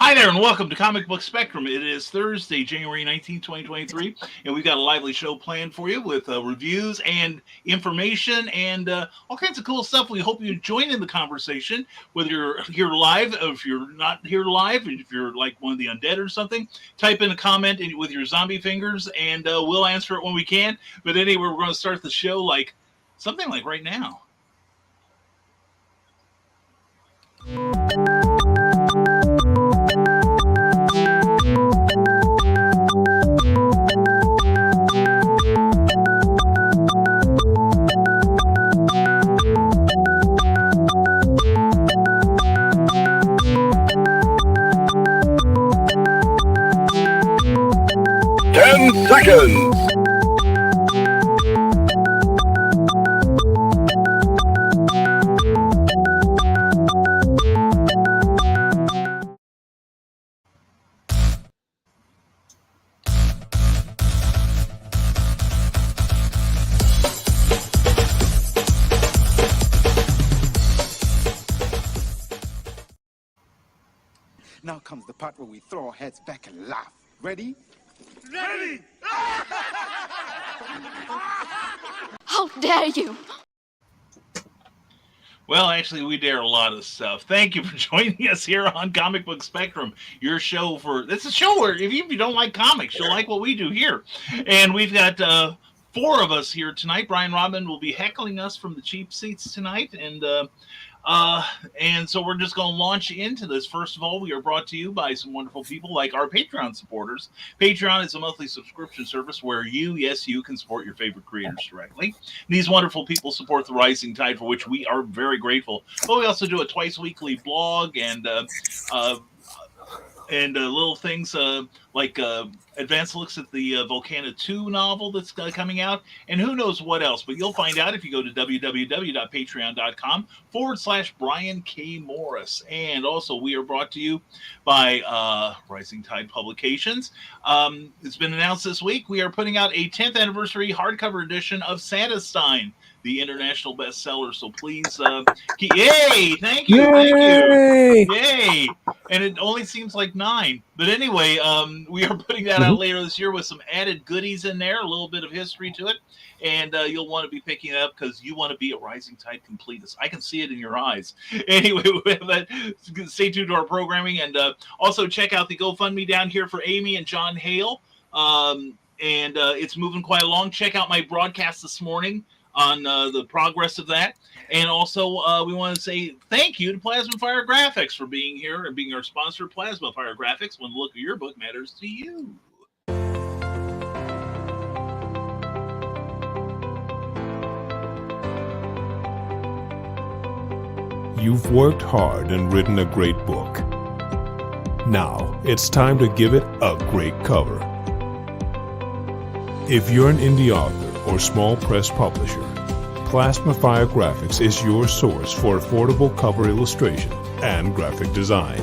Hi there, and welcome to Comic Book Spectrum. It is Thursday, January 19th, 2023, and we've got a lively show planned for you with reviews and information and all kinds of cool stuff. We hope you join in the conversation, whether you're here live, or if you're not here live, if you're like one of the undead or something, type in a comment with your zombie fingers, and we'll answer it when we can. But anyway, we're going to start the show like something like right now. 10 seconds. Now comes the part where we throw our heads back and laugh. Ready? Ready! How dare you! Well, actually, we dare a lot of stuff. Thank you for joining us here on Comic Book Spectrum, your show for... It's a show where if you don't like comics, you'll like what we do here. And we've got four of us here tonight. Brian Rodman will be heckling us from the cheap seats tonight, and so we're just going to launch into this. First of all, we are brought to you by some wonderful people like our Patreon supporters. Patreon is a monthly subscription service where you can support your favorite creators directly. These wonderful people support the Rising Tide, for which we are very grateful. But we also do a twice weekly blog and little things like advanced looks at the Volcano 2 novel that's coming out, and who knows what else. But you'll find out if you go to www.patreon.com/Brian K. Morris. And also, we are brought to you by Rising Tide Publications. It's been announced this week we are putting out a 10th anniversary hardcover edition of Santastein, the international bestseller. So please, yay! Thank you, Yay! yay! And it only seems like 9, but anyway, we are putting that out later this year with some added goodies in there, a little bit of history to it, and you'll want to be picking it up because you want to be a Rising Tide completist. I can see it in your eyes. Anyway, stay tuned to our programming, and also check out the GoFundMe down here for Amy and John Hale, and it's moving quite along. Check out my broadcast this morning on the progress of that. And also, we want to say thank you to Plasma Fire Graphics for being here and being our sponsor. Plasma Fire Graphics, when the look of your book matters to you. You've worked hard and written a great book. Now, it's time to give it a great cover. If you're an indie author or small press publisher, Plasma Fire Graphics is your source for affordable cover illustration and graphic design.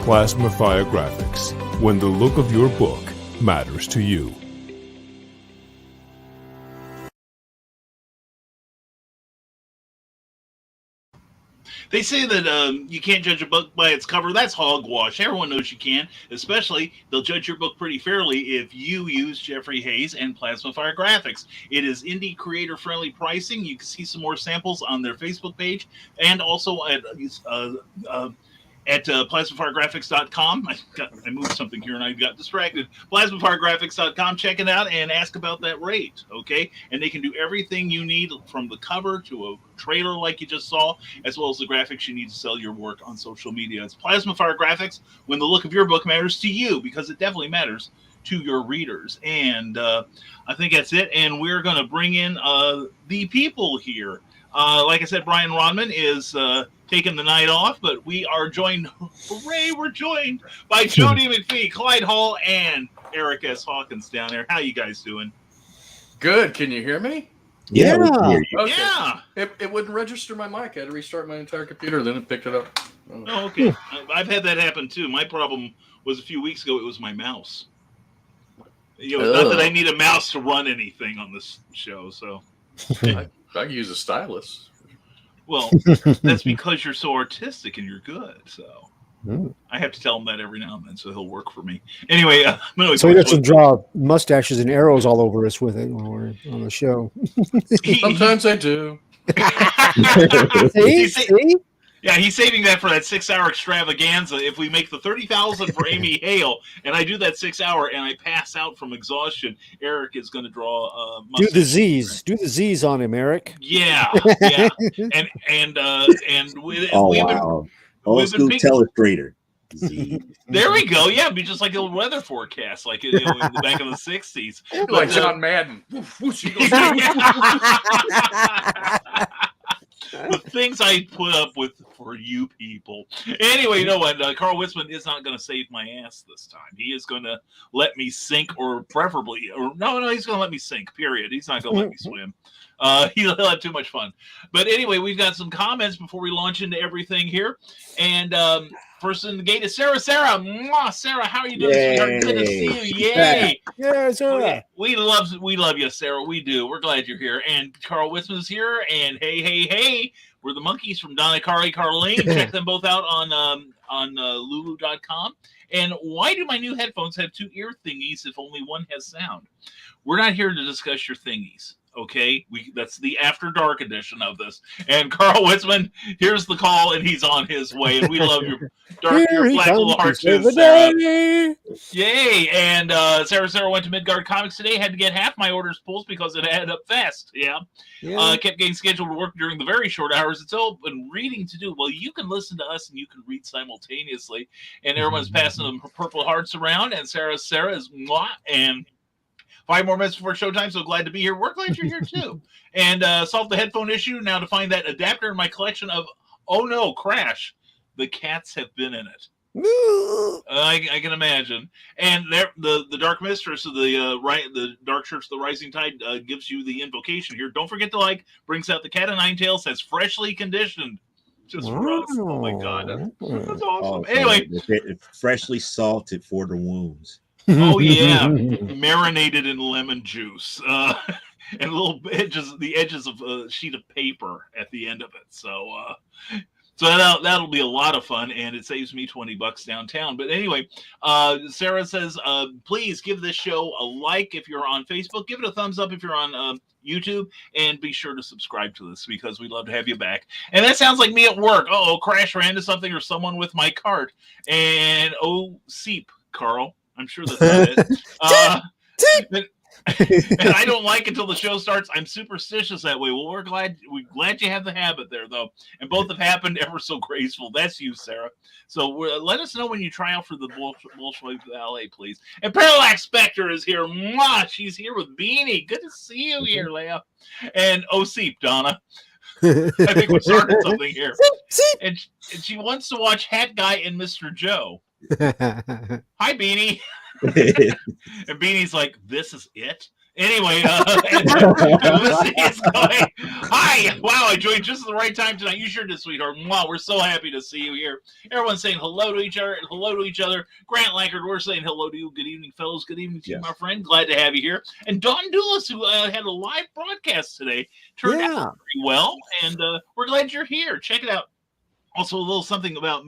Plasma Fire Graphics, when the look of your book matters to you. They say that you can't judge a book by its cover. That's hogwash. Everyone knows you can. Especially, they'll judge your book pretty fairly if you use Jeffrey Hayes and Plasma Fire Graphics. It is indie creator-friendly pricing. You can see some more samples on their Facebook page and also at plasmafiregraphics.com. I moved something here and I got distracted. Plasmafiregraphics.com. Check it out and ask about that rate, okay? And they can do everything you need from the cover to a trailer like you just saw, as well as the graphics you need to sell your work on social media. It's Plasma Fire Graphics, when the look of your book matters to you, because it definitely matters to your readers. And I think that's it. And we're going to bring in the people here. Like I said, Brian Rodman is taking the night off, but we are joined, hooray, we're joined by Jody McFee, Clyde Hall, and Eric S. Hawkins down there. How you guys doing? Good. Can you hear me? Yeah. we can hear you. Okay. Yeah. It wouldn't register my mic. I had to restart my entire computer, then it picked it up. Oh, okay. I've had that happen too. My problem was a few weeks ago. It was my mouse. Not that I need a mouse to run anything on this show. So I could use a stylus. Well, that's because you're so artistic and you're good. So I have to tell him that every now and then, so he'll work for me. Anyway, so he doesn't draw mustaches and arrows all over us with it when we're on the show. Sometimes I do. See? Yeah, he's saving that for that 6-hour extravaganza. If we make the 30,000 for Amy Hale, and I do that 6 hour, and I pass out from exhaustion, Eric is going to draw. Do the Z's. Do the Z's on him, Eric. Yeah, and we. Wow! Old school telestrator. There we go. Yeah, it'd be just like the weather forecast, like in the back of the '60s, like John Madden. The things I put up with for you people. Anyway, you know what? Carl Witzman is not going to save my ass this time. He is going to let me sink, or preferably, no, he's going to let me sink. Period. He's not going to let me swim. He'll have too much fun. But anyway, we've got some comments before we launch into everything here. And first in the gate is Sarah. Mwah, Sarah, how are you doing, sweetheart? Good to see you. Yay. Yeah, Sarah. We love you, Sarah. We do. We're glad you're here. And Carl Witzman's here. And hey, we're the monkeys from Donna, Carlene. Check them both out on Lulu.com. And why do my new headphones have 2 ear thingies if only one has sound? We're not here to discuss your thingies. Okay, that's the After Dark edition of this. And Carl Witzman, here's the call, and he's on his way. And we love your black little hearts too, Sarah. Yay! And Sarah went to Midgard Comics today. Had to get half my orders pulled because it added up fast. Yeah. Kept getting scheduled to work during the very short hours. It's open reading to do. Well, you can listen to us and you can read simultaneously. And everyone's passing them purple hearts around. And Sarah is mwah, and 5 more minutes before showtime, so glad to be here. We're glad you're here, too. And solved the headphone issue. Now to find that adapter in my collection of, oh no, Crash. The cats have been in it. I can imagine. And the Dark Mistress of the Dark Church of the Rising Tide gives you the invocation here. Don't forget to brings out the Cat of Nine Tails, says freshly conditioned. Just for us. Oh my God. That's awesome. Anyway. Freshly salted for the wounds. Oh yeah, marinated in lemon juice and the edges of a sheet of paper at the end of it. So that'll be a lot of fun, and it saves me $20 downtown. But anyway, Sarah says, please give this show a like if you're on Facebook. Give it a thumbs up if you're on YouTube, and be sure to subscribe to this because we'd love to have you back. And that sounds like me at work. Crash ran into something or someone with my cart. And seep, Carl. I'm sure that's not it. And I don't like until the show starts. I'm superstitious that way. Well, we're glad you have the habit there, though. And both have happened ever so graceful. That's you, Sarah. So let us know when you try out for the Bolshoi Ballet, please. And Parallax Spectre is here. Mwah! She's here with Beanie. Good to see you here, Leia. And Seep, Donna. I think we're starting something here. And she wants to watch Hat Guy and Mr. Joe. Hi, Beanie. And Beanie's like, this is it? Anyway, Lucy is going, hi! Wow, I joined just at the right time tonight. You sure did, sweetheart. Wow, we're so happy to see you here. Everyone's saying hello to each other. Grant Lankard, we're saying hello to you. Good evening, fellows. Good evening to you, my friend. Glad to have you here. And Don Doulis, who had a live broadcast today, turned out pretty well. And we're glad you're here. Check it out. Also, a little something about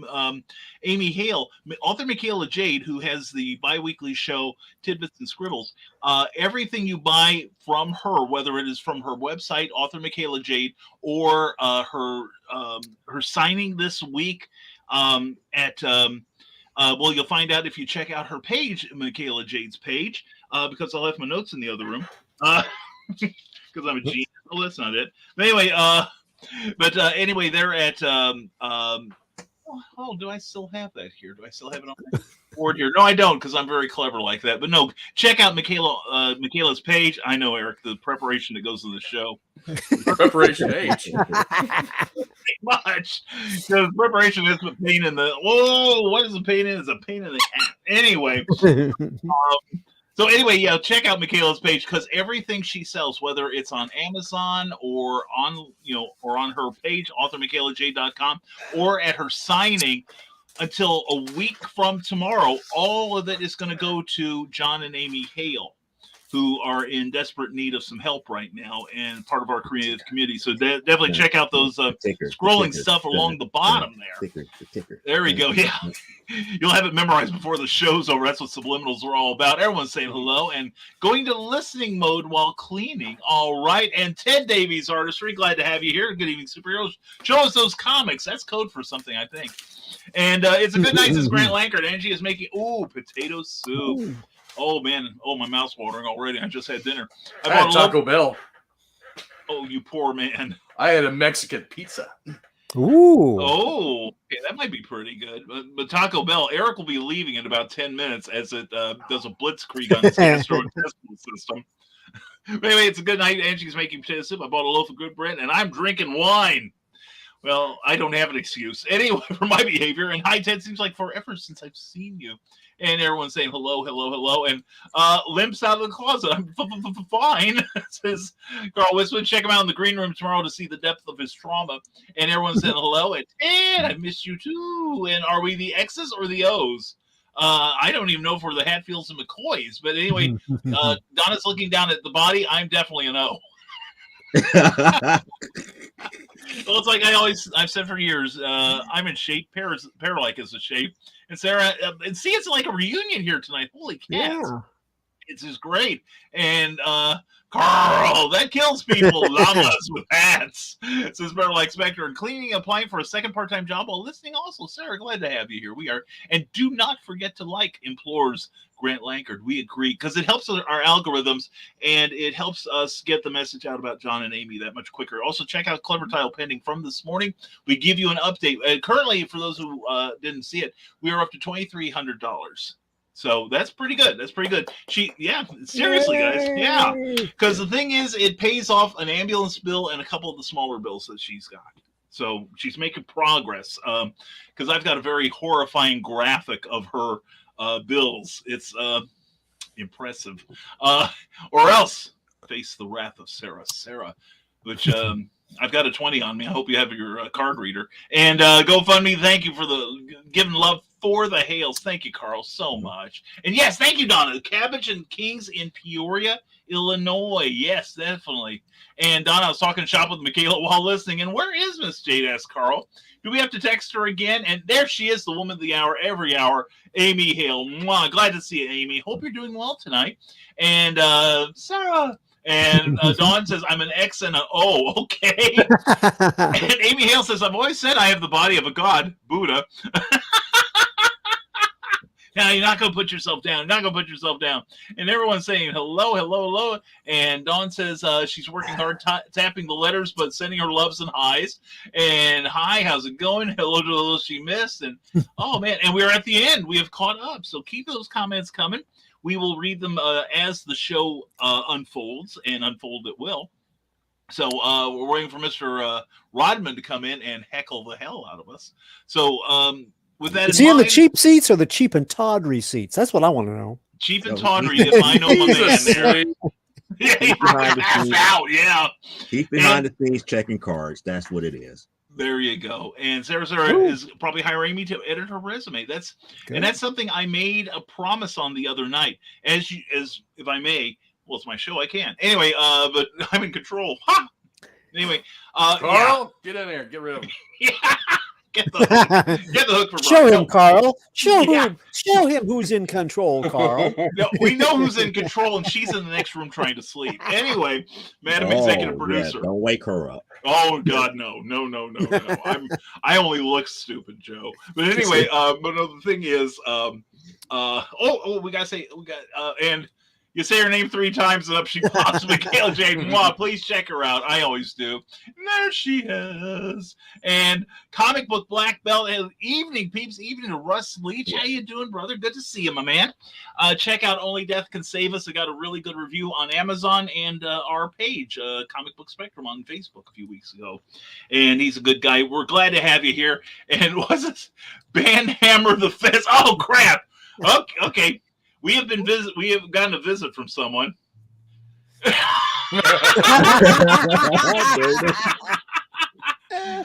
Amy Hale, author Michaela Jade, who has the bi-weekly show Tidbits and Scribbles. Everything you buy from her, whether it is from her website, author Michaela Jade, or her signing this week you'll find out if you check out her page, Michaela Jade's page, because I left my notes in the other room. Because I'm a genius. Oh, that's not it. But anyway, anyway, they're at do I still have that here? Do I still have it on the board here? No, I don't, because I'm very clever like that. But no, check out Michaela's page. I know, Eric, the preparation that goes to the show. Preparation H. Much. Because preparation is a pain in the what is a pain in? It's a pain in the ass. Anyway. So anyway, yeah, check out Michaela's page because everything she sells, whether it's on Amazon or on her page, authormichaelaj.com, or at her signing until a week from tomorrow, all of it is going to go to John and Amy Hale, who are in desperate need of some help right now and part of our creative community. So definitely check out those scrolling stuff along the bottom there. The ticker. There we go. Yeah. You'll have it memorized before the show's over. That's what subliminals are all about. Everyone's saying hello and going to listening mode while cleaning. All right. And Ted Davies Artistry, glad to have you here. Good evening, superheroes. Show us those comics. That's code for something, I think. And it's a good night, says Grant Lankard. Angie is making, potato soup. Ooh. Oh, man. Oh, my mouth's watering already. I just had dinner. I had Taco Bell. Oh, you poor man. I had a Mexican pizza. Ooh. Oh, okay, that might be pretty good. But Taco Bell, Eric will be leaving in about 10 minutes as it does a blitzkrieg on its gastrointestinal system. But anyway, it's a good night. Angie's making potato soup. I bought a loaf of good bread, and I'm drinking wine. Well, I don't have an excuse. Anyway, for my behavior. And hi, Ted. Seems like forever since I've seen you. And everyone's saying hello, hello, hello. And limps out of the closet. I'm fine, says Carl Wisman. Check him out in the green room tomorrow to see the depth of his trauma. And everyone's saying hello. And Ted, I missed you too. And are we the X's or the O's? I don't even know if we're the Hatfields and McCoys. But anyway, Donna's looking down at the body. I'm definitely an O. Well, it's like I've said for years, I'm in shape. Pear-like is a shape. And Sarah, and see, it's like a reunion here tonight. Holy cats. Yeah. It's just great. And Carl, that kills people. Llamas with hats. Says Better Like Spectre. And cleaning, applying for a second part-time job while listening also. Sarah, glad to have you here. We are. And do not forget to like, implores Grant Lankard. We agree because it helps our algorithms and it helps us get the message out about John and Amy that much quicker. Also, check out Clever Tile Pending from this morning. We give you an update. Currently, for those who didn't see it, we are up to $2,300. So that's pretty good. That's pretty good. Seriously, guys. Yeah. Because the thing is, it pays off an ambulance bill and a couple of the smaller bills that she's got. So she's making progress. Because I've got a very horrifying graphic of her bills. It's impressive. Or else face the wrath of Sarah, which I've got a 20 on me. I hope you have your card reader. And GoFundMe, thank you for the giving love for the Hales. Thank you, Carl, so much. And yes, thank you, Donna. Cabbage and Kings in Peoria, Illinois. Yes, definitely. And Donna, I was talking shop with Michaela while listening. And where is Miss Jade? Asked Carl. Do we have to text her again? And there she is, the woman of the hour, every hour, Amy Hale. Mwah. Glad to see you, Amy. Hope you're doing well tonight. And Sarah. And Dawn says, I'm an X and an O. Okay. And Amy Hale says, I've always said I have the body of a god, Buddha. Now, you're not going to put yourself down. You're not going to put yourself down. And everyone's saying, hello, hello, hello. And Dawn says she's working hard tapping the letters, but sending her loves and highs. And hi, how's it going? Hello to those she missed. And, oh, man. And we're at the end. We have caught up. So keep those comments coming. We will read them as the show unfolds, and unfold it will. So we're waiting for Mr. Rodman to come in and heckle the hell out of us. So with that is he in the cheap seats or the cheap and tawdry seats? That's what I want to know. Cheap and tawdry, if I know my man there. Yeah, he's out, yeah. He's behind the scenes checking cards. That's what it is. There you go. And Sarah is probably hiring me to edit her resume. That's something I made a promise on the other night. As if I may, well, it's my show, I can. Anyway, but I'm in control. Ha! Anyway, Carl, get in there, get rid of him. Yeah. Get the hook for Brian. Show him, Carl. Show him who's in control, Carl. No, we know who's in control, and she's in the next room trying to sleep. Anyway, Madam Executive Producer. Yeah, don't wake her up. Oh God, no. I only look stupid, Joe. But anyway, but no, the thing is, we got and you say her name 3 times and up she pops. Michaela J. Mwah, please check her out. I always do. And there she is. And Comic Book Black Belt. Evening, peeps. Evening to Russ Leach. How you doing, brother? Good to see you, my man. Check out Only Death Can Save Us. I got a really good review on Amazon and our page, Comic Book Spectrum on Facebook a few weeks ago. And he's a good guy. We're glad to have you here. And was it Banhammer the Fez? Oh, crap. Okay. We have gotten a visit from someone.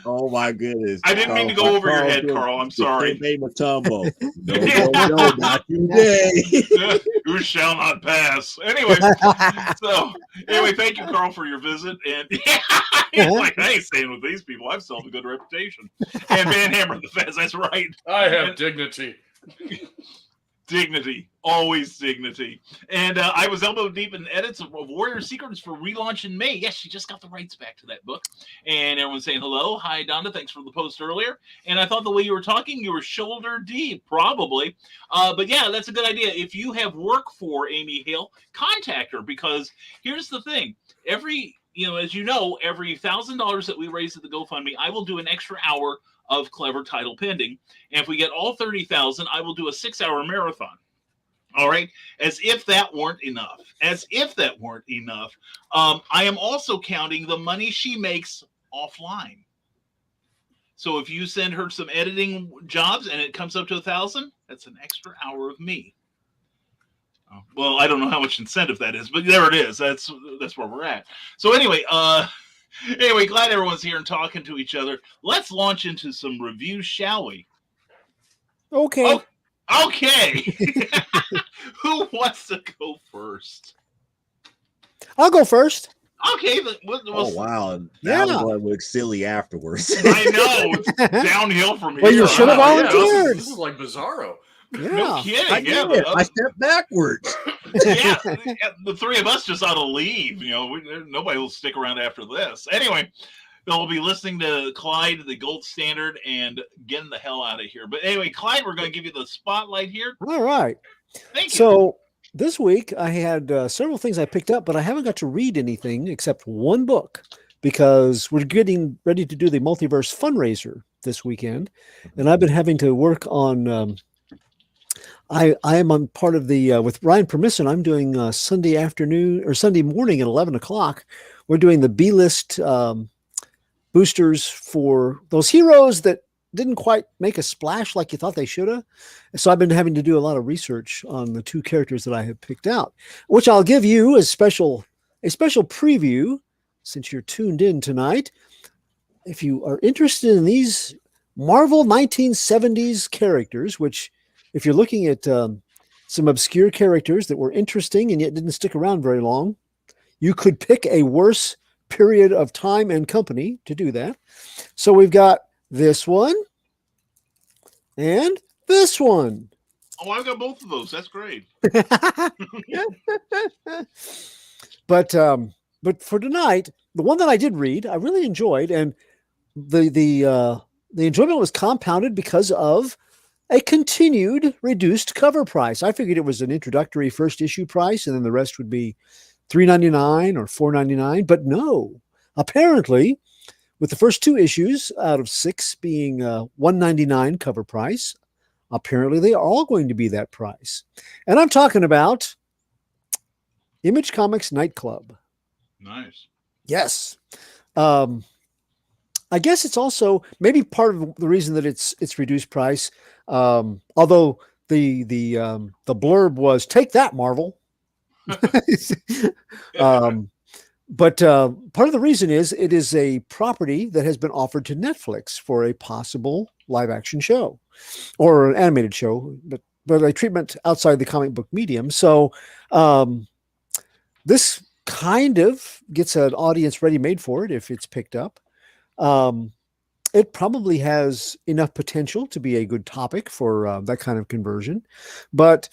Oh my goodness! I didn't mean to go over your head, Carl. I'm sorry. Matumbo. No, not today. Who shall not pass? Anyway, thank you, Carl, for your visit. And he's like, I ain't staying with these people. I've still a good reputation. And Van Hammer the Fez, that's right. I have dignity. Dignity, always dignity. And I was elbow deep in edits of Warrior Secrets for relaunch in May. Yes, she just got the rights back to that book. And everyone's saying hello. Hi, Donna. Thanks for the post earlier. And I thought the way you were talking, you were shoulder deep, probably. But yeah, that's a good idea. If you have work for Amy Hale, contact her, because here's the thing. Every every $1,000 that we raise at the GoFundMe, I will do an extra hour of Clever Title Pending. And if we get all 30,000, I will do a 6-hour marathon. All right. As if that weren't enough. I am also counting the money she makes offline. So if you send her some editing jobs and it comes up to 1,000, that's an extra hour of me. Well, I don't know how much incentive that is, but there it is. That's where we're at. So anyway, glad everyone's here and talking to each other. Let's launch into some reviews, shall we? Okay. Okay. Who wants to go first? I'll go first. Okay. Oh, wow. Yeah. Now I'm going to look silly afterwards. I know. It's downhill from here. Well, you should have Yeah, volunteered. this is like Bizarro. Yeah. No kidding. I stepped backwards. Yeah, the three of us just ought to leave. Nobody will stick around after this. Anyway, they'll be listening to Clyde, the gold standard, and getting the hell out of here. But anyway, Clyde, we're going to give you the spotlight here. All right. Thank you. So this week I had several things I picked up, but I haven't got to read anything except one book because we're getting ready to do the Multiverse fundraiser this weekend. And I've been having to work on I am on part of the with Ryan Permisson. I'm doing Sunday afternoon or Sunday morning at 11 o'clock. We're doing the B-list boosters for those heroes that didn't quite make a splash like you thought they should have. So I've been having to do a lot of research on the two characters that I have picked out, which I'll give you a special preview since you're tuned in tonight. If you are interested in these Marvel 1970s characters, which if you're looking at some obscure characters that were interesting and yet didn't stick around very long, you could pick a worse period of time and company to do that. So we've got this one and this one. Oh, I've got both of those. That's great. But for tonight, the one that I did read, I really enjoyed, and the enjoyment was compounded because of a continued reduced cover price. I figured it was an introductory first issue price, and then the rest would be $3.99 or $4.99. But no, apparently, with the first two issues out of 6 being $1.99 cover price, apparently they are all going to be that price. And I'm talking about Image Comics Nightclub. Nice. Yes. I guess it's also maybe part of the reason that it's reduced price. Although the blurb was "Take that, Marvel." But part of the reason is it is a property that has been offered to Netflix for a possible live action show or an animated show, but a treatment outside the comic book medium. So this kind of gets an audience ready made for it if it's picked up. It probably has enough potential to be a good topic for that kind of conversion. But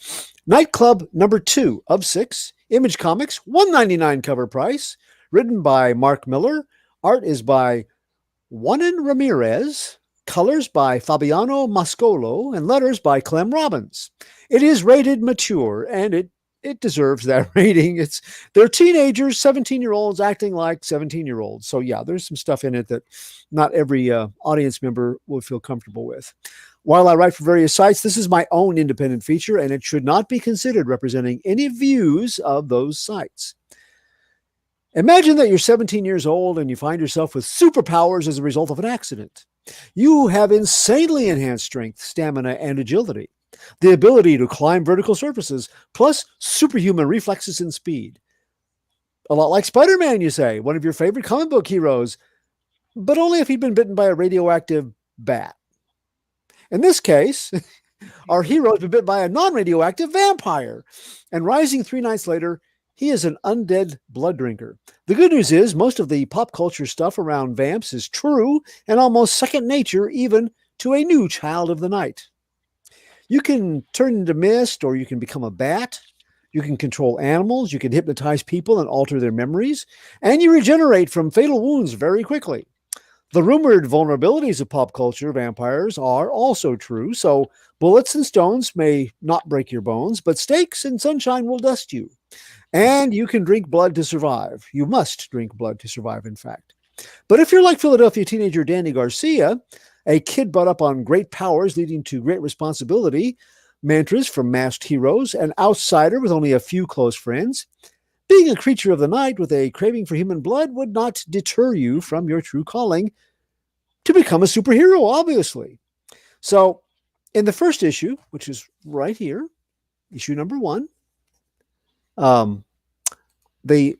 Nightclub number 2 of 6, Image Comics, $1.99 cover price, written by Mark Miller. Art is by Juanan Ramirez, colors by Fabiano Mascolo, and letters by Clem Robbins. It is rated mature, and it deserves that rating. They're teenagers, 17-year-olds acting like 17-year-olds. So yeah, there's some stuff in it that not every audience member would feel comfortable with. While I write for various sites, this is my own independent feature, and it should not be considered representing any views of those sites. Imagine that you're 17 years old and you find yourself with superpowers as a result of an accident. You have insanely enhanced strength, stamina, and agility. the ability to climb vertical surfaces, plus superhuman reflexes and speed. A lot like Spider-Man, you say, one of your favorite comic book heroes, but only if he'd been bitten by a radioactive bat. In this case, our hero has been bitten by a non-radioactive vampire, and rising 3 nights later, he is an undead blood drinker. The good news is most of the pop culture stuff around vamps is true and almost second nature even to a new child of the night. You can turn into mist, or you can become a bat. You can control animals. You can hypnotize people and alter their memories. And you regenerate from fatal wounds very quickly. The rumored vulnerabilities of pop culture vampires are also true. So bullets and stones may not break your bones, but stakes and sunshine will dust you. And you can drink blood to survive. You must drink blood to survive, in fact. But if you're like Philadelphia teenager Danny Garcia, a kid brought up on great powers leading to great responsibility, mantras from masked heroes, an outsider with only a few close friends, being a creature of the night with a craving for human blood would not deter you from your true calling to become a superhero, obviously. So in the first issue, which is right here, issue number 1, the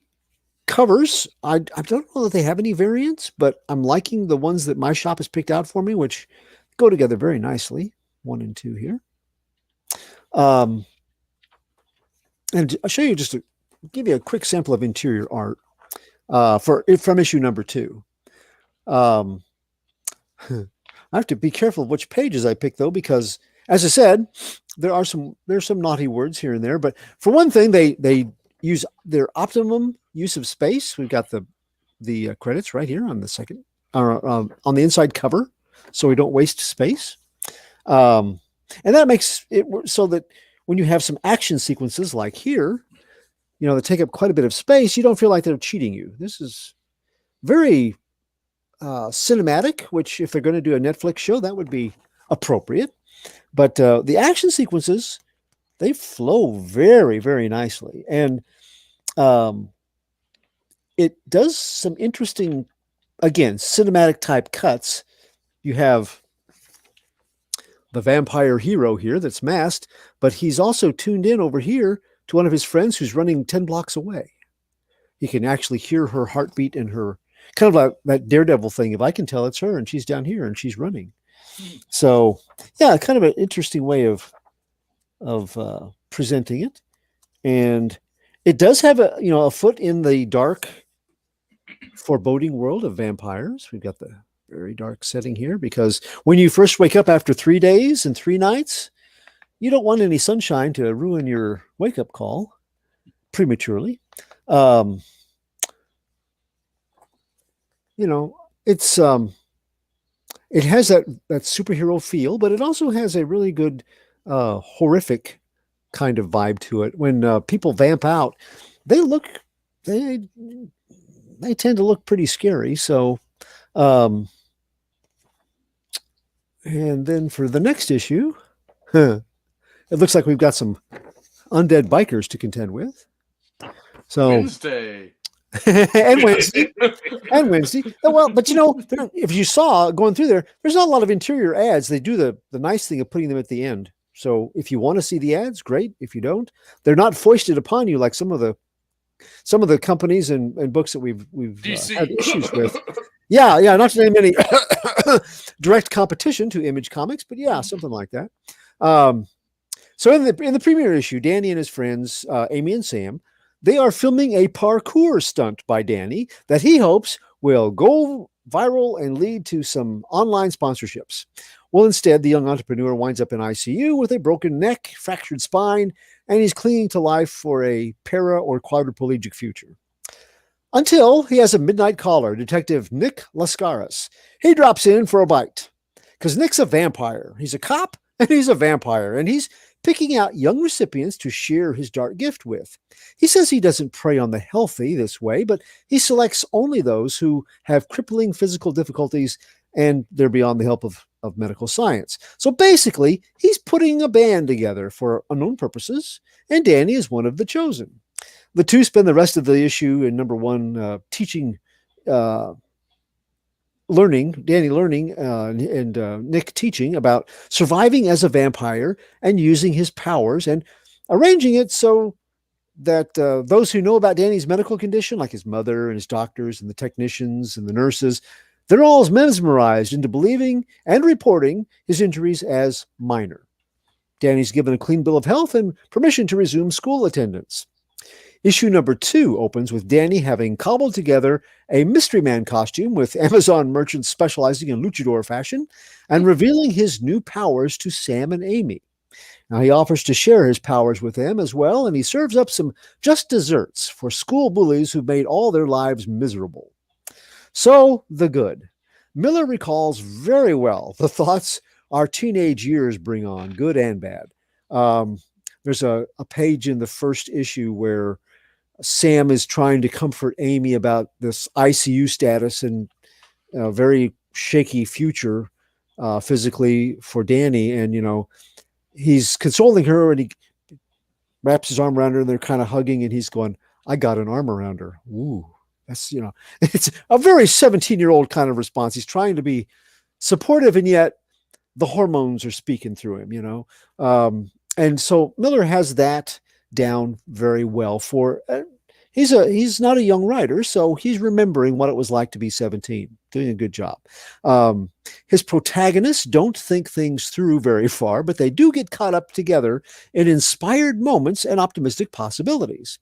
covers, I don't know that they have any variants, but I'm liking the ones that my shop has picked out for me, which go together very nicely. 1 and 2 here. And I'll show you give you a quick sample of interior art from issue number 2. I have to be careful of which pages I pick, though, because, as I said, there's some naughty words here and there. But for one thing, they use their optimum use of space. We've got the credits right here on the second, on the inside cover, so we don't waste space. And that makes it so that when you have some action sequences like here, that take up quite a bit of space, you don't feel like they're cheating you. This is very cinematic, which if they're going to do a Netflix show, that would be appropriate. But the action sequences, they flow very, very nicely. And it does some interesting, again, cinematic type cuts. You have the vampire hero here that's masked, but he's also tuned in over here to one of his friends who's running 10 blocks away. He can actually hear her heartbeat and her, kind of like that Daredevil thing. If I can tell it's her and she's down here and she's running. So yeah, kind of an interesting way of presenting it. And it does have a foot in the dark, foreboding world of vampires. We've got the very dark setting here because when you first wake up after 3 days and 3 nights, you don't want any sunshine to ruin your wake-up call prematurely. It's it has that superhero feel, but it also has a really good horrific kind of vibe to it. When people vamp out, they tend to look pretty scary. So, and then for the next issue, it looks like we've got some undead bikers to contend with. So Wednesday. and Wednesday. Well, but if you saw going through there's not a lot of interior ads. They do the nice thing of putting them at the end. So if you want to see the ads, great. If you don't, they're not foisted upon you like some of the companies and books that we've had issues with. Yeah, not to name any direct competition to Image Comics, but yeah, something like that. So in the premiere issue, Danny and his friends, Amy and Sam, they are filming a parkour stunt by Danny that he hopes will go viral and lead to some online sponsorships. Well, instead, the young entrepreneur winds up in ICU with a broken neck, fractured spine, and he's clinging to life for a para or quadriplegic future. Until he has a midnight caller, Detective Nick Lascaris. He drops in for a bite because Nick's a vampire. He's a cop and he's a vampire, and he's picking out young recipients to share his dark gift with. He says he doesn't prey on the healthy this way, but he selects only those who have crippling physical difficulties and they're beyond the help of medical science. So basically, he's putting a band together for unknown purposes, and Danny is one of the chosen. The two spend the rest of the issue in number 1 teaching Danny learning, and Nick teaching about surviving as a vampire and using his powers and arranging it so that those who know about Danny's medical condition, like his mother and his doctors and the technicians and the nurses, they're all mesmerized into believing and reporting his injuries as minor. Danny's given a clean bill of health and permission to resume school attendance. Issue number 2 opens with Danny having cobbled together a Mystery Man costume with Amazon merchants specializing in luchador fashion and revealing his new powers to Sam and Amy. Now, he offers to share his powers with them as well, and he serves up some just desserts for school bullies who've made all their lives miserable. So, the good. Miller recalls very well the thoughts our teenage years bring on, good and bad. There's a page in the first issue where Sam is trying to comfort Amy about this ICU status and a very shaky future physically for Danny. And, he's consoling her and he wraps his arm around her and they're kind of hugging and he's going, I got an arm around her. Ooh, that's, it's a very 17-year-old kind of response. He's trying to be supportive and yet the hormones are speaking through him, and so Miller has that down very well for, he's not a young writer, so he's remembering what it was like to be 17, doing a good job. His protagonists don't think things through very far, but they do get caught up together in inspired moments and optimistic possibilities.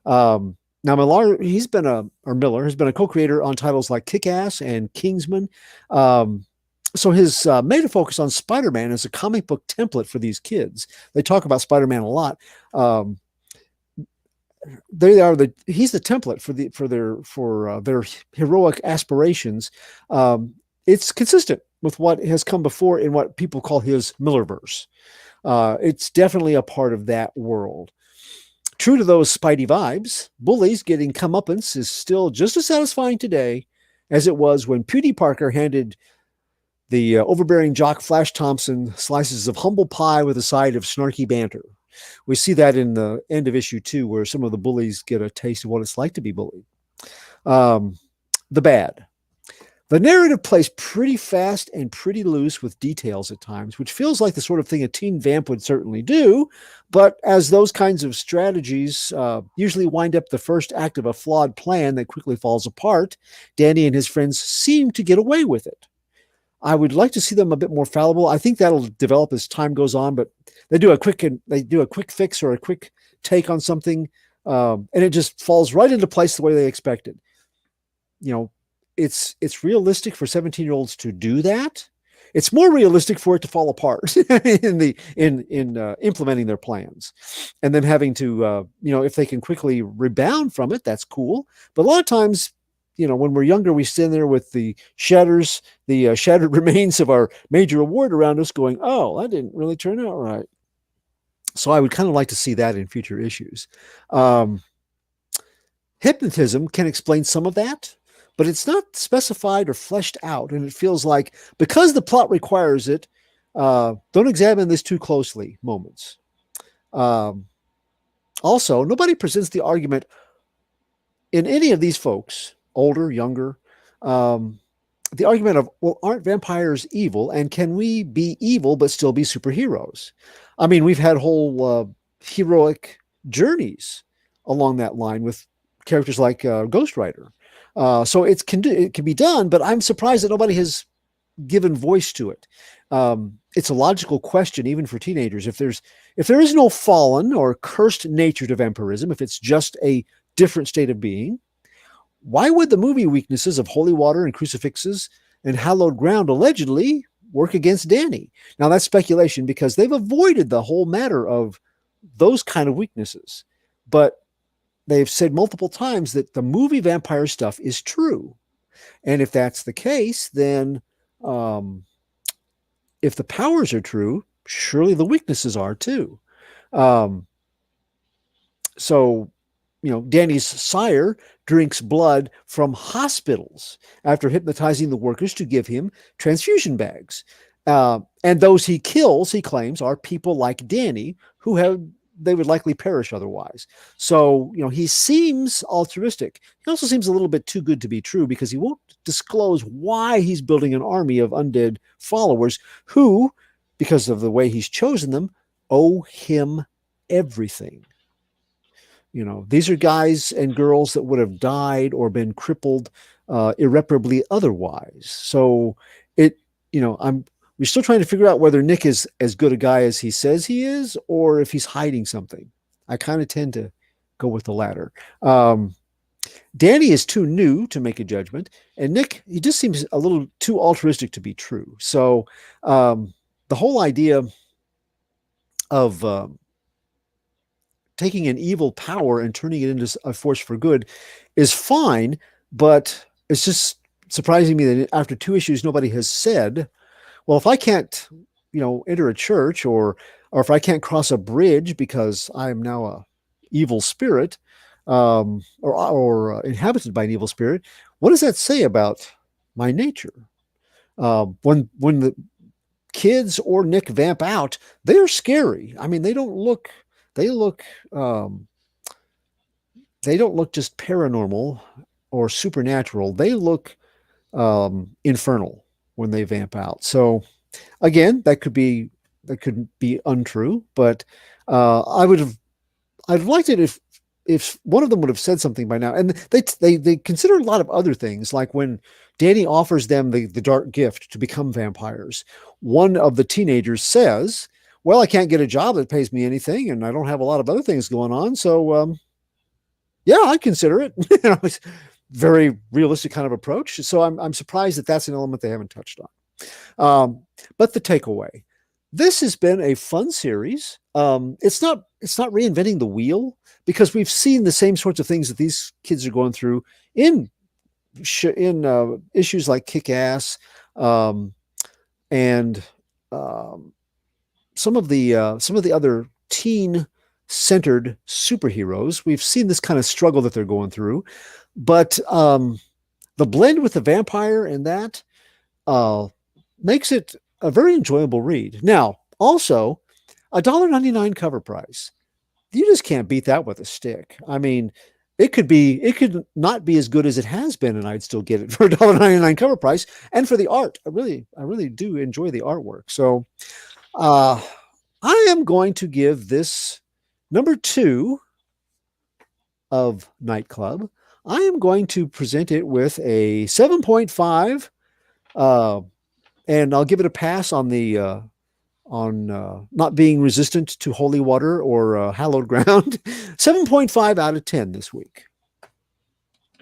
Now, Miller has been a co-creator on titles like Kick-Ass and Kingsman. So his made a focus on Spider-Man as a comic book template for these kids. They talk about Spider-Man a lot. He's the template for their heroic aspirations. It's consistent with what has come before in what people call his Millerverse. It's definitely a part of that world. True to those Spidey vibes, bullies getting comeuppance is still just as satisfying today as it was when Pewdie Parker handed the overbearing jock Flash Thompson slices of humble pie with a side of snarky banter. We see that in the end of issue 2, where some of the bullies get a taste of what it's like to be bullied. The bad. The narrative plays pretty fast and pretty loose with details at times, which feels like the sort of thing a teen vamp would certainly do. But as those kinds of strategies usually wind up the first act of a flawed plan that quickly falls apart, Danny and his friends seem to get away with it. I would like to see them a bit more fallible. I think that'll develop as time goes on, but they do a quick fix or a quick take on something, and it just falls right into place the way they expected. It's realistic for 17-year-olds to do that. It's more realistic for it to fall apart in implementing their plans, and then having to if they can quickly rebound from it, that's cool. But a lot of times, when we're younger, we stand there with the shattered remains of our major award around us going, oh, that didn't really turn out right. So I would kind of like to see that in future issues. Hypnotism can explain some of that, but it's not specified or fleshed out. And it feels like, because the plot requires it, don't examine this too closely moments. Also, nobody presents the argument in any of these folks, older, younger, the argument of, well, aren't vampires evil? And can we be evil but still be superheroes? I mean, we've had whole heroic journeys along that line with characters like Ghost Rider. So it can be done, but I'm surprised that nobody has given voice to it. It's a logical question, even for teenagers. If there is no fallen or cursed nature to vampirism, if it's just a different state of being, why would the movie weaknesses of holy water and crucifixes and hallowed ground allegedly work against Danny? Now, that's speculation because they've avoided the whole matter of those kind of weaknesses. But they've said multiple times that the movie vampire stuff is true. And if that's the case, then if the powers are true, surely the weaknesses are too. So, Danny's sire drinks blood from hospitals after hypnotizing the workers to give him transfusion bags. And those he kills, he claims, are people like Danny who have they would likely perish otherwise. So, he seems altruistic. He also seems a little bit too good to be true because he won't disclose why he's building an army of undead followers who, because of the way he's chosen them, owe him everything. These are guys and girls that would have died or been crippled irreparably otherwise. So we're still trying to figure out whether Nick is as good a guy as he says he is, or if he's hiding something. I kind of tend to go with the latter. Danny is too new to make a judgment, and Nick, he just seems a little too altruistic to be true. So the whole idea of taking an evil power and turning it into a force for good is fine, but it's just surprising me that after 2 issues, nobody has said, well, if I can't, enter a church or if I can't cross a bridge because I am now a evil spirit, or inhabited by an evil spirit, what does that say about my nature? When the kids or Nick vamp out, they're scary. I mean, they don't look just paranormal or supernatural. They look infernal when they vamp out. So again, that could be untrue, but I'd liked it if one of them would have said something by now. And they consider a lot of other things, like when Danny offers them the dark gift to become vampires. One of the teenagers says, well, I can't get a job that pays me anything, and I don't have a lot of other things going on. So, yeah, I'd consider it. It's very realistic kind of approach. So I'm surprised that that's an element they haven't touched on. But the takeaway, this has been a fun series. It's not reinventing the wheel, because we've seen the same sorts of things that these kids are going through in issues like Kick-Ass, and some of the other teen-centered superheroes. We've seen this kind of struggle that they're going through, but the blend with the vampire and that makes it a very enjoyable read. Now, also, $1.99 cover price. You just can't beat that with a stick. I mean, it could not be as good as it has been, and I'd still get it for $1.99 cover price. And for the art, I really do enjoy the artwork. So, I am going to give this number 2 of Nightclub. I am going to present it with a 7.5, and I'll give it a pass on the not being resistant to holy water or hallowed ground. 7.5 out of 10 this week.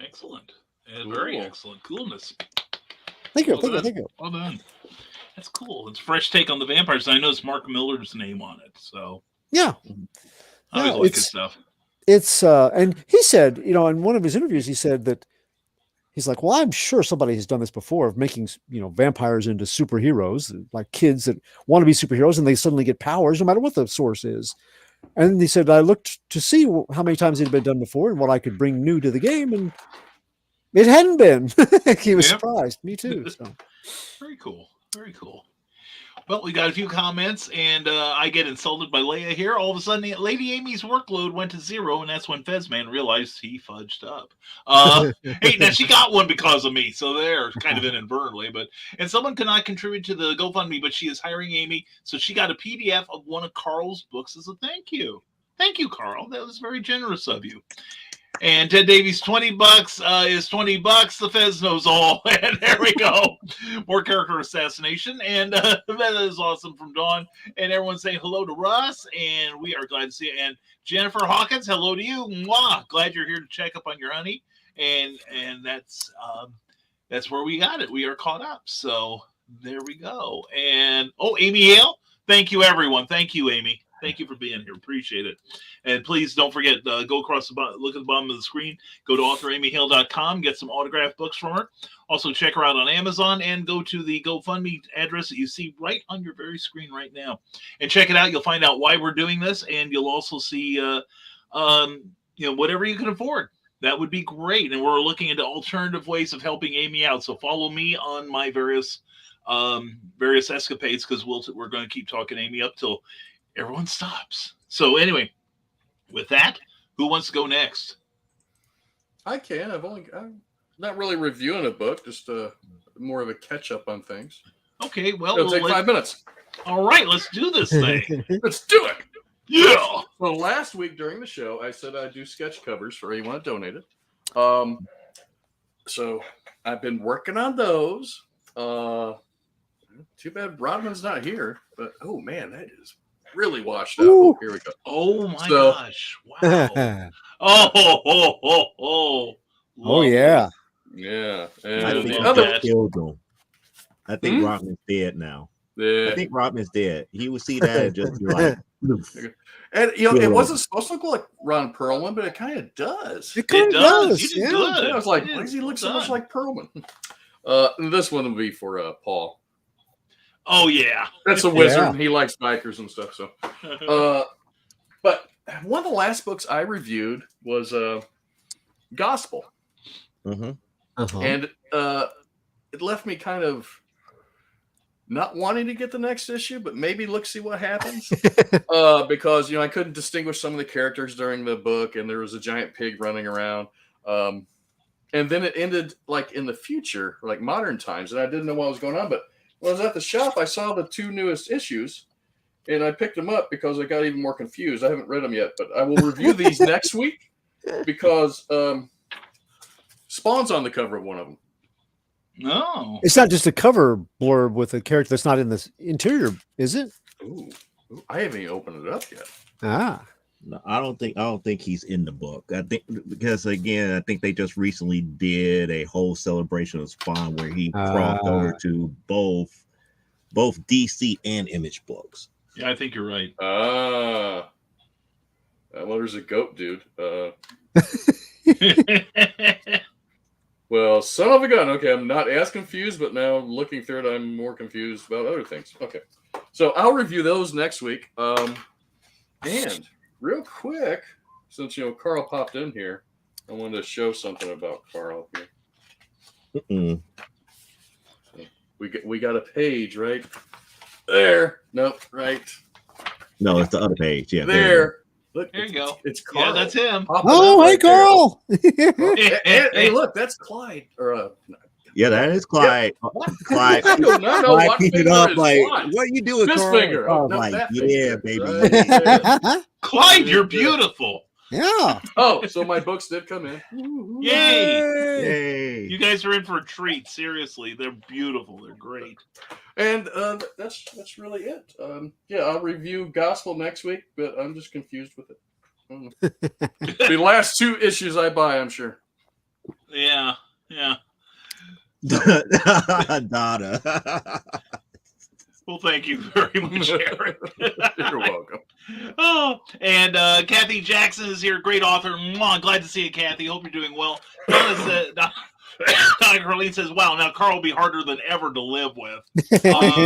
Excellent. And very excellent. Coolness. Thank you. Well Thank you. Well done. That's cool. It's a fresh take on the vampires. I know it's Mark Miller's name on it. So yeah. I always like his stuff. It's and he said, in one of his interviews, he said that he's like, well, I'm sure somebody has done this before, of making, vampires into superheroes, like kids that want to be superheroes and they suddenly get powers no matter what the source is. And he said, I looked to see how many times it had been done before and what I could bring new to the game, and it hadn't been. He was surprised. Me too. So. Very cool. Very cool. Well, we got a few comments, and I get insulted by Leia here. All of a sudden, Lady Amy's workload went to 0, and that's when Fezman realized he fudged up. Hey, now she got one because of me, so there, kind of inadvertently. And someone cannot contribute to the GoFundMe, but she is hiring Amy, so she got a PDF of one of Carl's books as a thank you. Thank you, Carl. That was very generous of you. And Ted Davies, $20 is $20. The Fez knows all. And there we go. More character assassination. And that is awesome from Dawn. And everyone saying hello to Russ. And we are glad to see you. And Jennifer Hawkins, hello to you. Mwah. Glad you're here to check up on your honey. And that's where we got it. We are caught up. So there we go. And Amy Hale. Thank you, everyone. Thank you, Amy. Thank you for being here. Appreciate it. And please don't forget, go across the bottom, look at the bottom of the screen, go to author.amyhale.com, get some autographed books from her. Also check her out on Amazon and go to the GoFundMe address that you see right on your very screen right now. And check it out. You'll find out why we're doing this, and you'll also see, whatever you can afford. That would be great. And we're looking into alternative ways of helping Amy out. So follow me on my various escapades, because we're going to keep talking Amy up till everyone stops. So anyway, With that, who wants to go next? I can. I'm not really reviewing a book, just more of a catch up on things. Okay, well, It'll take 5 minutes. All right, let's do this thing. Let's do it. Yeah. So last week during the show, I said I'd do sketch covers for anyone that donated. So I've been working on those. Too bad Rodman's not here, but oh man, that is really washed out. Oh, here we go. Oh my gosh! Wow. Oh. Oh yeah. Yeah. I And think the other they killed him. I think Rodman's dead now. Yeah. I think Rodman's dead. He would see that and just be like, and it wasn't supposed to look like Ron Perlman, but it kind of does. It kind of does. You did good. I was like, why does he look so much like Perlman? And this one will be for Paul. Oh yeah, that's a wizard. Yeah. He likes bikers and stuff. So, but one of the last books I reviewed was Gospel, and it left me kind of not wanting to get the next issue, but maybe see what happens. Because I couldn't distinguish some of the characters during the book, and there was a giant pig running around. And then it ended like in the future, like modern times, and I didn't know what was going on. But when I was at the shop, I saw the 2 newest issues, and I picked them up because I got even more confused. I haven't read them yet, but I will review these next week because Spawn's on the cover of one of them. No, it's not just a cover blurb with a character that's not in the interior, is it? Ooh, I haven't even opened it up yet. No, I don't think he's in the book. I think because again, I think they just recently did a whole celebration of Spawn where he crossed over to both DC and Image books. Yeah, I think you're right. Well, there's a goat dude. Well, son of a gun. Okay, I'm not as confused, but now looking through it, I'm more confused about other things. Okay, so I'll review those next week. And real quick, since Carl popped in here, I wanted to show something about Carl here. We got a page right there. Nope, right. No, it's the other page. Yeah, there. Look, there you go. It's Carl. Yeah, that's him. Oh, hey, Carl. Hey, look, that's Clyde. Yeah, that is Clyde. Clyde picked it up like, what are you doing, this Carl? finger. I was like, yeah, baby. Right. Clyde, you're beautiful. Yeah. Oh, so my books did come in. Yay! You guys are in for a treat. Seriously, they're beautiful. They're great. And that's really it. Yeah, I'll review Gospel next week, but I'm just confused with it. The last 2 issues I buy, I'm sure. Yeah. Donna. Well, thank you very much, Eric. You're welcome. Oh, and Kathy Jackson is here, great author. Mwah, glad to see you, Kathy. Hope you're doing well. Donna Carlene says, wow, now Carl will be harder than ever to live with.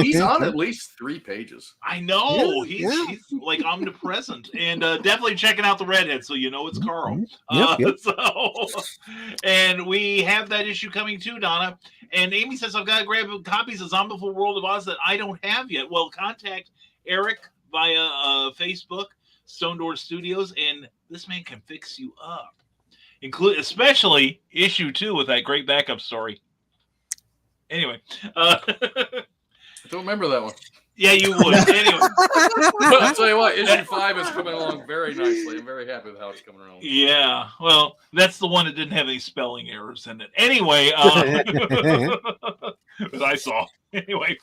He's on at least 3 pages. I know. He's like omnipresent. And definitely checking out the redhead so you know it's Carl. And we have that issue coming too, Donna. And Amy says, I've got to grab copies of Zombieful World of Oz that I don't have yet. Well, contact Eric via Facebook, Stone Door Studios, and this man can fix you up. Especially issue 2 with that great backup story. Anyway. I don't remember that one. Yeah, you would. Anyway. But I'll tell you what, issue 5 is coming along very nicely. I'm very happy with how it's coming along. Yeah, well, that's the one that didn't have any spelling errors in it. Anyway, that I saw. Anyway,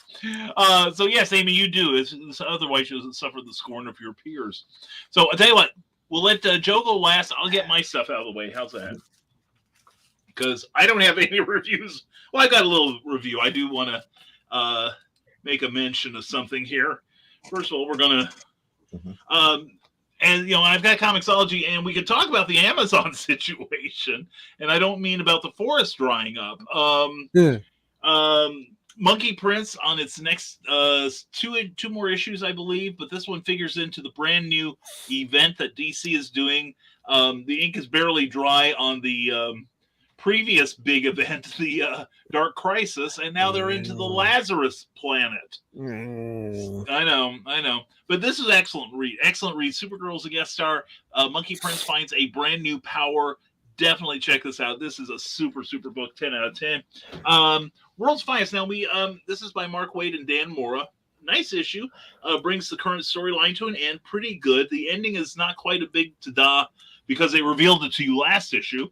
so yes, Amy, you do. Otherwise, you'll suffer the scorn of your peers. So I'll tell you what. We'll let Joe go last. I'll get my stuff out of the way. How's that? Because I don't have any reviews. Well, I got a little review. I do want to make a mention of something here. First of all, we're going to, and I've got Comixology, and we could talk about the Amazon situation. And I don't mean about the forest drying up. Monkey Prince on its next 2 more issues, I believe, but this one figures into the brand new event that DC is doing. The ink is barely dry on the previous big event, the Dark Crisis, and now they're into the Lazarus Planet. I know. But this is excellent read. Supergirl's a guest star. Monkey Prince finds a brand new power. Definitely check this out. This is a super book. 10 out of 10. World's Finest. Now this is by Mark Waid and Dan Mora. Nice issue. Brings the current storyline to an end. Pretty good. The ending is not quite a big ta-da because they revealed it to you last issue.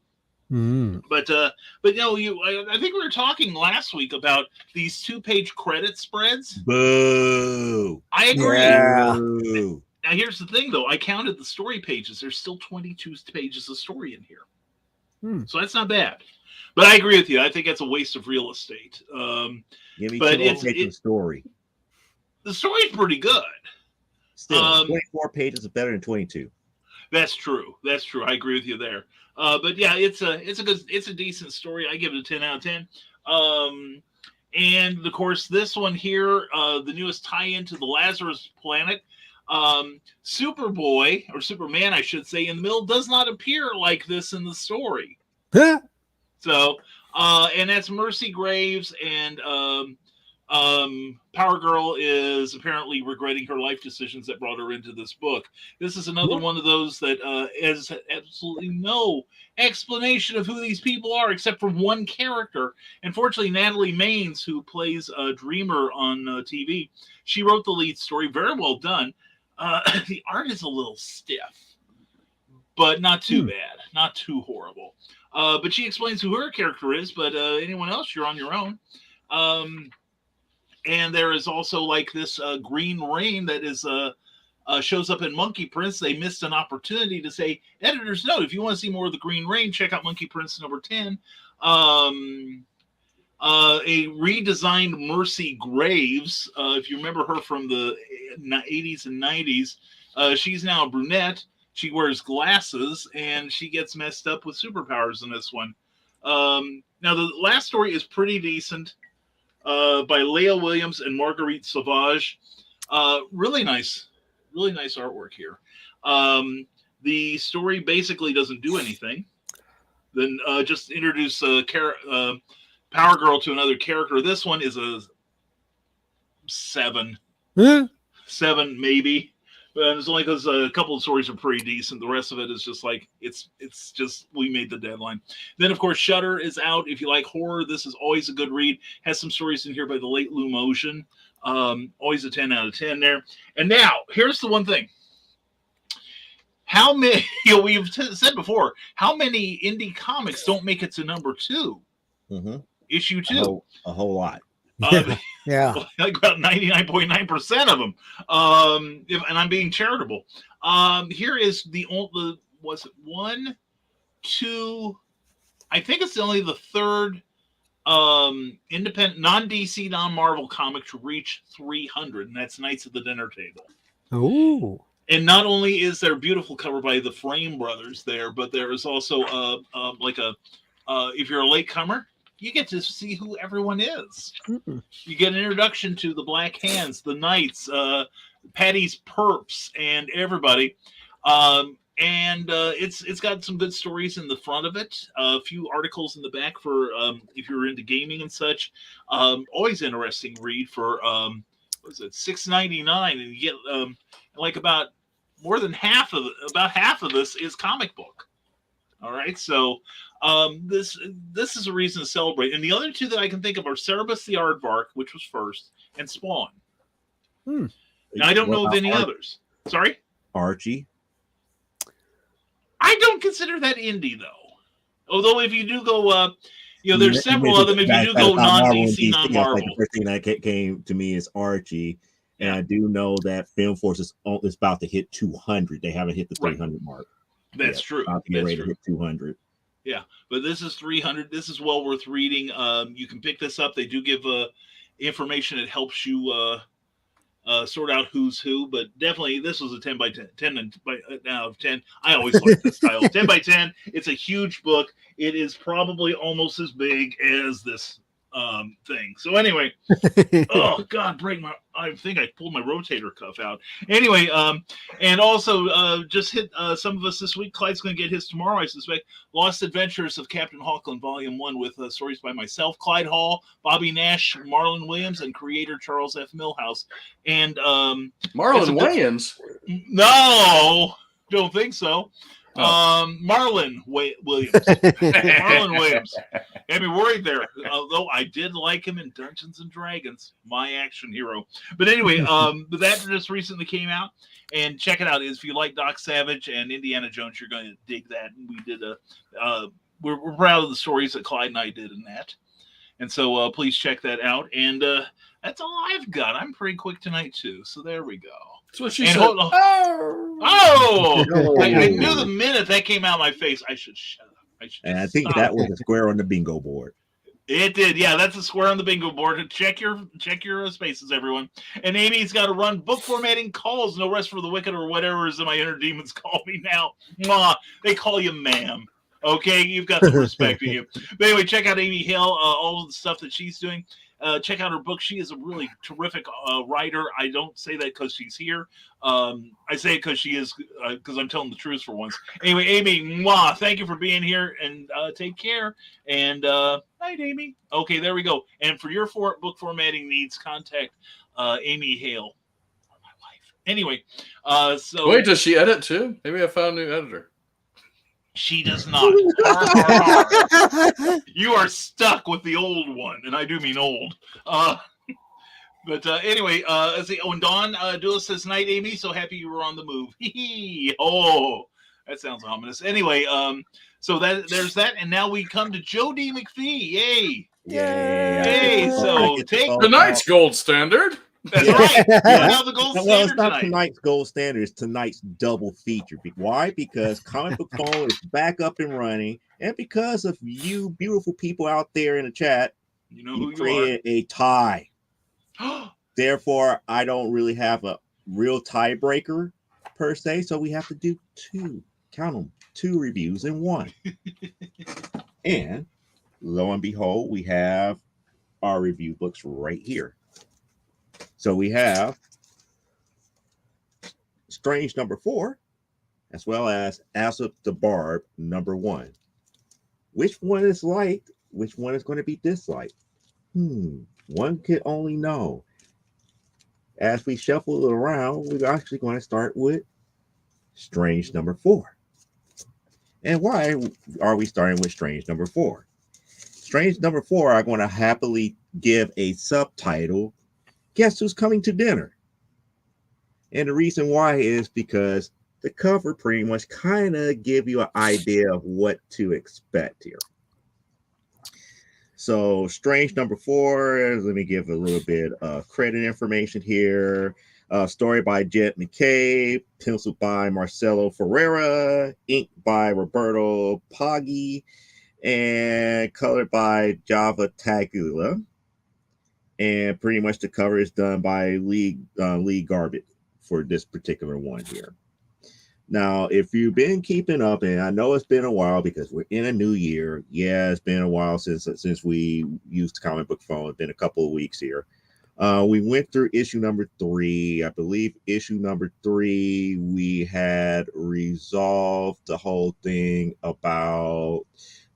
But I think we were talking last week about these 2-page credit spreads. Boo! I agree. Yeah. Boo. Now here's the thing, though. I counted the story pages. There's still 22 pages of story in here, so that's not bad. But I agree with you. I think that's a waste of real estate. Give me but 2 pages story. The story's pretty good. Still, 24 pages is better than 22. That's true. I agree with you there. But yeah, it's a decent story. I give it a 10 out of 10. And of course, this one here, the newest tie-in to the Lazarus Planet, Superboy, or Superman, I should say, in the middle does not appear like this in the story. So, and that's Mercy Graves, and Power Girl is apparently regretting her life decisions that brought her into this book. This is another one of those that has absolutely no explanation of who these people are except for one character. Unfortunately, Natalie Maines, who plays Dreamer on TV, she wrote the lead story. Very well done. The art is a little stiff, but not too bad. Not too horrible. But she explains who her character is, but anyone else, you're on your own. And there is also like this Green Rain that is shows up in Monkey Prince. They missed an opportunity to say, editor's note, if you want to see more of the Green Rain, check out Monkey Prince number 10. A redesigned Mercy Graves, if you remember her from the 80s and 90s, she's now a brunette. She wears glasses, and she gets messed up with superpowers in this one. Now, the last story is pretty decent. By Leah Williams and Marguerite Sauvage. Really nice artwork here. The story basically doesn't do anything. Then just introduce Power Girl to another character. This one is a 7. 7 maybe. But it's only because a couple of stories are pretty decent. The rest of it is just like, it's just, we made the deadline. Then, of course, Shudder is out. If you like horror, this is always a good read. Has some stories in here by the late Lou Motion. Always a 10 out of 10 there. And now, here's the one thing. How many, we've said before, how many indie comics don't make it to number 2? Mm-hmm. Issue 2. A whole lot. Yeah, like about 99.9% of them. And I'm being charitable. Here is the only, was it 1, 2? I think it's only the third independent, non-DC, non-Marvel comic to reach 300, and that's Knights of the Dinner Table. Oh. And not only is there a beautiful cover by the Frame Brothers there, but there is also if you're a latecomer, you get to see who everyone is. Mm-mm. You get an introduction to the Black Hands, the Knights, Patty's Perps, and everybody. It's got some good stories in the front of it. A few articles in the back for if you're into gaming and such. Always interesting read for what is it, $6.99, and you get like about more than half of this is comic book. All right, so this is a reason to celebrate. And the other two that I can think of are Cerebus the Aardvark, which was first, and Spawn. Now, I don't know of any others. Sorry? Archie. I don't consider that indie, though. Although if you do go, there's several of them. If you do go non-DC, non-Marvel. Like the first thing that came to me is Archie. And I do know that Film Force is about to hit 200. They haven't hit the 300 mark. That's true. About to get ready to hit 200. Yeah, but this is 300. This is well worth reading. You can pick this up. They do give information that helps you sort out who's who. But definitely, this was a 10 by 10 out of 10. I always like this style. 10 by 10. It's a huge book. It is probably almost as big as this thing. So anyway, oh God, I think I pulled my rotator cuff out. Anyway, and also just hit some of us this week. Clyde's going to get his tomorrow, I suspect. Lost Adventures of Captain Hawkins, Volume 1, with stories by myself, Clyde Hall, Bobby Nash, Marlon Williams, and creator Charles F. Millhouse. And Marlon Wayans? No, don't think so. Oh. Marlon Williams. Marlon Williams. Had me worried there. Although I did like him in Dungeons and Dragons, my action hero. But anyway, but that just recently came out, and check it out. If you like Doc Savage and Indiana Jones, you're going to dig that. And we did we're proud of the stories that Clyde and I did in that, and so please check that out. And that's all I've got. I'm pretty quick tonight too, so there we go. That's what she said. Oh! I knew the minute that came out of my face, I should shut up. And I think that was a square on the bingo board. It did, yeah. That's a square on the bingo board. Check your spaces, everyone. And Amy's got to run book formatting calls. No rest for the wicked, or whatever is my inner demons call me now. Mwah. They call you ma'am. Okay, you've got some respect to you. But anyway, check out Amy Hill, all of the stuff that she's doing. Check out her book. She is a really terrific writer. I don't say that because she's here. I say it because she is, because I'm telling the truth for once. Anyway, Amy, mwah, thank you for being here, and take care. And night, Amy. Okay, there we go. And for your book formatting needs, contact Amy Hale, my wife. Anyway, so wait, does she edit too? Maybe I found a new editor. She does not. You are stuck with the old one, and I do mean old. But anyway, let's see. Oh, and Dawn Dula says, night, Amy. So happy you were on the move. Oh, that sounds ominous. Anyway, so there's that. And now we come to Joe D. McFee. Yay. Yay. So take tonight's gold standard. That's right. Now the gold standard. Well, it's not tonight's gold standard. It's tonight's double feature. Why? Because Comic Book Phone is back up and running, and because of you beautiful people out there in the chat, you know who you created a tie. Therefore, I don't really have a real tiebreaker per se, so we have to do two. Count them, 2 reviews in one. And lo and behold, we have our review books right here. So we have Strange number 4, as well as Asap the Barb number 1. Which one is liked? Which one is going to be disliked? One could only know. As we shuffle it around, we're actually going to start with Strange number 4. And why are we starting with Strange number 4? Strange number 4, I'm going to happily give a subtitle. Guess who's coming to dinner? And the reason why is because the cover pretty much kind of give you an idea of what to expect here. So Strange number 4, let me give a little bit of credit information here. Story by Jed McKay, penciled by Marcelo Ferreira, ink by Roberto Paggi, and colored by Java Tagula. And pretty much the cover is done by Lee Garbett for this particular one here. Now, if you've been keeping up, and I know it's been a while because we're in a new year. Yeah, it's been a while since we used Comic Book Phone. It's been a couple of weeks here. We went through issue number 3. I believe issue number 3, we had resolved the whole thing about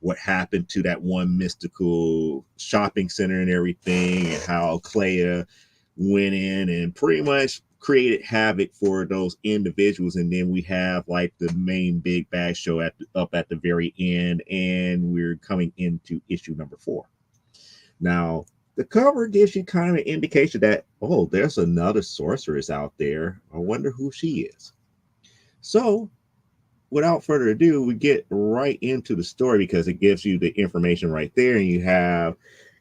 what happened to that one mystical shopping center and everything, and how Clea went in and pretty much created havoc for those individuals. And then we have like the main big bad show up at the very end, and we're coming into issue number 4. Now, the cover gives you kind of an indication that, oh, there's another sorceress out there. I wonder who she is. So without further ado, we get right into the story because it gives you the information right there. And you have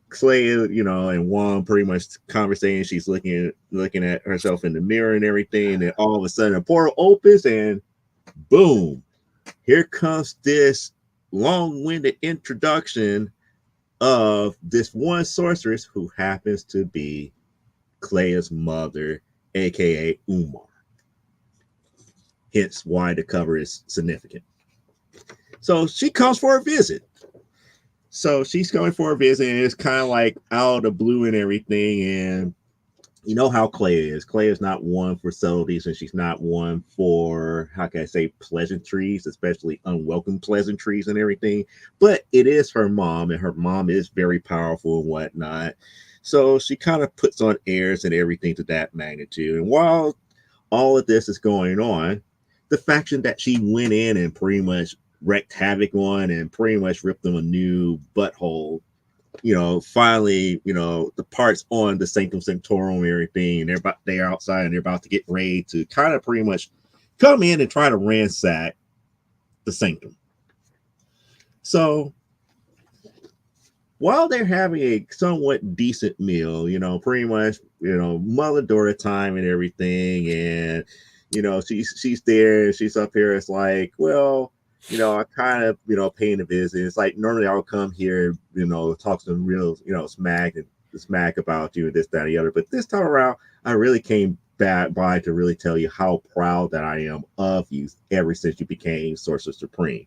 Clay, and Juan pretty much conversating. She's looking at herself in the mirror and everything. And then all of a sudden a portal opens and boom, here comes this long-winded introduction of this one sorceress who happens to be Clea's mother, aka Umar. Hence why the cover is significant. So she comes for a visit. So she's going for a visit, and it's kind of like out of the blue and everything. And you know how Clay is. Clay is not one for subtleties, and she's not one for, how can I say, pleasantries, especially unwelcome pleasantries and everything. But it is her mom, and her mom is very powerful and whatnot. So she kind of puts on airs and everything to that magnitude. And while all of this is going on, the faction that she went in and pretty much wreaked havoc on and pretty much ripped them a new butthole, finally, the parts on the Sanctum Sanctorum and everything, and they're outside and they're about to get ready to kind of pretty much come in and try to ransack the Sanctum. So while they're having a somewhat decent meal, pretty much, mother-daughter time and everything, and she's there and she's up here. It's like, well, I kind of, paying a visit. It's like normally I would come here, talk some real, smack about you and this, that, and the other. But this time around, I really came back by to really tell you how proud that I am of you ever since you became Sorcerer Supreme.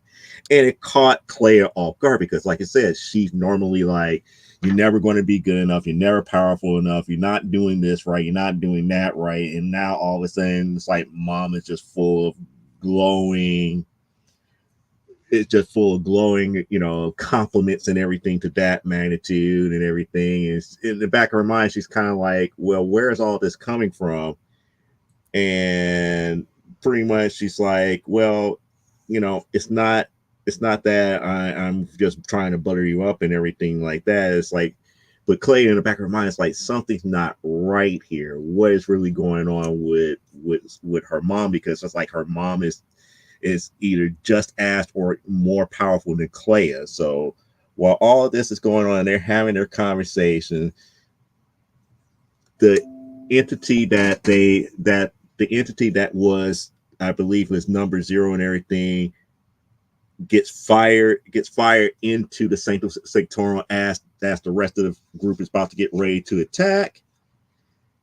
And it caught Claire off guard because, like I said, she's normally like, you're never going to be good enough. You're never powerful enough. You're not doing this right. You're not doing that right. And now all of a sudden, it's like mom is just full of glowing. It's just full of glowing, compliments and everything to that magnitude and everything. And in the back of her mind, she's kind of like, well, where's all this coming from? And pretty much she's like, well, it's not that I'm just trying to butter you up and everything like that. It's like, but Clay in the back of her mind is like, something's not right here. What is really going on with her mom? Because it's like her mom is either just as or more powerful than Clea. So while all of this is going on, they're having their conversation. The entity that was, I believe, was number 0 and everything gets fired into the Sanctum Sanctorum as the rest of the group is about to get ready to attack.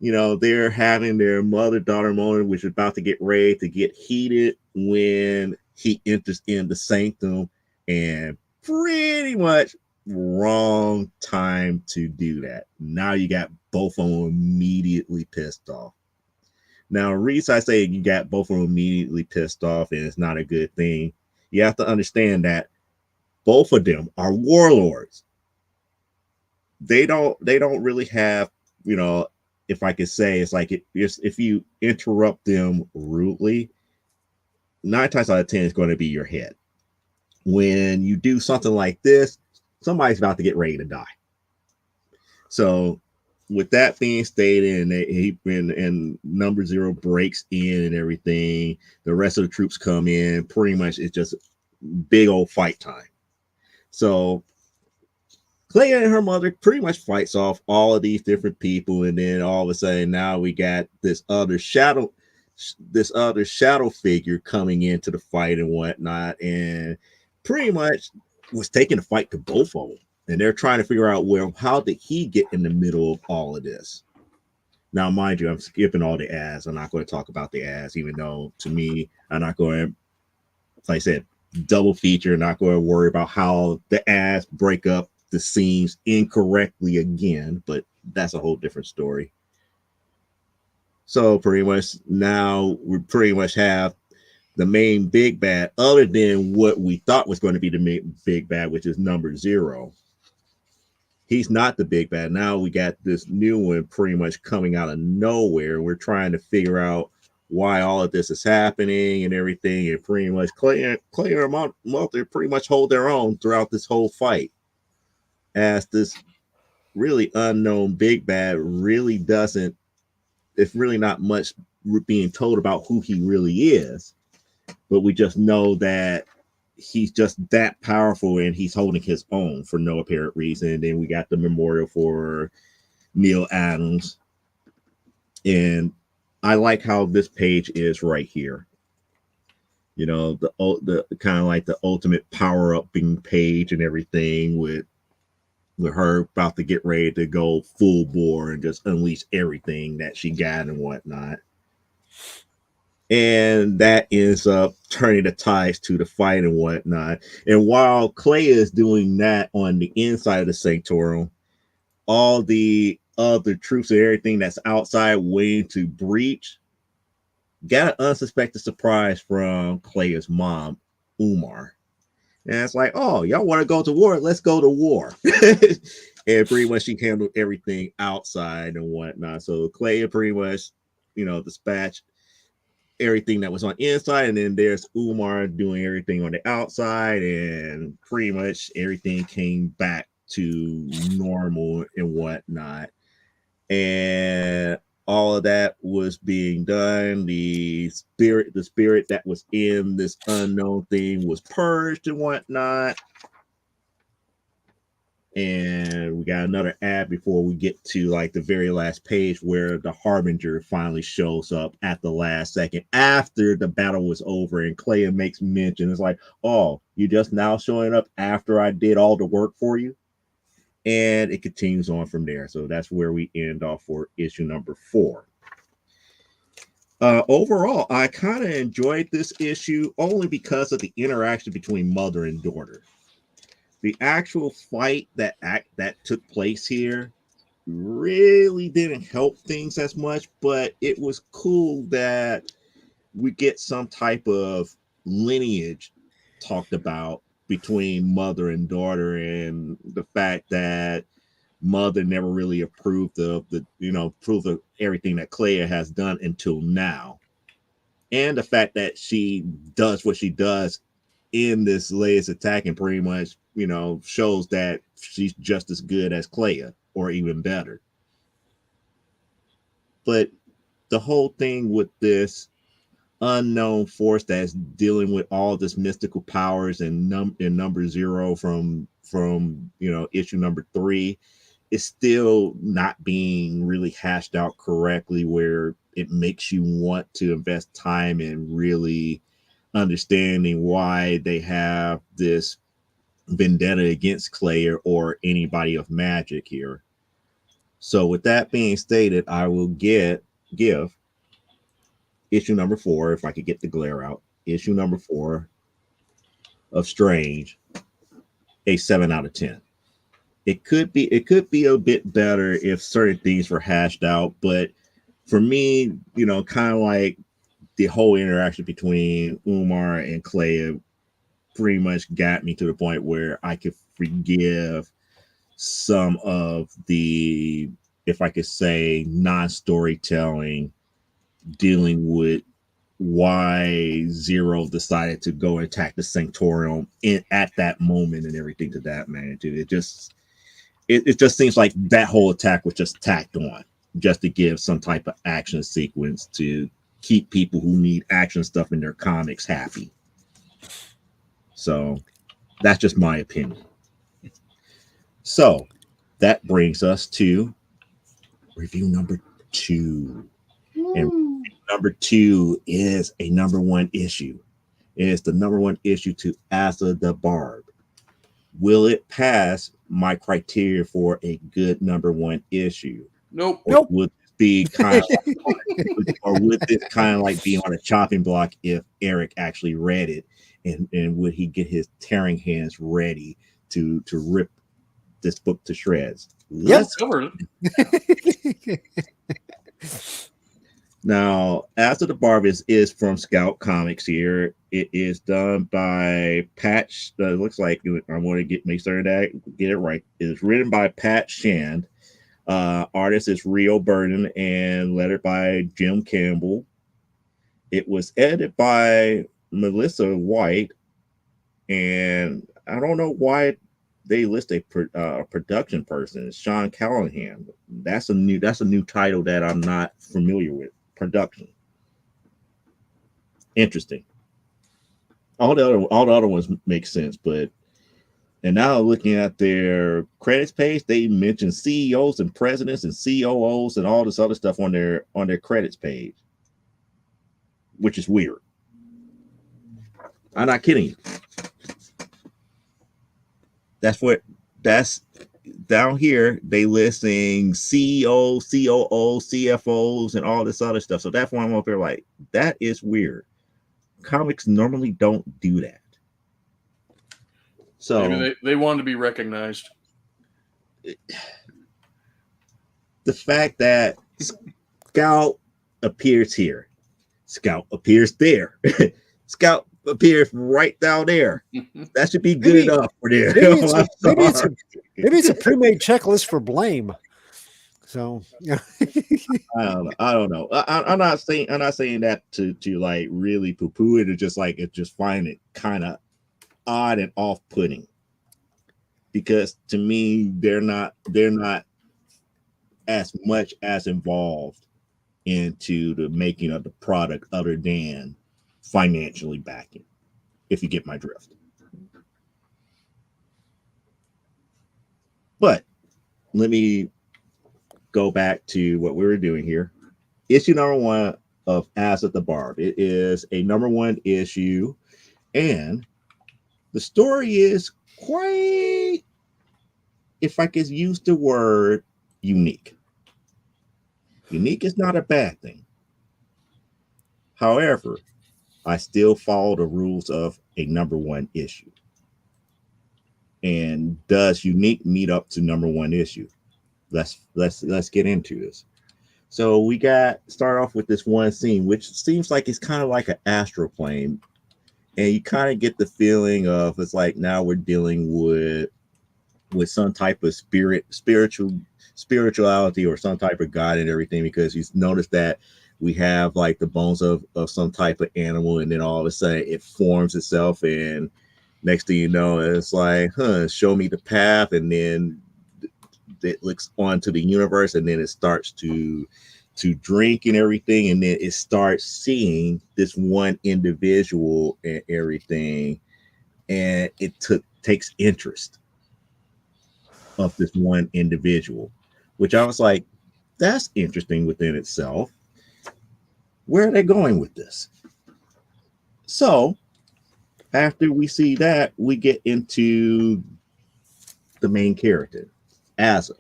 They're having their mother-daughter moment, which is about to get ready to get heated when he enters in the sanctum, and pretty much wrong time to do that. Now you got both of them immediately pissed off. Now, the reason I say you got both of them immediately pissed off and it's not a good thing, you have to understand that both of them are warlords. They don't really have, if I could say, it's like if you interrupt them rudely, 9 times out of 10 is going to be your head. When you do something like this, somebody's about to get ready to die. So with that being stated, and number 0 breaks in and everything, the rest of the troops come in. Pretty much it's just big old fight time. So Clea and her mother pretty much fights off all of these different people, and then all of a sudden now we got this other shadow figure coming into the fight and whatnot, and pretty much was taking the fight to both of them. And they're trying to figure out, well, how did he get in the middle of all of this? Now, mind you, I'm skipping all the ads. I'm not going to talk about the ads, even though to me, I'm not going to, like I said, double feature, not going to worry about how the ads break up the scenes incorrectly again, but that's a whole different story. So pretty much now we pretty much have the main big bad, other than what we thought was going to be the main big bad, which is number 0. He's not the big bad. Now we got this new one pretty much coming out of nowhere. We're trying to figure out why all of this is happening and everything. And pretty much Clay and Mother pretty much hold their own throughout this whole fight, as this really unknown big bad really doesn't, it's really not much being told about who he really is, but we just know that he's just that powerful and he's holding his own for no apparent reason. And then we got the memorial for Neil Adams, and I like how this page is right here. The kind of like the ultimate power upping page and everything, with her about to get ready to go full bore and just unleash everything that she got and whatnot. And that ends up turning the tides to the fight and whatnot. And while Clay is doing that on the inside of the Sanctorum, all the other troops and everything that's outside waiting to breach got an unsuspected surprise from Clay's mom, Umar. And it's like, oh, y'all want to go to war? Let's go to war. And pretty much she handled everything outside and whatnot. So Clay pretty much, dispatched everything that was on inside, and then there's Umar doing everything on the outside, and pretty much everything came back to normal and whatnot. And all of that was being done. The spirit that was in this unknown thing was purged and whatnot. And we got another ad before we get to like the very last page where the Harbinger finally shows up at the last second after the battle was over. And Clea makes mention, it's like, oh, you just now showing up after I did all the work for you. And it continues on from there. So that's where we end off for issue number 4. Overall, I kind of enjoyed this issue only because of the interaction between mother and daughter. The actual fight that took place here really didn't help things as much, but it was cool that we get some type of lineage talked about between mother and daughter, and the fact that mother never really approved of everything that Clea has done until now, and the fact that she does what she does in this latest attack and pretty much shows that she's just as good as Clea or even better. But the whole thing with this unknown force that's dealing with all this mystical powers and number 0 from issue number 3 is still not being really hashed out correctly, where it makes you want to invest time in really understanding why they have this vendetta against Clay or anybody of magic here. So with that being stated, I will give issue number 4, if I could get the glare out, issue number 4 of Strange a 7 out of 10. It could be a bit better if certain things were hashed out, but for me, kind of like the whole interaction between Umar and Clay pretty much got me to the point where I could forgive some of the, if I could say, non-storytelling dealing with why Zero decided to go attack the Sanctorium at that moment and everything to that magnitude. It just seems like that whole attack was just tacked on just to give some type of action sequence to keep people who need action stuff in their comics happy. So that's just my opinion. So that brings us to review number 2. And number 2 is a number 1 issue. It is the number 1 issue to Asa the Barb. Will it pass my criteria for a good number 1 issue? Nope. Or would this be kind of would this kind of like be on a chopping block if Eric actually read it, and would he get his tearing hands ready to rip this book to shreds? Let's cover it. Now, After the Barb is from Scout Comics here. It is done by Pat. Looks like I want to make certain that I get it right. It is written by Pat Shand. Artist is Rio Burden and lettered by Jim Campbell. It was edited by Melissa White, and I don't know why they list a production person. It's Sean Callahan. That's a new title that I'm not familiar with. Production. Interesting. All the other ones make sense, but and now looking at their credits page, they mention CEOs and presidents and COOs and all this other stuff on their credits page, which is weird. I'm not kidding you. down here they listing CEO, COO, CFOs, and all this other stuff. So that's why I'm up there like, that is weird. Comics normally don't do that. So maybe they want to be recognized. The fact that Scout appears here, Scout appears there, Scout appears right down there. That should be good enough for them. Maybe it's a pre-made checklist for blame. So yeah. I don't know. I'm not saying that to like really poo-poo it, or just find it kind of odd and off-putting, because to me they're not as much as involved into the making of the product other than financially backing, if you get my drift. But let me go back to what we were doing here. Issue number 1 of As at the Barb. It is a number 1 issue, and the story is quite, if I could use the word, unique. Unique is not a bad thing. However, I still follow the rules of a number 1 issue. And does unique meet up to number 1 issue? Let's get into this. So we start off with this one scene, which seems like it's kind of like an astral plane, and you kind of get the feeling of it's like now we're dealing with some type of spirituality or some type of God and everything, because you notice that we have like the bones of some type of animal, and then all of a sudden it forms itself, and next thing you know, it's like, show me the path, and then it looks onto the universe, and then it starts to drink and everything, and then it starts seeing this one individual and everything, and it takes interest of this one individual, which I was like, that's interesting within itself. Where are they going with this? So after we see that, we get into the main character, Asa.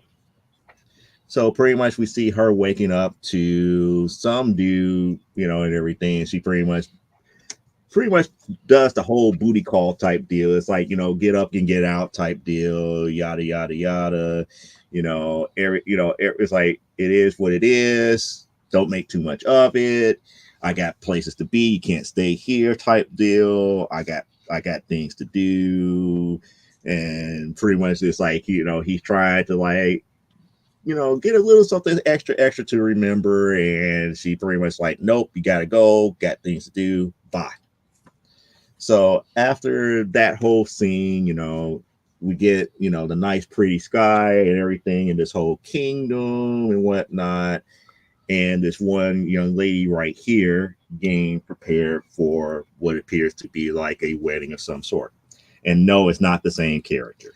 So pretty much we see her waking up to some dude, and everything. And she pretty much does the whole booty call type deal. It's like, get up and get out type deal, yada yada yada. It's like, it is what it is. Don't make too much of it. I got places to be. You can't stay here type deal. I got things to do. And pretty much it's like, he's trying to like, get a little something extra to remember. And she pretty much like, nope, you got to go. Got things to do. Bye. So after that whole scene, we get, the nice pretty sky and everything, and this whole kingdom and whatnot. And this one young lady right here getting prepared for what appears to be like a wedding of some sort. And no, it's not the same character.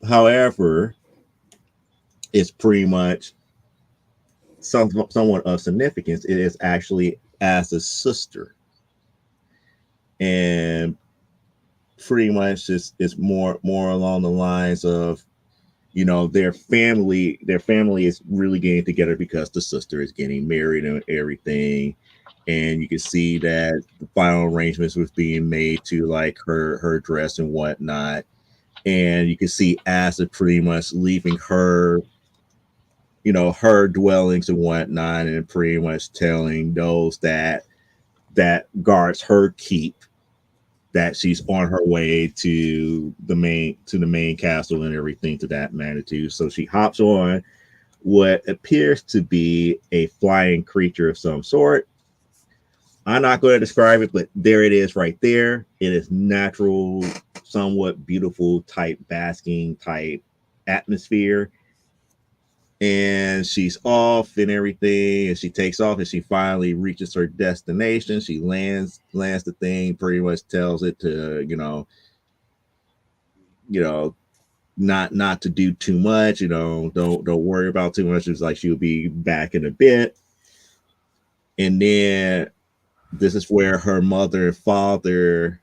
However, it's pretty much somewhat of significance. It is actually as a sister. And pretty much it's more along the lines of, their family is really getting together because the sister is getting married and everything. And you can see that the final arrangements was being made to like her dress and whatnot. And you can see Asa pretty much leaving her, her dwellings and whatnot, and pretty much telling those that guards her keep that she's on her way to the main castle and everything to that magnitude. So she hops on what appears to be a flying creature of some sort. I'm not going to describe it, but there it is right there. It is natural, somewhat beautiful type basking type atmosphere. And she's off and everything, and she takes off, and she finally reaches her destination. She lands the thing, pretty much tells it to, not to do too much, don't worry about too much. It's like she'll be back in a bit. And then this is where her mother and father,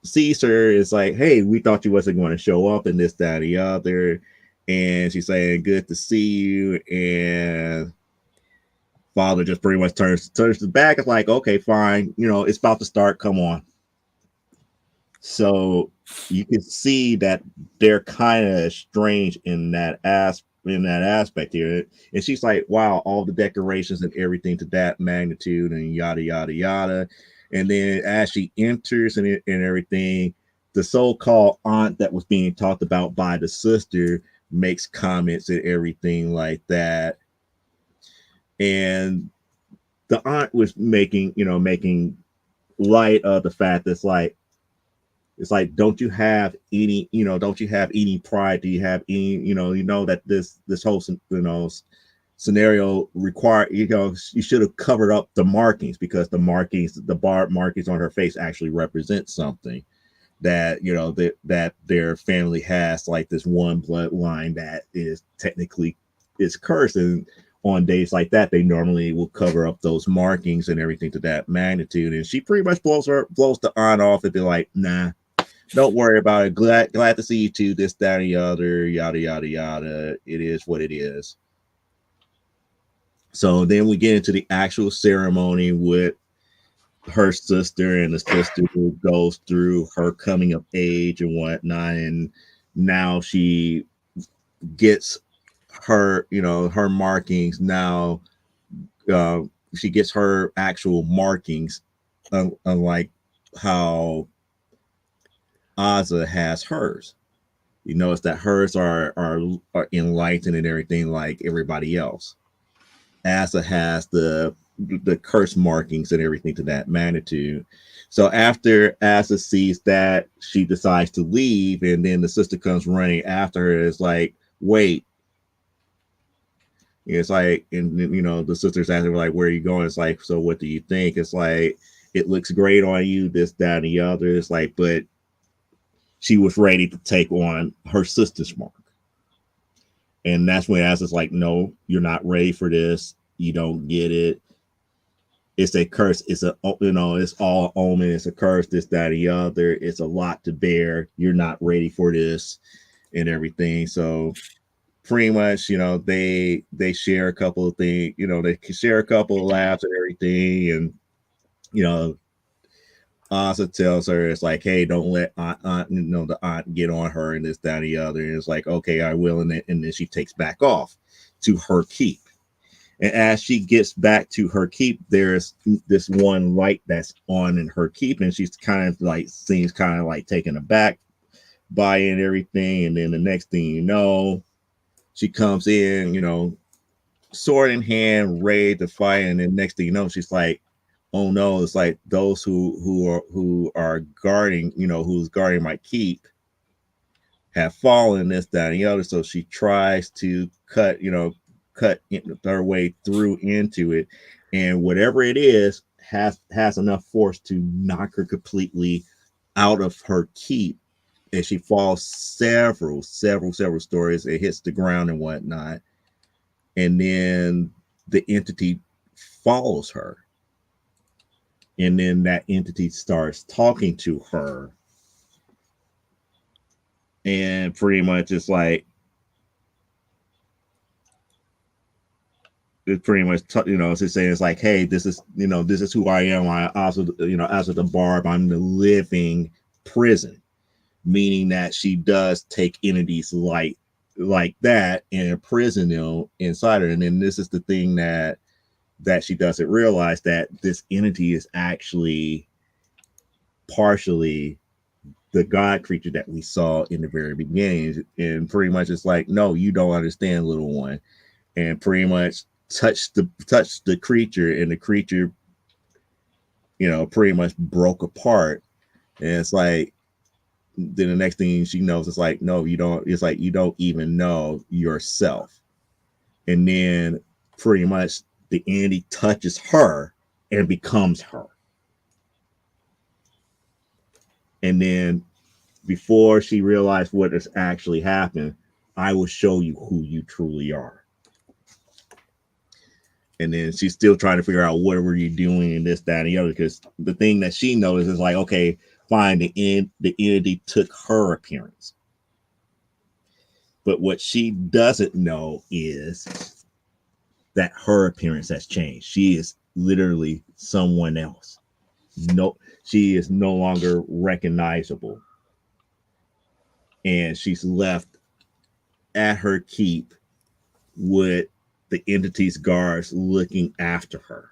sees her, is like, hey, we thought you wasn't going to show up and this, that, and the other. And she's saying, good to see you. And father just pretty much turns his back. It's like, okay, fine. It's about to start. Come on. So you can see that they're kind of strange in that aspect here. And she's like, wow, all the decorations and everything to that magnitude and yada, yada, yada. And then as she enters and everything, the so-called aunt that was being talked about by the sister makes comments and everything like that. And the aunt was making light of the fact that it's like, don't you have any pride? Do you have any, that this whole, scenario require, you should have covered up the markings, because the bar markings on her face actually represent something that, that their family has, like this one bloodline that is technically is cursed. And on days like that, they normally will cover up those markings and everything to that magnitude. And she pretty much blows the aunt off and be like, nah, don't worry about it. Glad to see you too. This, that, and the other, yada, yada, yada. It is what it is. So then we get into the actual ceremony with her sister, and the sister who goes through her coming of age and whatnot. And now she gets her, her markings. Now she gets her actual markings, unlike how Asa has hers. You notice that hers are enlightened and everything like everybody else. Asa has the curse markings and everything to that magnitude. So after Asa sees that, she decides to leave, and then the sister comes running after her. It's like, wait. It's like, and the sister's asking her, like, where are you going? It's like, so what do you think? It's like, it looks great on you, this, that, and the other. It's like, but she was ready to take on her sister's mark. And that's when Asa's like, no, you're not ready for this. You don't get it. It's a curse. It's it's all omen. It's a curse, this, that, and the other. It's a lot to bear. You're not ready for this and everything. So pretty much, they share a couple of things, they share a couple of laughs and everything. And, Asa tells her, it's like, hey, don't let the aunt get on her and this, that, and the other. And it's like, okay, I will. And then she takes back off to her keep. And as she gets back to her keep, there's this one light that's on in her keep. And she's seems kind of like taken aback by it and everything. And then the next thing you know, she comes in, sword in hand, ready to fight. And then next thing you know, she's like, oh no, it's like those who are guarding, who's guarding my keep have fallen, this, that, and the other. So she tries to cut her way through into it. And whatever it is has enough force to knock her completely out of her keep. And she falls several stories. It hits the ground and whatnot. And then the entity follows her. And then that entity starts talking to her. And pretty much it's like, it's pretty much, it's saying, it's like, hey, this is who I am. I also, as the barb, I'm the living prison, meaning that she does take entities like that and imprison them inside her. And then this is the thing that she doesn't realize, that this entity is actually partially the God creature that we saw in the very beginning. And pretty much it's like, no, you don't understand, little one. And pretty much touched the creature, and the creature, pretty much broke apart. And it's like, then the next thing she knows, it's like, no, you don't. It's like, you don't even know yourself. And then pretty much the entity touches her and becomes her. And then before she realized what has actually happened, I will show you who you truly are. And then she's still trying to figure out, what were you doing, and this, that, and the other. Because the thing that she noticed is like, okay, find the entity took her appearance. But what she doesn't know is that her appearance has changed. She is literally someone else. No, she is no longer recognizable. And she's left at her keep with the entity's guards looking after her.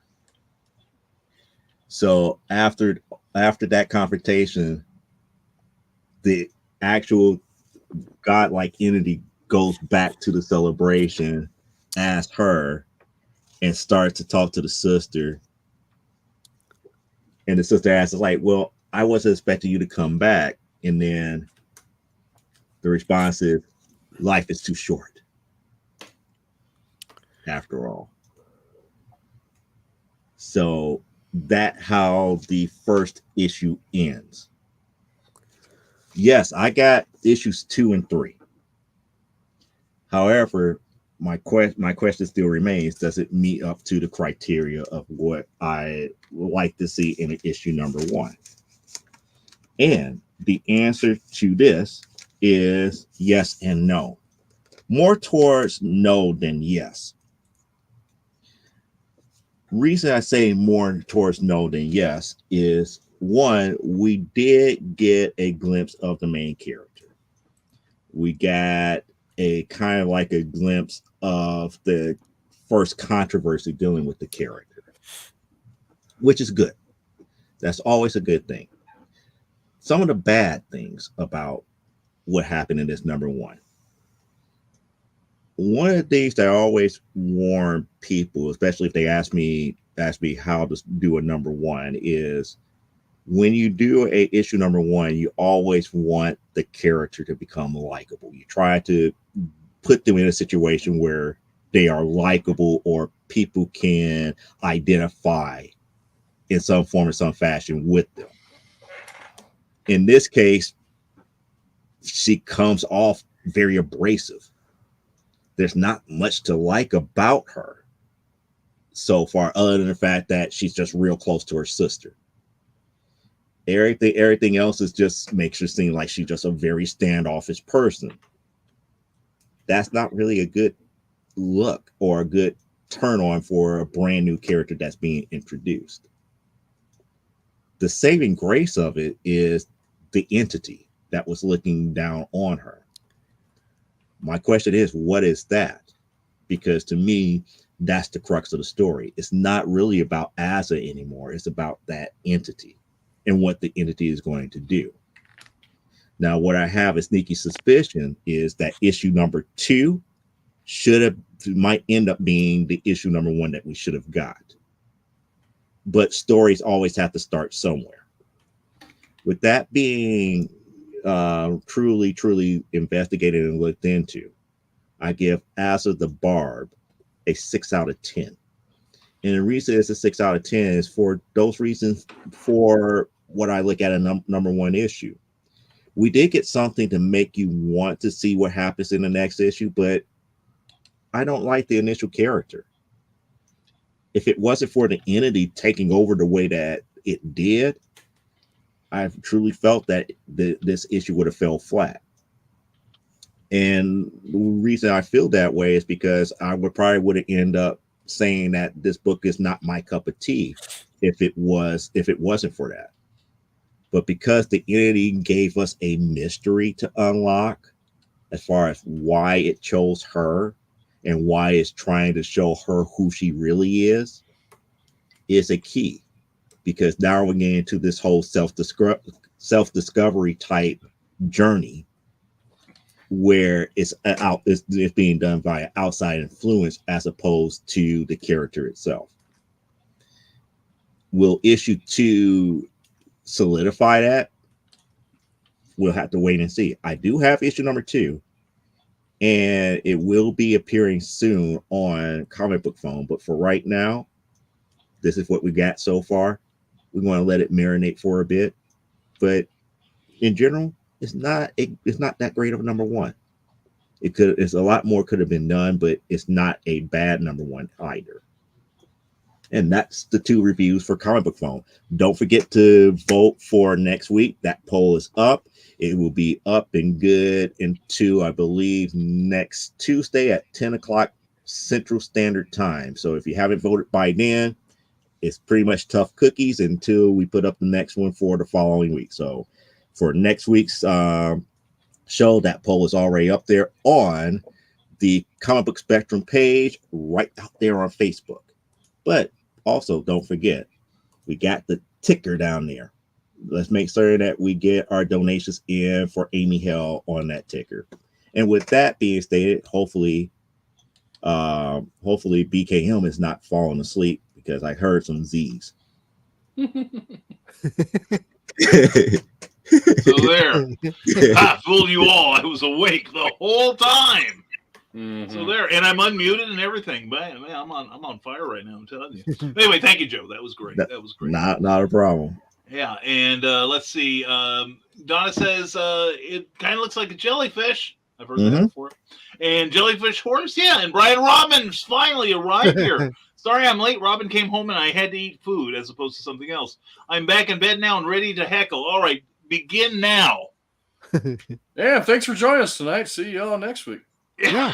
So after that confrontation, the actual godlike entity goes back to the celebration as her and starts to talk to the sister. And the sister asks, like, well, I wasn't expecting you to come back. And then the response is, life is too short, after all. So that's how the first issue ends. Yes, I got issues 2 and 3. However, my question still remains: does it meet up to the criteria of what I would like to see in issue number 1? And the answer to this is yes and no. More towards no than yes. Reason I say more towards no than yes is, one, we did get a glimpse of the main character. We got a kind of like a glimpse of the first controversy dealing with the character, which is good. That's always a good thing. Some of the bad things about what happened in this number 1. One of the things that I always warn people, especially if they ask me how to do a number 1, is when you do a issue number 1, you always want the character to become likable. You try to put them in a situation where they are likable or people can identify in some form or some fashion with them. In this case, she comes off very abrasive. There's not much to like about her so far, other than the fact that she's just real close to her sister. Everything else is just makes her seem like she's just a very standoffish person. That's not really a good look or a good turn on for a brand new character that's being introduced. The saving grace of it is the entity that was looking down on her. My question is, what is that? Because to me, that's the crux of the story. It's not really about Asa anymore. It's about that entity and what the entity is going to do. Now, what I have a sneaky suspicion is that issue number 2 might end up being the issue number 1 that we should have got. But stories always have to start somewhere. With that being truly investigated and looked into, I give Asa the Barb a 6 out of 10. And the reason it's a 6 out of 10 is for those reasons. For what I look at a number 1 issue, we did get something to make you want to see what happens in the next issue, but I don't like the initial character. If it wasn't for the entity taking over the way that it did, I truly felt that this issue would have fell flat. And the reason I feel that way is because I would have ended up saying that this book is not my cup of tea if it wasn't for that. But because the entity gave us a mystery to unlock as far as why it chose her and why it's trying to show her who she really is a key. Because now we're getting into this whole self-discovery type journey where it's being done via outside influence as opposed to the character itself. Will issue 2 solidify that? We'll have to wait and see. I do have issue number 2, and it will be appearing soon on Comic Book Phone. But for right now, this is what we got so far. We want to let it marinate for a bit, but in general, it's not that great of a number 1. It's a lot more could have been done, but it's not a bad number 1 either. And that's the 2 reviews for Comic Book Phone. Don't forget to vote for next week. That poll is up. It will be up and good into, I believe, next Tuesday at 10 o'clock Central Standard Time. So if you haven't voted by then, it's pretty much tough cookies until we put up the next one for the following week. So for next week's show, that poll is already up there on the Comic Book Spectrum page right out there on Facebook. But also, don't forget, we got the ticker down there. Let's make sure that we get our donations in for Amy Hell on that ticker. And with that being stated, hopefully BK Helm is not falling asleep because I heard some Z's. So there. I fooled you all. I was awake the whole time. Mhm. So there, and I'm unmuted and everything. But man, I'm on fire right now. I'm telling you. Anyway, thank you, Joe. That was great. That was great. Not a problem. Yeah, and let's see. Donna says it kind of looks like a jellyfish. I've heard that before. And jellyfish horse, yeah. And Brian Robin's finally arrived here. Sorry I'm late. Robin came home and I had to eat food as opposed to something else. I'm back in bed now and ready to heckle. All right, begin now. Yeah, thanks for joining us tonight. See y'all next week. Yeah.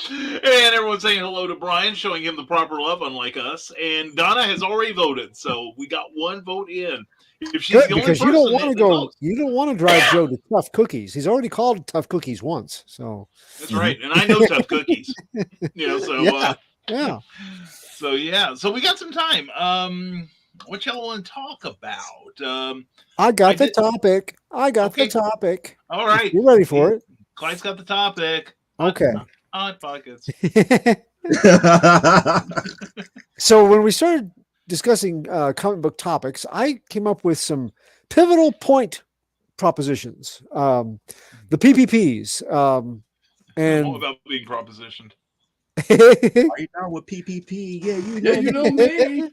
And everyone's saying hello to Brian, showing him the proper love, unlike us. And Donna has already voted, so we got 1 vote in. If she's Good, the only because you person don't want to that go. votes. You don't want to drive Joe to Tough Cookies. He's already called Tough Cookies once. So That's right, and I know Tough Cookies. So yeah. So yeah, so we got some time. What y'all want to talk about? I got the topic. Okay. The topic. All right, You ready for it? Clyde's got the topic. Okay. Hot pockets. So when we started discussing comic book topics, I came up with some pivotal point propositions, the PPPs, I'm and all about being propositioned. Are you down with PPP? Yeah, You know me.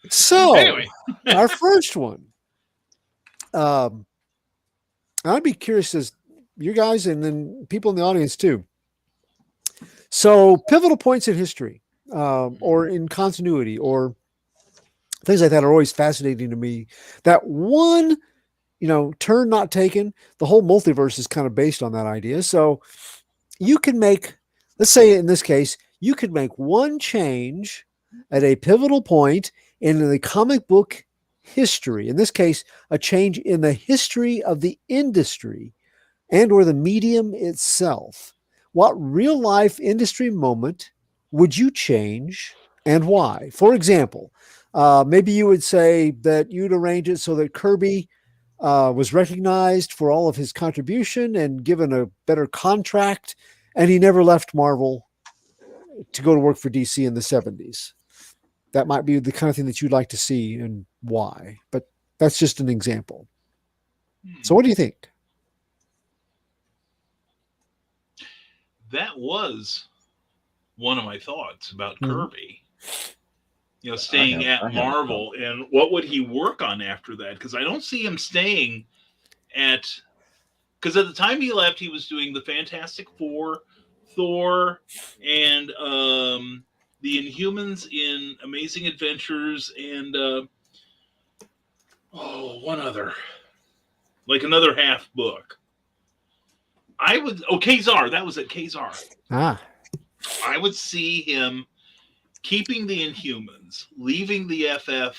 So Anyway. our first one. I'd be curious as you guys and then people in the audience too. So pivotal points in history, or in continuity, or things like that are always fascinating to me. That one, turn not taken. The whole multiverse is kind of based on that idea. So you can make, let's say in this case, you could make one change at a pivotal point in the comic book history. In this case, a change in the history of the industry and or the medium itself. What real life industry moment would you change and why? For example, maybe you would say that you'd arrange it so that Kirby was recognized for all of his contribution and given a better contract, and he never left Marvel to go to work for DC in the 70s. That might be the kind of thing that you'd like to see and why, but that's just an example. So what do you think? That was one of my thoughts about Kirby. Staying at Marvel, and what would he work on after that? Because I don't see him staying at. Because at the time he left, he was doing the Fantastic Four, Thor, and the Inhumans in Amazing Adventures, and one other, like another half book. Kazar. That was it, Kazar. I would see him keeping the Inhumans, leaving the FF,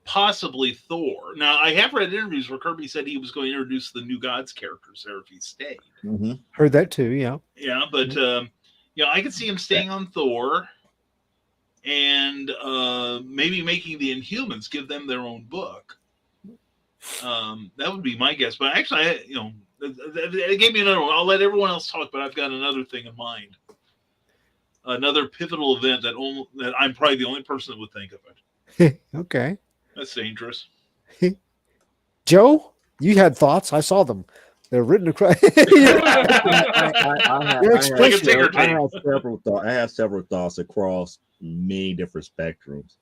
possibly Thor. Now, I have read interviews where Kirby said he was going to introduce the New Gods characters there if he stayed. Mm-hmm. Heard that too, yeah. Yeah, but I could see him staying on Thor and maybe making the Inhumans, give them their own book. That would be my guess. But actually, it gave me another one. I'll let everyone else talk, but I've got another thing in mind. Another pivotal event that I'm probably the only person that would think of it. Okay. That's dangerous. Joe, you had thoughts. I saw them. They're written across. I have several thoughts across many different spectrums.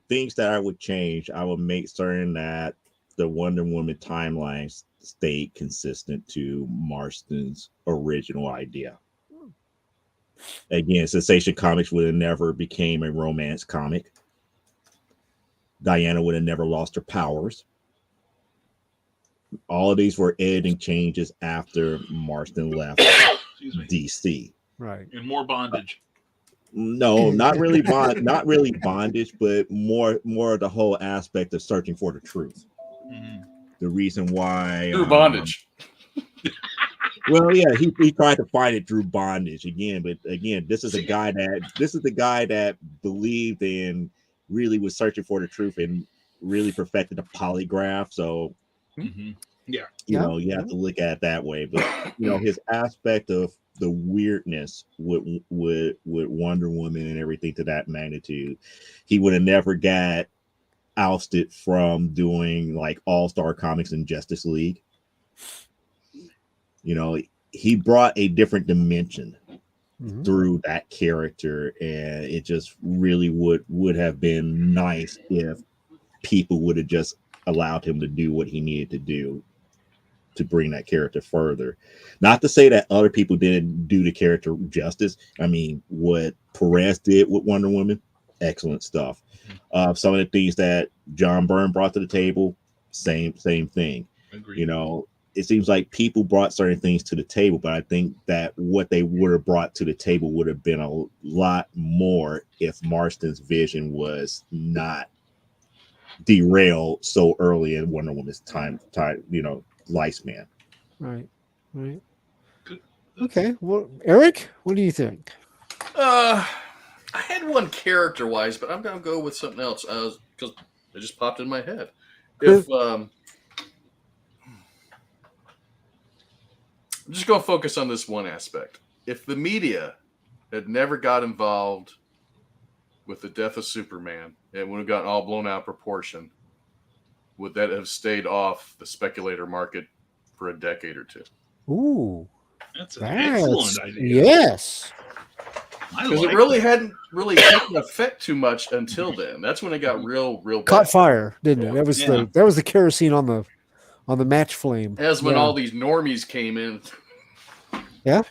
Things that I would change, I would make certain that the Wonder Woman timeline stayed consistent to Marston's original idea. Again, Sensation Comics would have never became a romance comic. Diana would have never lost her powers. All of these were editing changes after Marston left DC. Right. And more bondage. No, not really bondage, but more of the whole aspect of searching for the truth. Mm-hmm. The reason why Through bondage. Well, yeah, he tried to find it through bondage again, but again, this is the guy that believed in, really was searching for the truth and really perfected the polygraph. So, mm-hmm. Yeah, you know, you have to look at it that way. But you know, his aspect of the weirdness with Wonder Woman and everything to that magnitude, he would have never got ousted from doing like All-Star Comics and Justice League. You know, he brought a different dimension through that character, and it just really would have been nice if people would have just allowed him to do what he needed to do to bring that character further. Not to say that other people didn't do the character justice. I mean, what Perez did with Wonder Woman, excellent stuff. Some of the things that John Byrne brought to the table, same thing. Agreed. You know, it seems like people brought certain things to the table, but I think that what they would have brought to the table would have been a lot more if Marston's vision was not derailed so early in Wonder Woman's time, you know, lifespan. Right. Okay. Well, Eric, what do you think? I had one character-wise, but I'm gonna go with something else because it just popped in my head. If I'm just going to focus on this one aspect. If the media had never got involved with the death of Superman and would have gotten all blown out of proportion, would that have stayed off the speculator market for a decade or two? Ooh, that's an excellent idea. Yes. Because it really hadn't really taken effect too much until then. That's when it got real bad. Caught fire, didn't it? That was the kerosene on the match flame. As when all these normies came in. Yeah.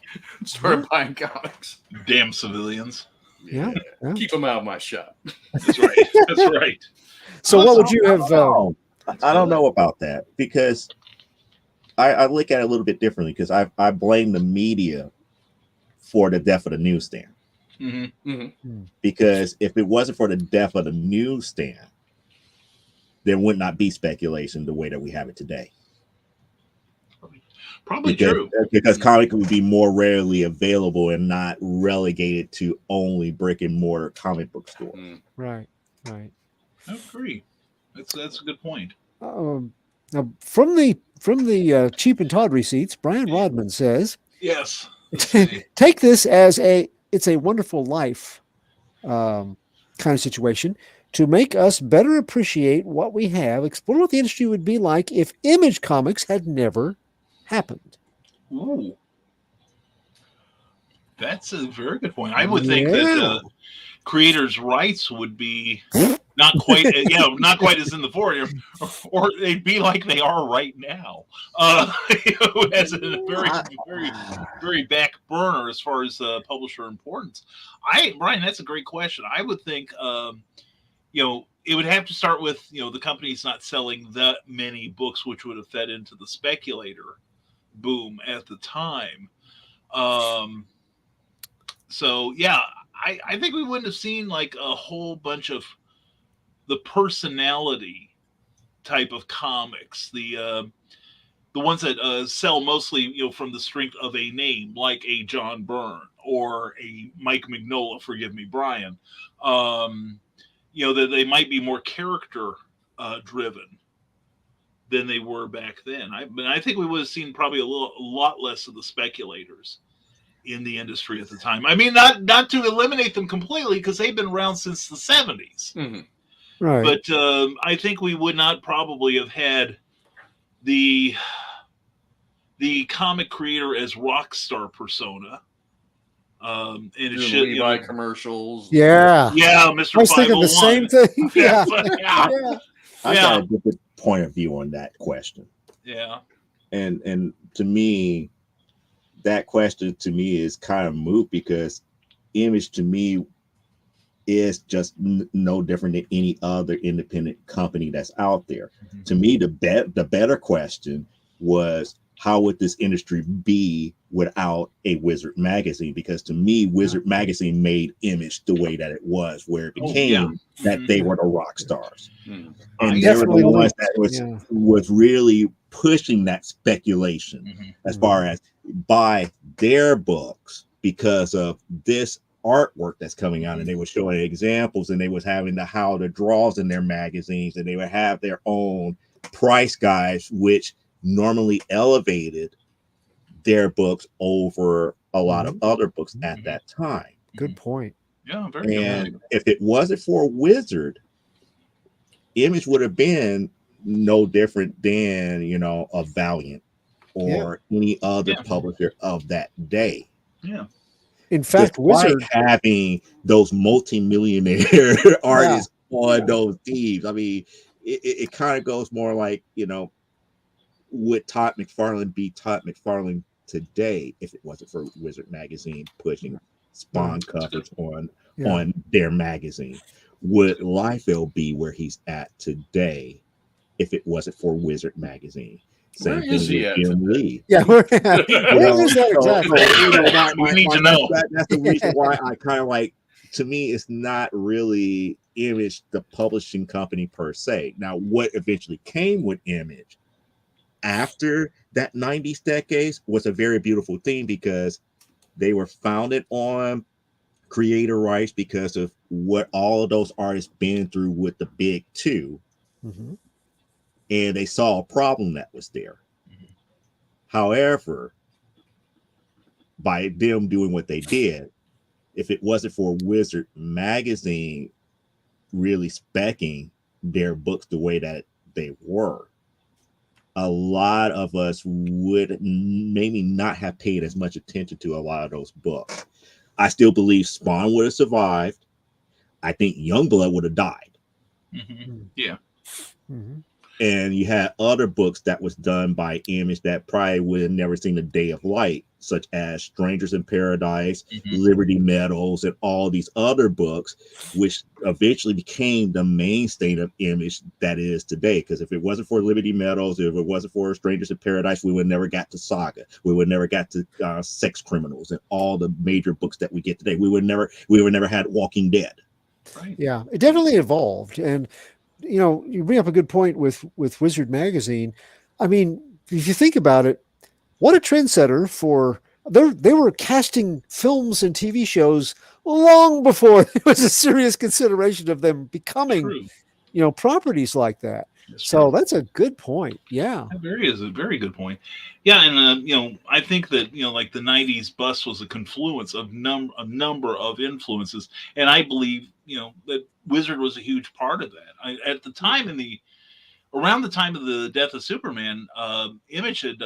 Started buying comics. Damn civilians. Yeah. Keep them out of my shop. That's right. That's right. So what would you have? I don't know about that, because I look at it a little bit differently, because I blame the media for the death of the newsstand. Mm-hmm. Mm-hmm. Because if it wasn't for the death of the newsstand, there would not be speculation the way that we have it today. Probably true. Because comic would be more rarely available and not relegated to only brick and mortar comic book stores. Right. I agree. That's a good point. Now, from the cheap and Todd receipts, Brian Rodman says, Yes. take this as it's a wonderful life kind of situation to make us better appreciate what we have, explore what the industry would be like if Image Comics had never happened. Ooh. That's a very good point. I would think that creators' rights would be not quite as in the forefront, or they'd be like they are right now. As a very back burner as far as publisher importance. Brian, that's a great question. I would think, it would have to start with, the company's not selling that many books, which would have fed into the speculator boom at the time. So yeah, I think we wouldn't have seen like a whole bunch of the personality type of comics, the ones that sell mostly, from the strength of a name, like a John Byrne or a Mike Mignola. Forgive me, Brian. That they might be more character driven than they were back then. I think we would have seen probably a lot less of the speculators in the industry at the time. I mean, not to eliminate them completely, because they've been around since the 70s. Mm-hmm. Right. But I think we would not probably have had the comic creator as rock star persona. And it should Levi commercials. Yeah. Mr. I was thinking the same thing. Yeah. I got a different point of view on that question. Yeah. And to me, that question to me is kind of moot, because Image to me is just no different than any other independent company that's out there. Mm-hmm. To me, the better question was, how would this industry be without a Wizard magazine? Because to me, Wizard magazine made Image the way that it was, where it became that they were the rock stars. Mm-hmm. And they were the ones that was really pushing that speculation as far as buy their books because of this artwork that's coming out. And they were showing examples, and they was having how the draws in their magazines, and they would have their own price guides, which normally elevated their books over a lot of other books at that time. Good point. Yeah, very good. And if it wasn't for Wizard, Image would have been no different than, a Valiant or any other publisher of that day. Yeah. In fact, Wizard having those multi-millionaire artists on those teams. I mean, it kind of goes more like, would Todd McFarlane be Todd McFarlane today if it wasn't for Wizard magazine pushing Spawn covers on their magazine? Would Liefeld be where he's at today if it wasn't for Wizard magazine? Same thing with Jim Lee. Yeah, where is that exactly? We need to know. That's the reason why I kind of like, to me, it's not really Image, the publishing company per se. Now, what eventually came with Image after that 90s decades was a very beautiful thing, because they were founded on creator rights because of what all of those artists been through with the big two. And they saw a problem that was there. However, by them doing what they did, if it wasn't for Wizard magazine really speccing their books the way that they were, a lot of us would maybe not have paid as much attention to a lot of those books. I still believe Spawn would have survived. I think Youngblood would have died. Yeah. And you had other books that was done by Image that probably would have never seen the day of light, such as Strangers in Paradise, Liberty Medals, and all these other books, which eventually became the mainstay of Image that is today. Because if it wasn't for Liberty Medals, if it wasn't for Strangers in Paradise, we would never got to Saga. We would never got to Sex Criminals and all the major books that we get today. We would never had Walking Dead. Right. Yeah, it definitely evolved. And you bring up a good point with Wizard magazine. I mean, if you think about it, what a trendsetter for they were casting films and TV shows long before there was a serious consideration of them becoming, properties like that. So that's a good point. Yeah. That is a very good point. Yeah. And, I think that, like the 90s bust was a confluence of a number of influences. And I believe, that Wizard was a huge part of that. At the time around the time of the death of Superman, Image had,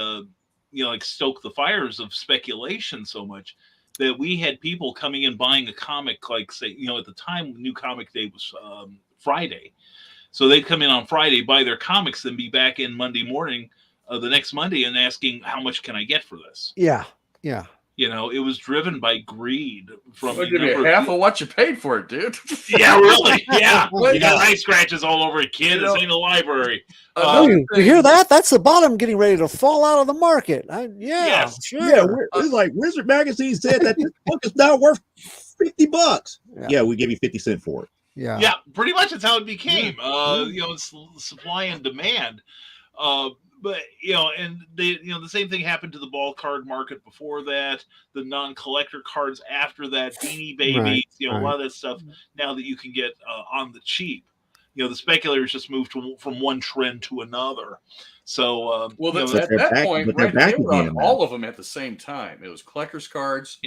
stoked the fires of speculation so much that we had people coming in buying a comic, like, say, at the time, New Comic Day was Friday. So they'd come in on Friday, buy their comics, then be back in Monday morning, the next Monday, and asking, how much can I get for this? Yeah. Yeah. It was driven by greed. From give me half of what you paid for it, dude. Yeah, really. Yeah. You got eye scratches all over it, kid. This ain't a library. You hear that? That's the bottom getting ready to fall out of the market. Sure. Yeah, it's like Wizard magazine said that this book is now worth $50. Yeah, we give you 50 cents for it. Yeah, pretty much that's how it became. It's supply and demand. But and the same thing happened to the ball card market before that, the non-collector cards after that, Beanie Babies, a lot of that stuff now that you can get on the cheap. The speculators just moved from one trend to another. So at that point, they were on all of them at the same time. It was collector's cards,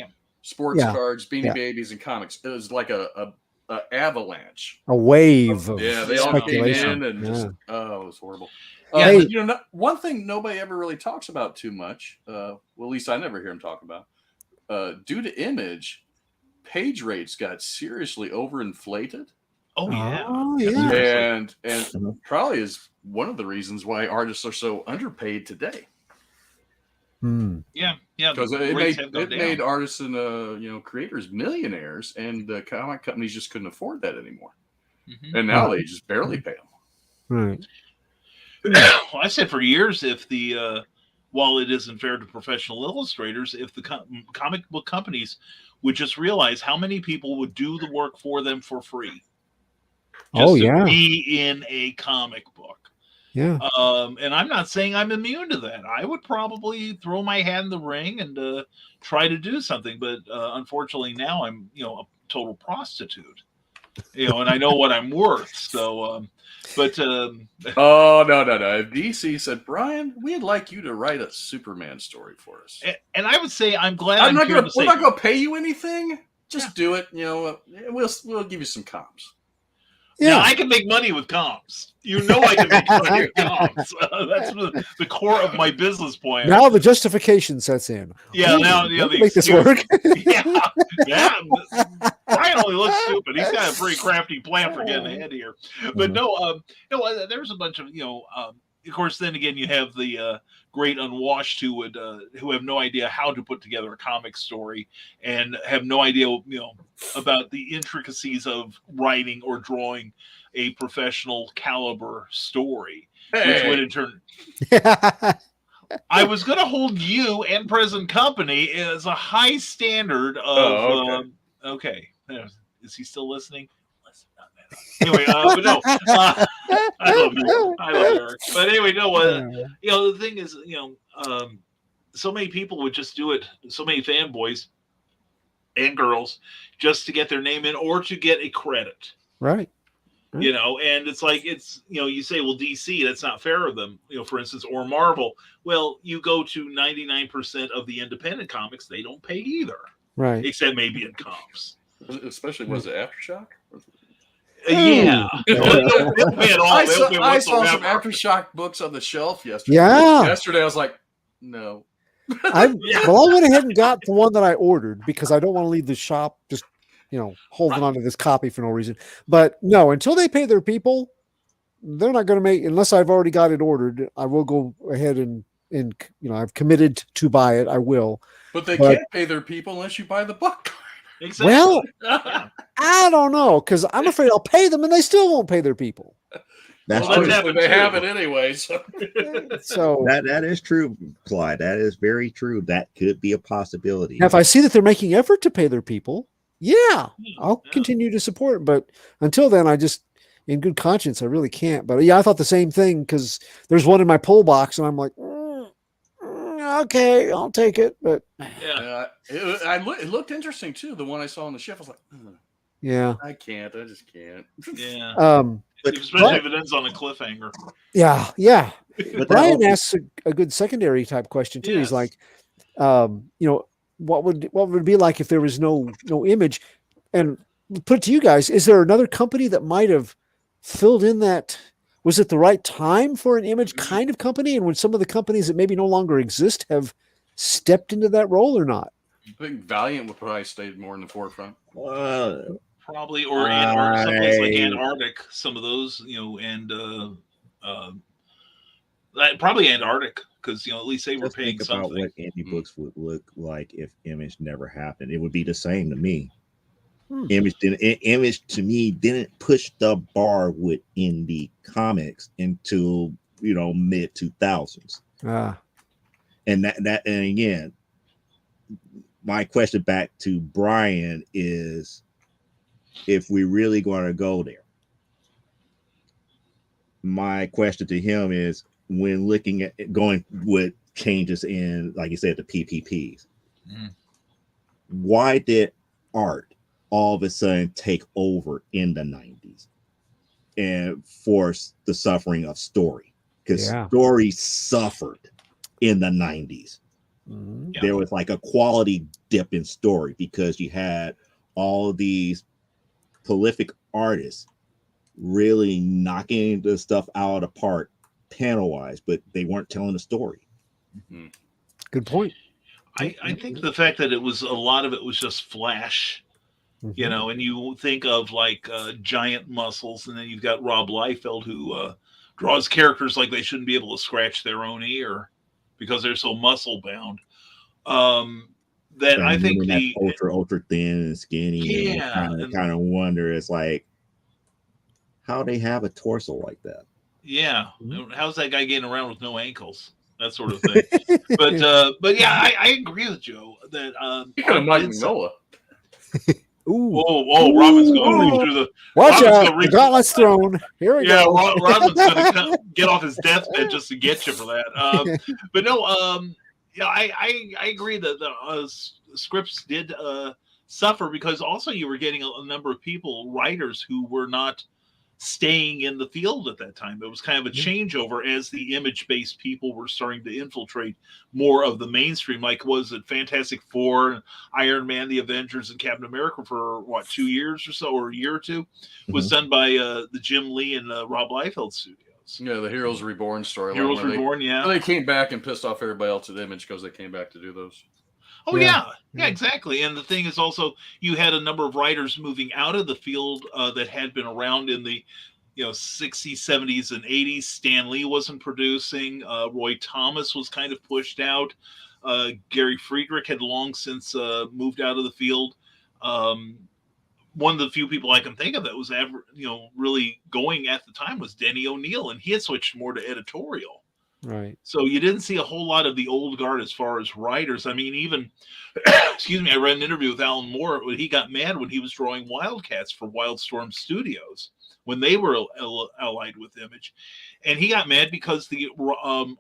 sports cards, Beanie Babies, and comics. It was like a avalanche, a wave of they all came in and just it was horrible. One thing nobody ever really talks about too much, well, at least I never hear them talk about, due to Image, page rates got seriously overinflated. Oh yeah. And probably is one of the reasons why artists are so underpaid today. Yeah, Because the it rates have gone down. made artists and creators millionaires, and the comic companies just couldn't afford that anymore. Mhm. And now they just barely pay them. Right. Well, I said for years, if the while it isn't fair to professional illustrators, if the comic book companies would just realize how many people would do the work for them for free, just to be in a comic book. Yeah. And I'm not saying I'm immune to that. I would probably throw my hat in the ring and try to do something, but unfortunately now I'm a total prostitute. And I know what I'm worth. So, oh no! DC said, Brian, we'd like you to write a Superman story for us. And I would say I'm glad we're not going to pay you anything. Just do it. We'll give you some comps. Yeah, now, I can make money with comps. I can make money with comps. That's the core of my business plan. Now the justification sets in. Yeah, now make this work. yeah. Brian only looks stupid. He's got a pretty crafty plan for getting ahead here. But there's a bunch of of course. Then again, you have the great unwashed who have no idea how to put together a comic story and have no idea about the intricacies of writing or drawing a professional caliber story, which would in turn. I was going to hold you and present company as a high standard of. Okay. Is he still listening? Anyway, but no, I love you. I love Eric. But anyway, the thing is, so many people would just do it. So many fanboys and girls just to get their name in or to get a credit. Right. And it's like, you say, well, DC, that's not fair of them, for instance, or Marvel. Well, you go to 99% of the independent comics, they don't pay either. Right. Except maybe in comps. Especially, was it Aftershock? Yeah. I saw some Aftershock books on the shelf yesterday. Yeah. Yesterday, I was like, no. I went ahead and got the one that I ordered because I don't want to leave the shop just, holding on to this copy for no reason. But no, until they pay their people, they're not going to make, unless I've already got it ordered, I will go ahead and I've committed to buy it. I will. But they can't pay their people unless you buy the book. Exactly. Well, I don't know, because I'm afraid I'll pay them and they still won't pay their people. That's true. true. They have it anyway. So that is true, Clyde. That is very true. That could be a possibility. Now, if I see that they're making effort to pay their people, I'll continue to support. But until then, I just, in good conscience, I really can't. But I thought the same thing because there's one in my pull box, and I'm like, okay, I'll take it. But it looked interesting too. The one I saw on the shelf, I was like, I just can't. Yeah. Especially if it ends on a cliffhanger. Yeah. But Brian asks a good secondary type question too. Yes. He's like, what would it be like if there was no image? And put it to you guys, is there another company that might have filled in that? Was it the right time for an image kind of company? And when some of the companies that maybe no longer exist have stepped into that role or not? I think Valiant would probably stay more in the forefront. Probably, or someplace like Antarctic, some of those, and probably Antarctic, because at least they were paying something. About what indie books would look like if Image never happened. It would be the same to me. Image to me didn't push the bar with indie comics until mid 2000s. And and again, my question back to Brian is, if we really going to go there, my question to him is, when looking at going with changes in, like you said, the PPPs, why did art all of a sudden take over in the 90s and force the suffering of story? Because story suffered in the 90s. There was like a quality dip in story because you had all these prolific artists really knocking the stuff out of the park panel wise, but they weren't telling the story. Good point. I think the fact that a lot of it was just flash, and you think of like Giant Muscles, and then you've got Rob Liefeld who draws characters like they shouldn't be able to scratch their own ear, because they're so muscle bound. That I think the ultra thin and skinny, and kind of wonder, it's like, how they have a torso like that. Yeah, how's that guy getting around with no ankles? That sort of thing. but yeah, I agree with Joe that you could have Mike Mignola. Whoa! Robin's going to reach through the. Watch out! The gauntlet's thrown. Here we go. Yeah, Robin's going to get off his deathbed just to get you for that. But no, yeah, I agree that the scripts did suffer because also you were getting a number of writers who were not staying in the field at that time. It was kind of a changeover as the image-based people were starting to infiltrate more of the mainstream. Like, was it Fantastic Four, Iron Man, the Avengers, and Captain America for what, 2 years or so, or a year or two? Was done by the Jim Lee and Rob Liefeld studios. Yeah, the Heroes Reborn story. Heroes Reborn, yeah. They came back and pissed off everybody else at Image because they came back to do those. Oh, yeah, exactly. And the thing is also, you had a number of writers moving out of the field that had been around in the 60s, 70s, and 80s. Stan Lee wasn't producing. Roy Thomas was kind of pushed out. Gary Friedrich had long since moved out of the field. One of the few people I can think of that was really going at the time was Denny O'Neil, and he had switched more to editorial. Right. So you didn't see a whole lot of the old guard as far as writers. I mean, even, excuse me, I read an interview with Alan Moore when he got mad when he was drawing Wildcats for Wildstorm Studios when they were allied with Image. And he got mad because the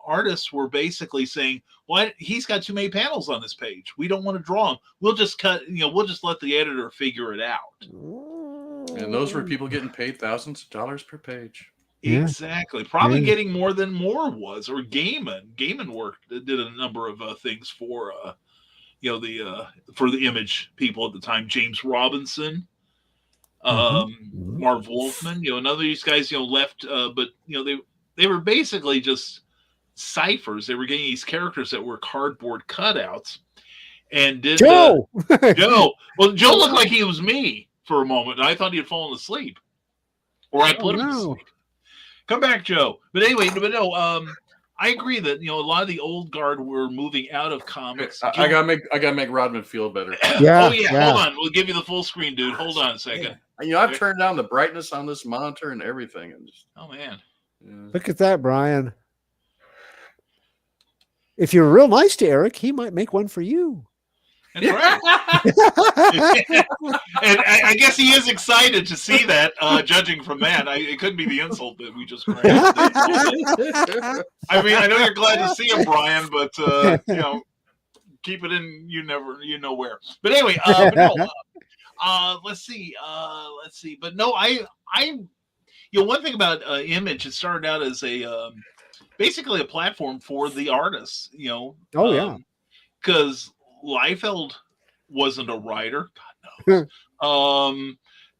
artists were basically saying, "What? He's got too many panels on this page. We don't want to draw him. We'll just cut, we'll just let the editor figure it out." And those were people getting paid thousands of dollars per page. Exactly. Probably getting more than Moore was, or Gaiman. Gaiman did a number of things for for the Image people at the time. James Robinson, Marv Wolfman, none of these guys left, but they were basically just ciphers. They were getting these characters that were cardboard cutouts, and did Joe. Joe. Well, Joe looked like he was me for a moment. I thought he had fallen asleep, or I put him to sleep. Come back, Joe. But anyway, no, I agree that a lot of the old guard were moving out of comics. I gotta make Rodman feel better. Yeah. Hold on. We'll give you the full screen, dude. Hold on a second. I've turned down the brightness on this monitor and everything, and just, oh man, look at that, Brian. If you're real nice to Eric, he might make one for you. That's right. And I guess he is excited to see that, judging from that. It couldn't be the insult that we just grabbed. I mean, I know you're glad to see him, Brian, but, keep it in, you know where. But anyway, let's see. But no, one thing about Image, it started out as basically a platform for the artists, because Liefeld wasn't a writer. God knows.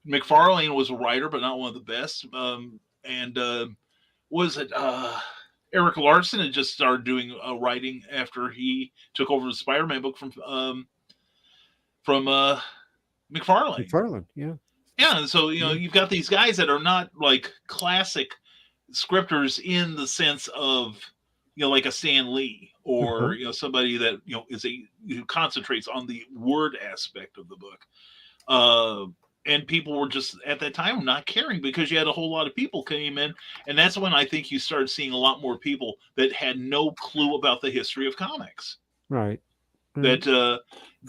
McFarlane was a writer, but not one of the best. Was it Eric Larson had just started doing writing after he took over the Spider-Man book from McFarlane. McFarlane, yeah. Yeah, and so you've got these guys that are not like classic scripters in the sense of like a Stan Lee or somebody that who concentrates on the word aspect of the book. And people were just at that time not caring because you had a whole lot of people came in, and that's when I think you started seeing a lot more people that had no clue about the history of comics. Right. That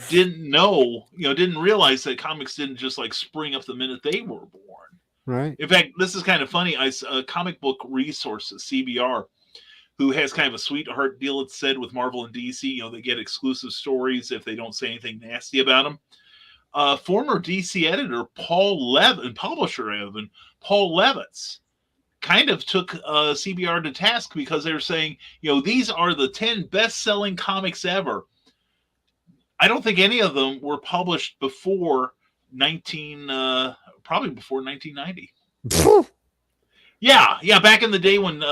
didn't know, didn't realize that comics didn't just like spring up the minute they were born. Right. In fact, this is kind of funny. Comic Book Resources, CBR, who has kind of a sweetheart deal, it's said, with Marvel and DC. They get exclusive stories if they don't say anything nasty about them. Former DC editor publisher Paul Levitz kind of took CBR to task because they were saying, these are the 10 best-selling comics ever. I don't think any of them were published before probably before 1990. Yeah, back in the day when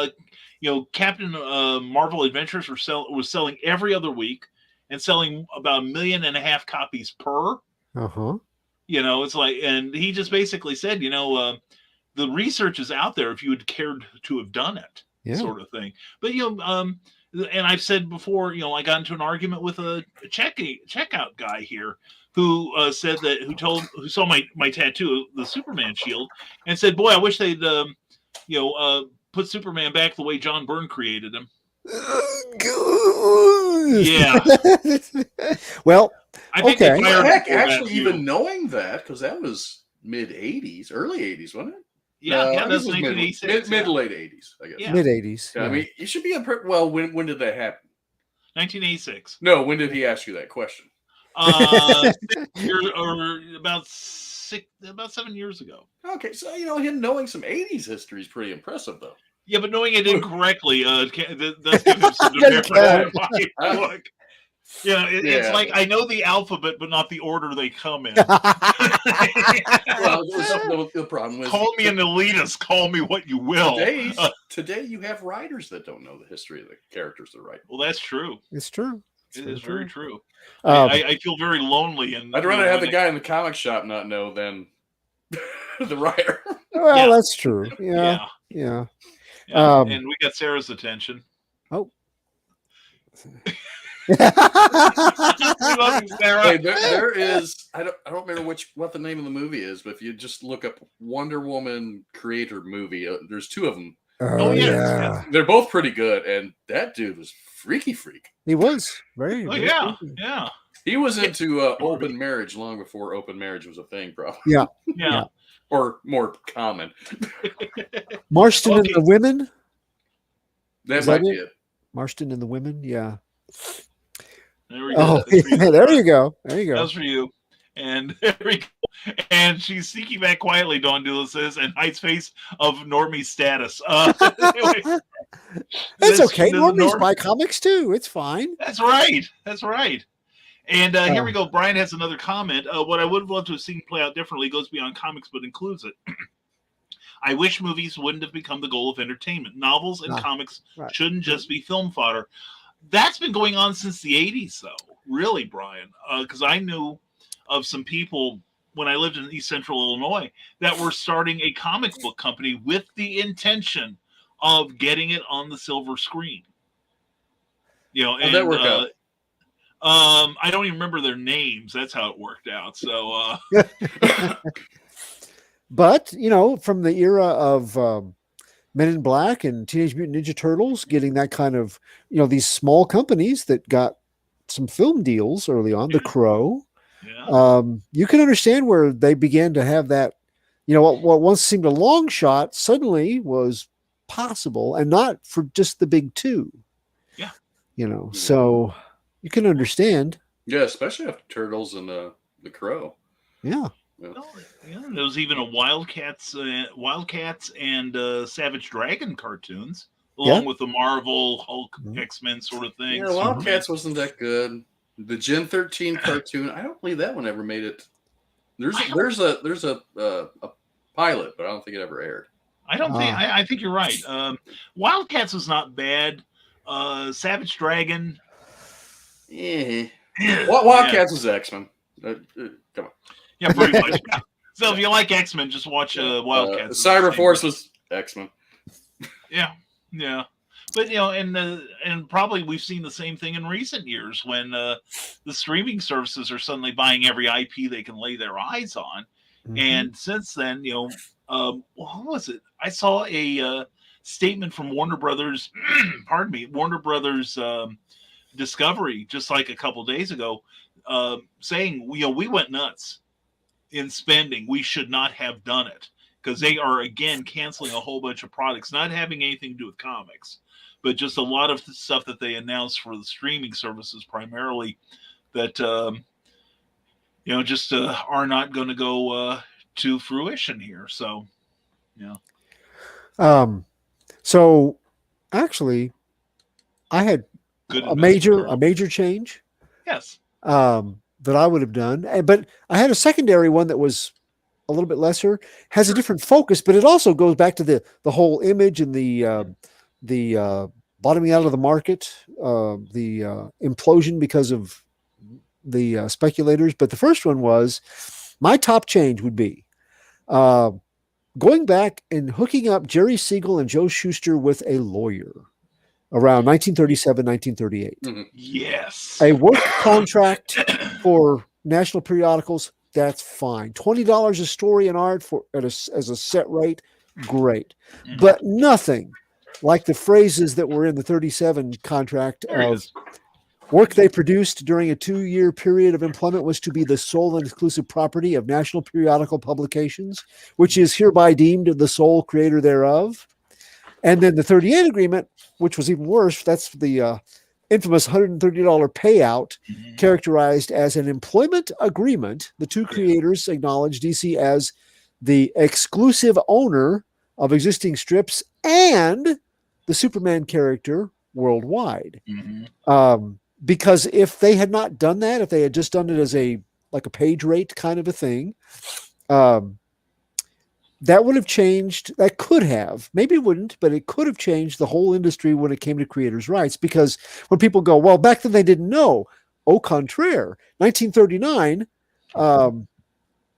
Captain Marvel Adventures was selling every other week and selling about 1.5 million copies per. It's like, and he just basically said, the research is out there if you had cared to have done it, sort of thing. But and I've said before, I got into an argument with a checkout guy here who said that who saw my tattoo, the Superman shield, and said, "Boy, I wish they'd put Superman back the way John Byrne created him." Yeah. Well, I think okay. Heck, actually, even knowing that, because that was mid '80s, early '80s, wasn't it? Yeah, that's 1986. Mid to late '80s, I guess. Yeah. Mid '80s. Yeah. I mean, you should be well. When did that happen? 1986. No, when did he ask you that question? Or about 7 years ago. Okay, so him knowing some '80s history is pretty impressive, though. Yeah, but knowing it incorrectly does give him some demerit in my book. It's like I know the alphabet, but not the order they come in. Well, the problem is, call me an elitist, call me what you will. Today you have writers that don't know the history of the characters they're writing. Well, that's true. It's true. It is very true. I feel very lonely, and I'd rather have the guy in the comic shop not know than the writer. Well, that's true. Yeah. And we got Sarah's attention. Oh. We love you, Sarah. Hey, there is. I don't remember what the name of the movie is, but if you just look up Wonder Woman creator movie, there's two of them. Oh yeah, they're both pretty good, and that dude was freak. He was very. Oh yeah, yeah. He was into open marriage long before open marriage was a thing, probably. Yeah. Or more common. Marston and the Women. That might be it. Marston and the Women. Yeah. There we go. There you go. That's for you. And there we go. And she's sneaking back quietly, Dawn Dula says, and hides face of Normie's status. Anyway, it's okay. Normies buy comics too. It's fine. That's right. And here we go. Brian has another comment. What I would have loved to have seen play out differently goes beyond comics, but includes it. I wish movies wouldn't have become the goal of entertainment. Novels and comics shouldn't just be film fodder. That's been going on since the 80s, though. Really, Brian. Because I knew of some people when I lived in East Central Illinois that were starting a comic book company with the intention of getting it on the silver screen. And that worked out? I don't even remember their names. That's how it worked out. So, but from the era of Men in Black and Teenage Mutant Ninja Turtles, getting that kind of these small companies that got some film deals early on, The Crow. Yeah. You can understand where they began to have that. What once seemed a long shot suddenly was possible, and not for just the big two. Yeah. So. You can understand. Yeah, especially after Turtles and The Crow. Yeah. Well, there was even a Wildcats and Savage Dragon cartoons, along with the Marvel Hulk X-Men sort of thing. Yeah, Wildcats wasn't that good. The Gen 13 cartoon, I don't believe that one ever made it. There's a pilot, but I don't think it ever aired. I don't think. I think you're right. Wildcats was not bad. Savage Dragon. Yeah. Wildcats is X-Men. Come on. Yeah, pretty much. So if you like X-Men, just watch Wildcats. Cyber Force was X-Men. Yeah. But and probably we've seen the same thing in recent years when the streaming services are suddenly buying every IP they can lay their eyes on. Mm-hmm. And since then, what was it? I saw a statement from Warner Brothers. Pardon me, Warner Brothers. Discovery just like a couple days ago, saying we went nuts in spending. We should not have done it because they are again canceling a whole bunch of products, not having anything to do with comics, but just a lot of the stuff that they announced for the streaming services primarily that just are not going to go to fruition here. So so actually I had a major change. Yes. That I would have done. But I had a secondary one that was a little bit lesser, has a different focus, but it also goes back to the whole image and the bottoming out of the market, the implosion because of the speculators. But the first one was my top change would be going back and hooking up Jerry Siegel and Joe Shuster with a lawyer. around 1937, 1938. Yes. A work contract for national periodicals, that's fine. $20 a story in art as a set rate, great. But nothing like the phrases that were in the 37 contract of work they produced during a 2-year period of employment was to be the sole and exclusive property of National Periodical Publications, which is hereby deemed the sole creator thereof. And then the 38 agreement, which was even worse, that's the infamous $130 payout, characterized as an employment agreement. The two creators acknowledged DC as the exclusive owner of existing strips and the Superman character worldwide. Because if they had not done that, if they had just done it as a page rate kind of a thing, that would have changed. That could have, maybe it wouldn't, but it could have changed the whole industry when it came to creators' rights. Because when people go, well, back then they didn't know. Au contraire, 1939,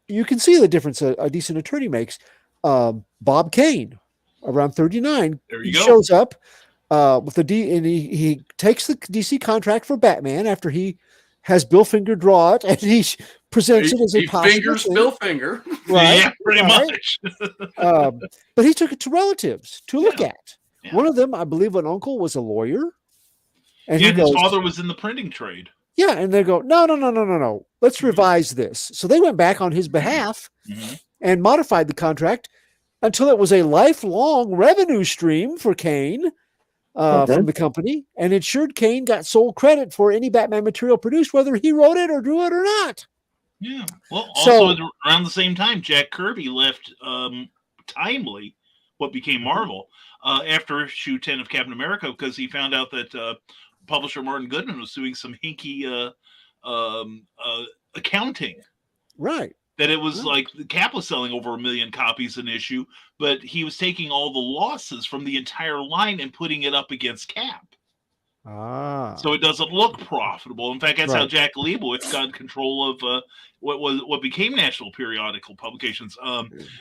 you can see the difference a decent attorney makes. Bob Kane, around 39, he shows up with the and he takes the DC contract for Batman after he has Bill Finger draw it, and he presents it as a possible fingers thing. Bill Finger, right? Yeah, pretty much. But he took it to relatives to look at. Yeah. One of them, I believe, an uncle was a lawyer, and his father was in the printing trade. Yeah, and they go, no. Let's revise this. So they went back on his behalf and modified the contract until it was a lifelong revenue stream for Kane from the company, and ensured Kane got sole credit for any Batman material produced, whether he wrote it or drew it or not. Yeah. Well, also around the same time, Jack Kirby left Timely, what became Marvel, after issue 10 of Captain America, because he found out that publisher Martin Goodman was doing some hinky accounting. Right. That it was like the Cap was selling over 1 million copies an issue, but he was taking all the losses from the entire line and putting it up against Cap. So it doesn't look profitable. In fact, that's how Jack Leibowitz got control of what became National Periodical Publications.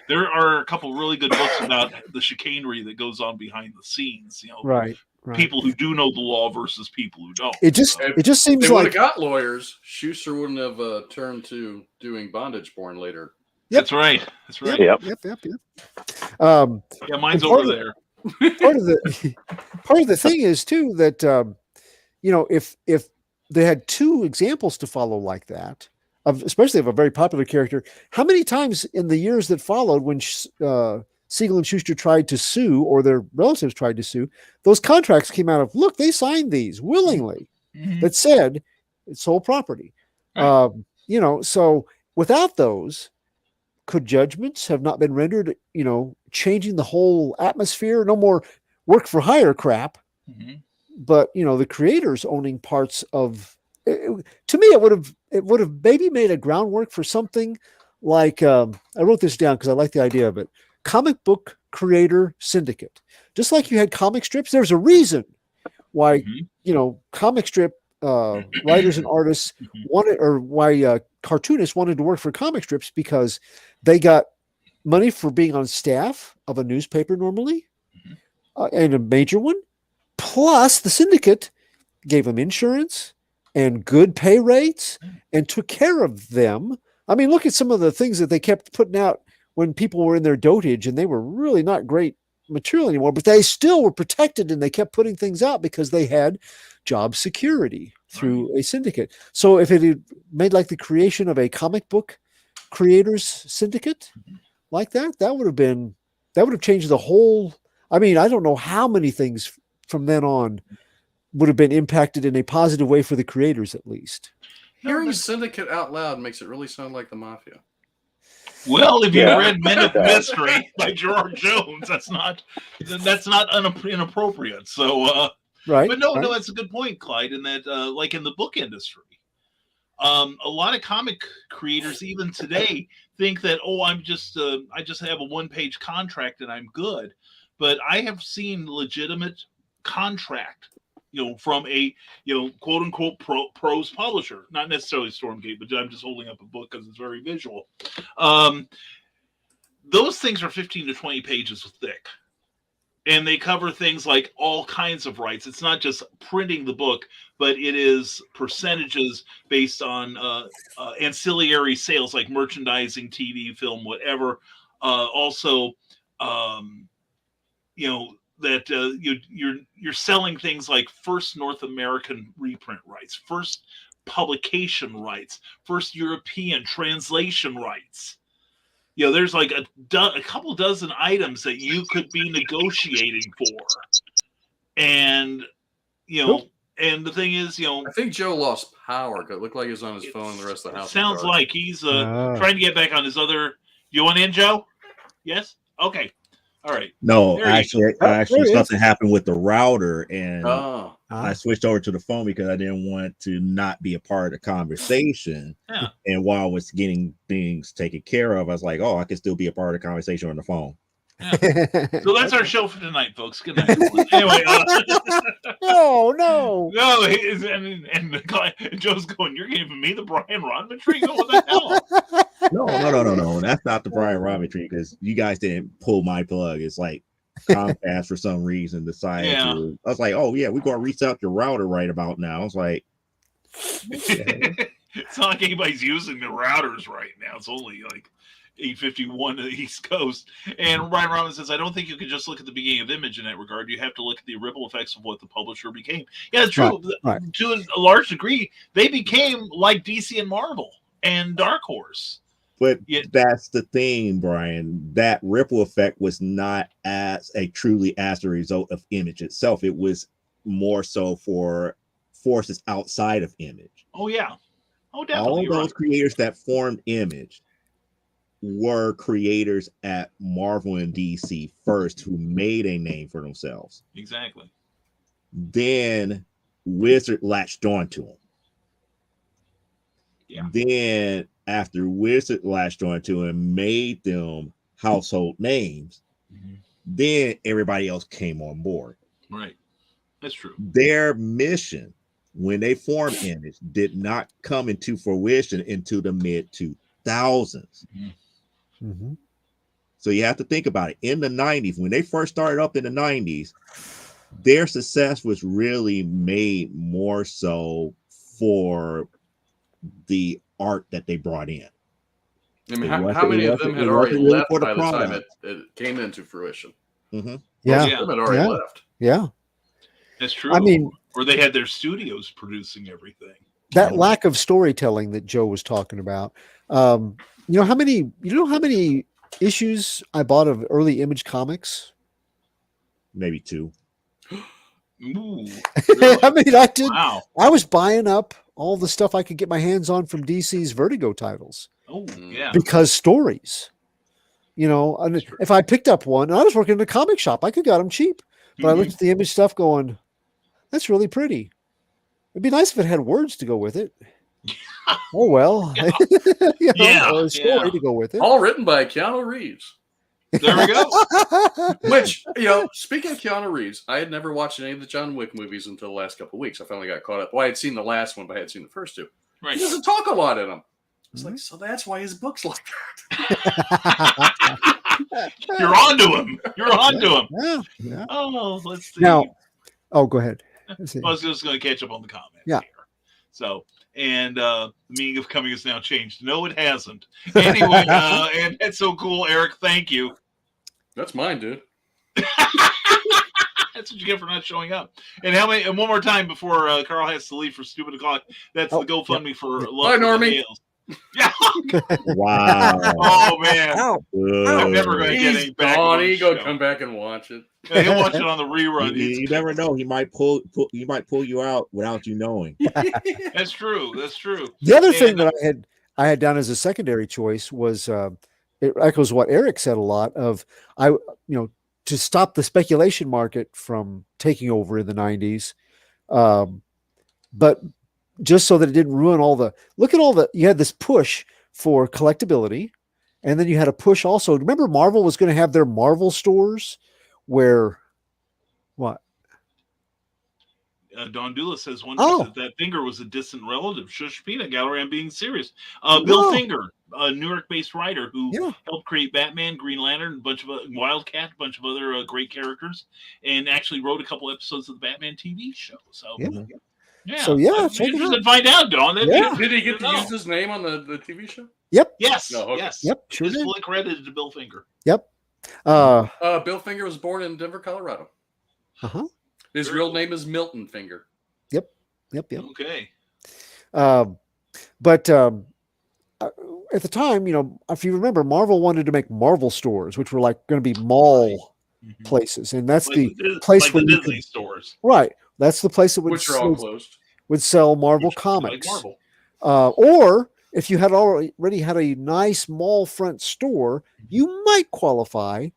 There are a couple really good books about the chicanery that goes on behind the scenes. Right. People who do know the law versus people who don't. It just seems they like would have got lawyers. Schuster wouldn't have turned to doing Bondage Porn later. Yep. That's right. Yep. Yeah, mine's over there. Part of the thing is too that if they had two examples to follow like that, especially of a very popular character, how many times in the years that followed when Siegel and Schuster tried to sue, or their relatives tried to sue, those contracts came out of, look, they signed these willingly that said it's sole property. Right. So without those, could judgments have not been rendered, changing the whole atmosphere? No more work for hire crap, but the creators owning parts of it. To me, it would have maybe made a groundwork for something like, I wrote this down because I like the idea of it. Comic book creator syndicate. Just like you had comic strips, there's a reason why comic strip writers and artists wanted, or why cartoonists wanted to work for comic strips, because they got money for being on staff of a newspaper normally, and a major one, plus the syndicate gave them insurance and good pay rates and took care of them. I mean, look at some of the things that they kept putting out when people were in their dotage and they were really not great material anymore, but they still were protected and they kept putting things out because they had job security through a syndicate. So if it had made like the creation of a comic book creators syndicate like that, that would have changed the whole. I mean, I don't know how many things from then on would have been impacted in a positive way for the creators, at least. Hearing syndicate out loud makes it really sound like the mafia. Well, if you read Men of Mystery by Gerard Jones, that's not inappropriate. So, right. But no, that's a good point, Clyde. In that, like in the book industry, a lot of comic creators even today think that, I just have a 1-page contract and I'm good. But I have seen legitimate contract, from a, quote unquote prose publisher, not necessarily Stormgate, but I'm just holding up a book because it's very visual. Those things are 15 to 20 pages thick. and they cover things like all kinds of rights. It's not just printing the book, but it is percentages based on ancillary sales like merchandising, TV, film, whatever. Also, that you're selling things like first North American reprint rights, first publication rights, first European translation rights. There's like a couple dozen items that you could be negotiating for, and and the thing is, I think Joe lost power. It looked like he was on his phone. And the rest of the house. Sounds like he's trying to get back on his other. You want in, Joe? Yes. Okay. All right. No, actually, something happened with the router, and I switched over to the phone because I didn't want to not be a part of the conversation. Yeah. And while I was getting things taken care of, I was like, "Oh, I can still be a part of the conversation on the phone." Yeah. So that's our show for tonight, folks. Good night. Anyway, no. And Joe's going, "You're giving me the Brian Rodman treatment? What the hell?" No. That's not the Brian Rodman tree, because you guys didn't pull my plug. It's like Comcast for some reason decided to. I was like, "Oh yeah, we're gonna reset your router right about now." I was like, okay. It's not like anybody's using the routers right now. It's only like 8:51 to the East Coast. And Brian Rodman says, "I don't think you can just look at the beginning of Image in that regard. You have to look at the ripple effects of what the publisher became." Yeah, it's true. Right. To a large degree, they became like DC and Marvel and Dark Horse. But that's the thing, Brian. That ripple effect was not as a result of Image itself. It was more so for forces outside of Image. Oh yeah. Oh, definitely. All those creators that formed Image were creators at Marvel and DC first, who made a name for themselves. Exactly. Then Wizard latched onto them. Yeah. Then after Wizard latched onto and made them household names, then everybody else came on board. Right. That's true. Their mission when they formed Image did not come into fruition until the mid 2000s. So you have to think about it. In the 90s, when they first started up in the 90s, their success was really made more so for the art that they brought in. I mean, how many of them had already left by the time it came into fruition? Yeah. Most of them had already left. Yeah. That's true. I mean, or they had their studios producing everything. That lack of storytelling that Joe was talking about. You know how many issues I bought of early Image comics? Maybe 2. Ooh, really? I mean, I did. Wow. I was buying up all the stuff I could get my hands on from DC's Vertigo titles. Oh, yeah. Because stories. And if I picked up one, and I was working in a comic shop, I could got them cheap. But I looked at the Image stuff going, that's really pretty. It'd be nice if it had words to go with it. Oh, well. Or a story to go with it. All written by Keanu Reeves. There we go. Which, speaking of Keanu Reeves, I had never watched any of the John Wick movies until the last couple of weeks. I finally got caught up. Well, I had seen the last one, but I had seen the first 2. Right. He doesn't talk a lot in them. It's like, so that's why his book's like that. You're onto him. Yeah. Oh, let's see. Now, go ahead. I was just going to catch up on the comments. Yeah. Here. So, and the meaning of coming has now changed. No, it hasn't. Anyway, and that's so cool, Eric. Thank you. That's mine, dude. That's what you get for not showing up. And how many? And one more time before Carl has to leave for stupid o'clock. That's the GoFundMe for Bye, Normie. Yeah. Wow. Oh man. I'm never going to get He's any back. gone. He go come back and watch it. Yeah, he'll watch it on the rerun. You never know. He might pull you out without you knowing. That's true. The other thing that I had done as a secondary choice was it echoes what Eric said a lot of to stop the speculation market from taking over in the 90s. But just so that it didn't ruin you had this push for collectability, and then you had a push also. Remember, Marvel was going to have their Marvel stores where what? Don Dula says that Finger was a distant relative. Shush, Peanut Gallery, I'm being serious. Bill Finger a New York-based writer who Yeah. helped create Batman, Green Lantern, a bunch of Wildcat, a bunch of other great characters, and actually wrote a couple episodes of the Batman TV show. So, yeah. So, yeah, I'm check it interested out. to find out, Dawn. That'd Yeah. be Did he get good to know. use his name on the TV show? Yep. Yes. No, okay. Yes. Yep. Sure It's did. fully credited to Bill Finger. Yep. Bill Finger was born in Denver, Colorado. Uh-huh. His real name is Milton Finger. Yep. Okay. But at the time, if you remember, Marvel wanted to make Marvel stores, which were like going to be mall places, and that's Like the place like where the you Disney could, stores. right. That's the place that Which are all closed. would sell Marvel Which are like comics. Marvel. Or if you had already had a nice mall front store, you might qualify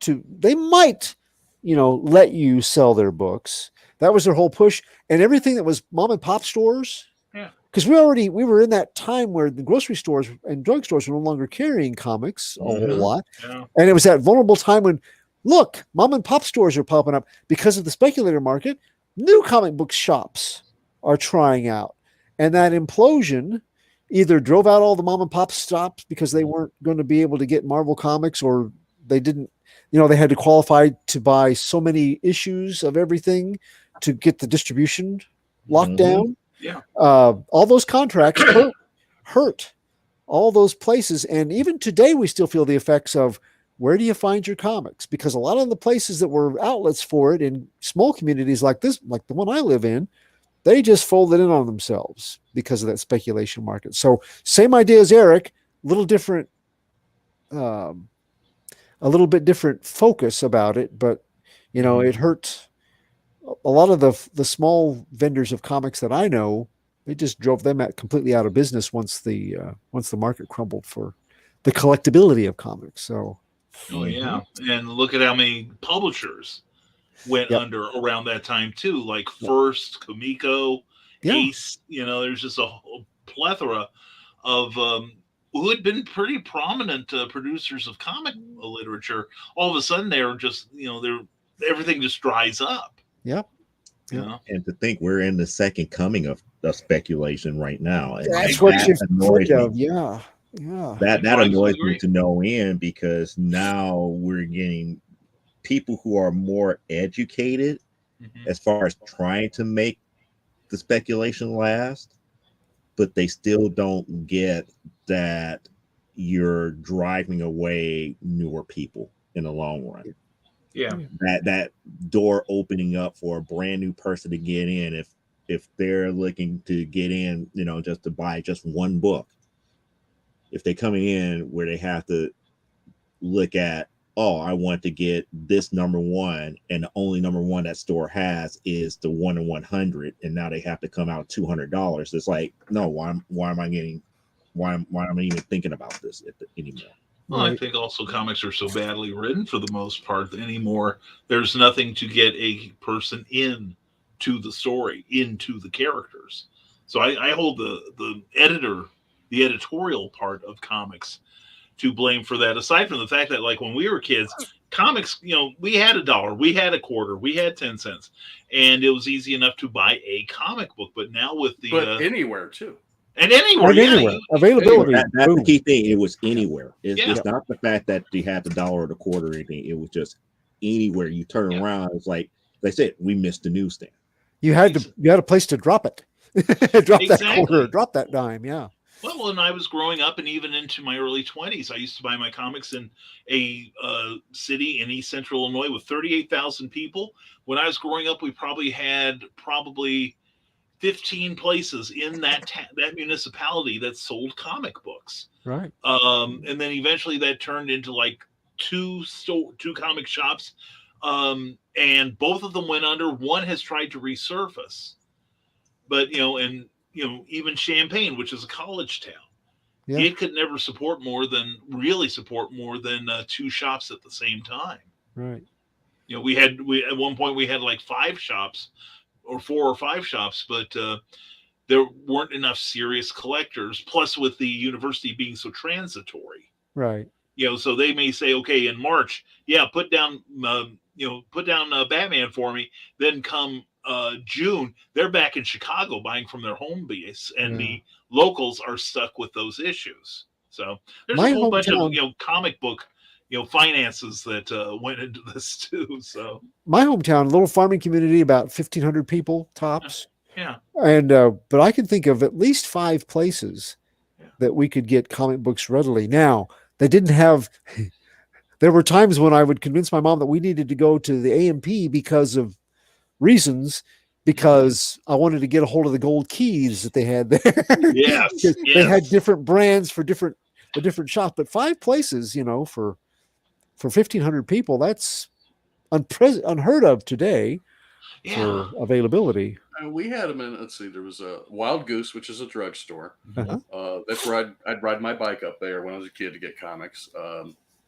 to. They might, let you sell their books. That was their whole push, and everything that was mom and pop stores. Yeah. Because we were in that time where the grocery stores and drugstores were no longer carrying comics a whole lot, and it was that vulnerable time when, look, mom and pop stores are popping up because of the speculator market. New comic book shops are trying out, and that implosion either drove out all the mom and pop shops because they weren't going to be able to get Marvel comics, or they didn't, they had to qualify to buy so many issues of everything to get the distribution locked down. Yeah. All those contracts hurt all those places. And even today, we still feel the effects of where do you find your comics? Because a lot of the places that were outlets for it in small communities like this, like the one I live in, they just folded in on themselves because of that speculation market. So same idea as Eric, a little different, a little bit different focus about it, but it hurt a lot of the small vendors of comics that I know. They just drove them completely out of business once the market crumbled for the collectability of comics. So, yeah, and look at how many publishers went under around that time too, like First, Comico, Ace. There's just a whole plethora of who had been pretty prominent producers of comic literature. All of a sudden, they're just everything just dries up. Yep. And to think we're in the second coming of speculation right now. And that's what you're afraid of. Yeah. That annoys me to no end, because now we're getting people who are more educated as far as trying to make the speculation last, but they still don't get that you're driving away newer people in the long run. Yeah. That door opening up for a brand new person to get in, if they're looking to get in, just to buy just one book. If they're coming in where they have to look at, I want to get this number one, and the only number one that store has is the 1 in 100, and now they have to come out $200. It's like, no, why am I even thinking about this anymore? Well, I think also comics are so badly written for the most part anymore. There's nothing to get a person into the story, into the characters. So I hold the editorial part of comics to blame for that. Aside from the fact that, like, when we were kids, comics, we had $1, we had $0.25, we had 10 cents, and it was easy enough to buy a comic book. But now with the anywhere too. And anywhere, availability. That's the key thing. It was anywhere. It's not the fact that you had the $1 or the $0.25 or anything. It was just anywhere you turn around. It's like they said, we missed the newsstand. You had a place to drop it. Drop that $0.25, drop that dime. Yeah. Well, when I was growing up and even into my early 20s, I used to buy my comics in a city in East Central Illinois with 38,000 people. When I was growing up, we probably had 15 places in that municipality that sold comic books. Right. And then eventually that turned into like two comic shops. And both of them went under. One has tried to resurface. But, even Champaign, which is a college town, it could never really support more than 2 shops at the same time. Right. We at one point we had like 5 shops, or 4 or 5 shops, but there weren't enough serious collectors. Plus, with the university being so transitory, right? So they may say, okay, in March, put down Batman for me. Then come June, they're back in Chicago buying from their home base, and the locals are stuck with those issues. So there's My a whole bunch of hometown- comic book finances that went into this too. So My hometown, little farming community, about 1,500 people tops. yeah, And but I can think of at least 5 places Yeah. that we could get comic books readily. Now, they didn't have there were times when I would convince my mom that we needed to go to the AMP because of reasons, because I wanted to get a hold of the gold keys that they had there. Yes, They had yes. different brands for different shops, but 5 places, for 1,500 people, that's unheard of today Yeah. for availability. We had them in. Let's see. There was a Wild Goose, which is a drugstore. Uh-huh. That's where I'd ride my bike up there when I was a kid to get comics.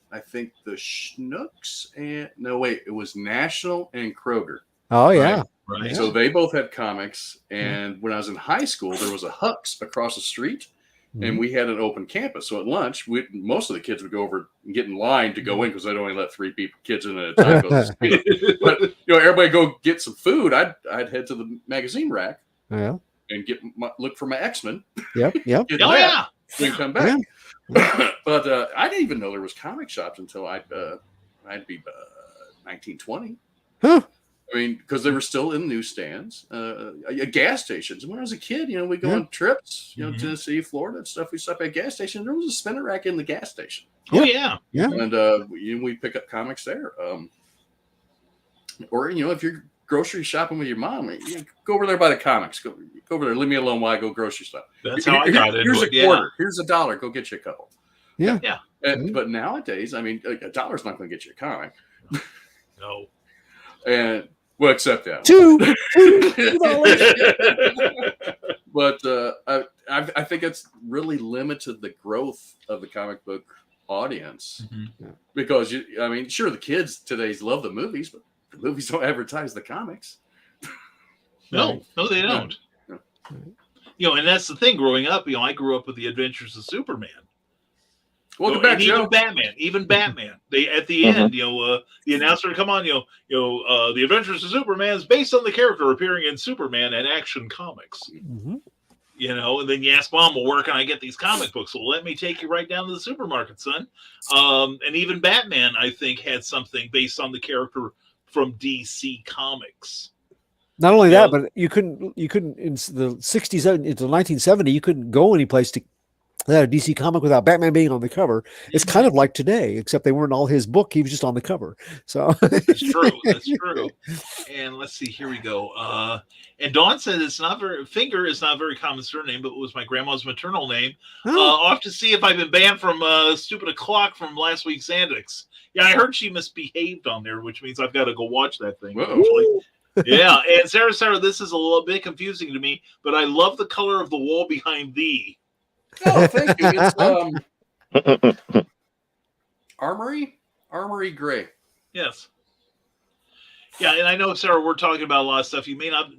I think the Schnooks and it was National and Kroger. Oh yeah. Right. So they both had comics. And when I was in high school, there was a Huck's across the street, and we had an open campus. So at lunch, most of the kids would go over and get in line to go in because they'd only let 3 kids in at a time. But everybody go get some food. I'd head to the magazine rack Yeah. and look for my X-Men. Yep. Yep. Get Oh that, yeah. then come back. But I didn't even know there was comic shops until I'd be 1920. Huh. I mean, because they were still in newsstands, gas stations. And when I was a kid, we go on trips, Tennessee, Florida, and stuff. We stop at gas stations. There was a spinner rack in the gas station. Oh yeah. Yeah. And we pick up comics there. Or if you're grocery shopping with your mom, go over there by the comics. Go over there. Leave me alone while I go grocery shop. That's how I got it. Here's a quarter. Here's $1. Go get you a couple. Yeah. Yeah. But nowadays, I mean, $1's not going to get you a comic. No. And well, except that. $2. But I think it's really limited the growth of the comic book audience because sure, the kids today love the movies, but the movies don't advertise the comics. No, they don't. No. And that's the thing. Growing up, I grew up with the Adventures of Superman. Welcome back, Joe. Even Batman. They at the end, the announcer would come on, the Adventures of Superman is based on the character appearing in Superman and Action Comics. Mm-hmm. And then you ask Mom, well, where can I get these comic books? Well, let me take you right down to the supermarket, son. And even Batman, I think, had something based on the character from DC Comics. Not only that, but you couldn't in the 60s into 1970, you couldn't go any place to that a DC comic without Batman being on the cover. It's kind of like today, except they weren't all his book. He was just on the cover. So that's true. That's true. And let's see, here we go. And Dawn said Finger is not a very common surname, but it was my grandma's maternal name. I'll have to see if I've been banned from Stupid O'Clock from last week's Antics. Yeah, I heard she misbehaved on there, which means I've got to go watch that thing. Yeah, and Sarah, this is a little bit confusing to me, but I love the color of the wall behind thee. Oh, thank you. It's Armory Gray. Yes. Yeah, and I know, Sarah, we're talking about a lot of stuff you may not,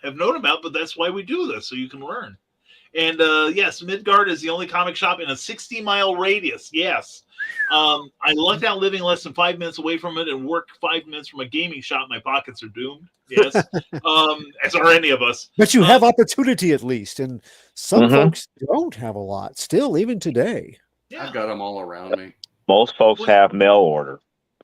have known about, but that's why we do this, so you can learn. And yes, Midgard is the only comic shop in a 60-mile radius. Yes. I lucked out living less than 5 minutes away from it and work 5 minutes from a gaming shop. My pockets are doomed. Yes. As are any of us. But you have opportunity at least. And some folks don't have a lot still, even today. Yeah. I've got them all around me. Most folks have mail order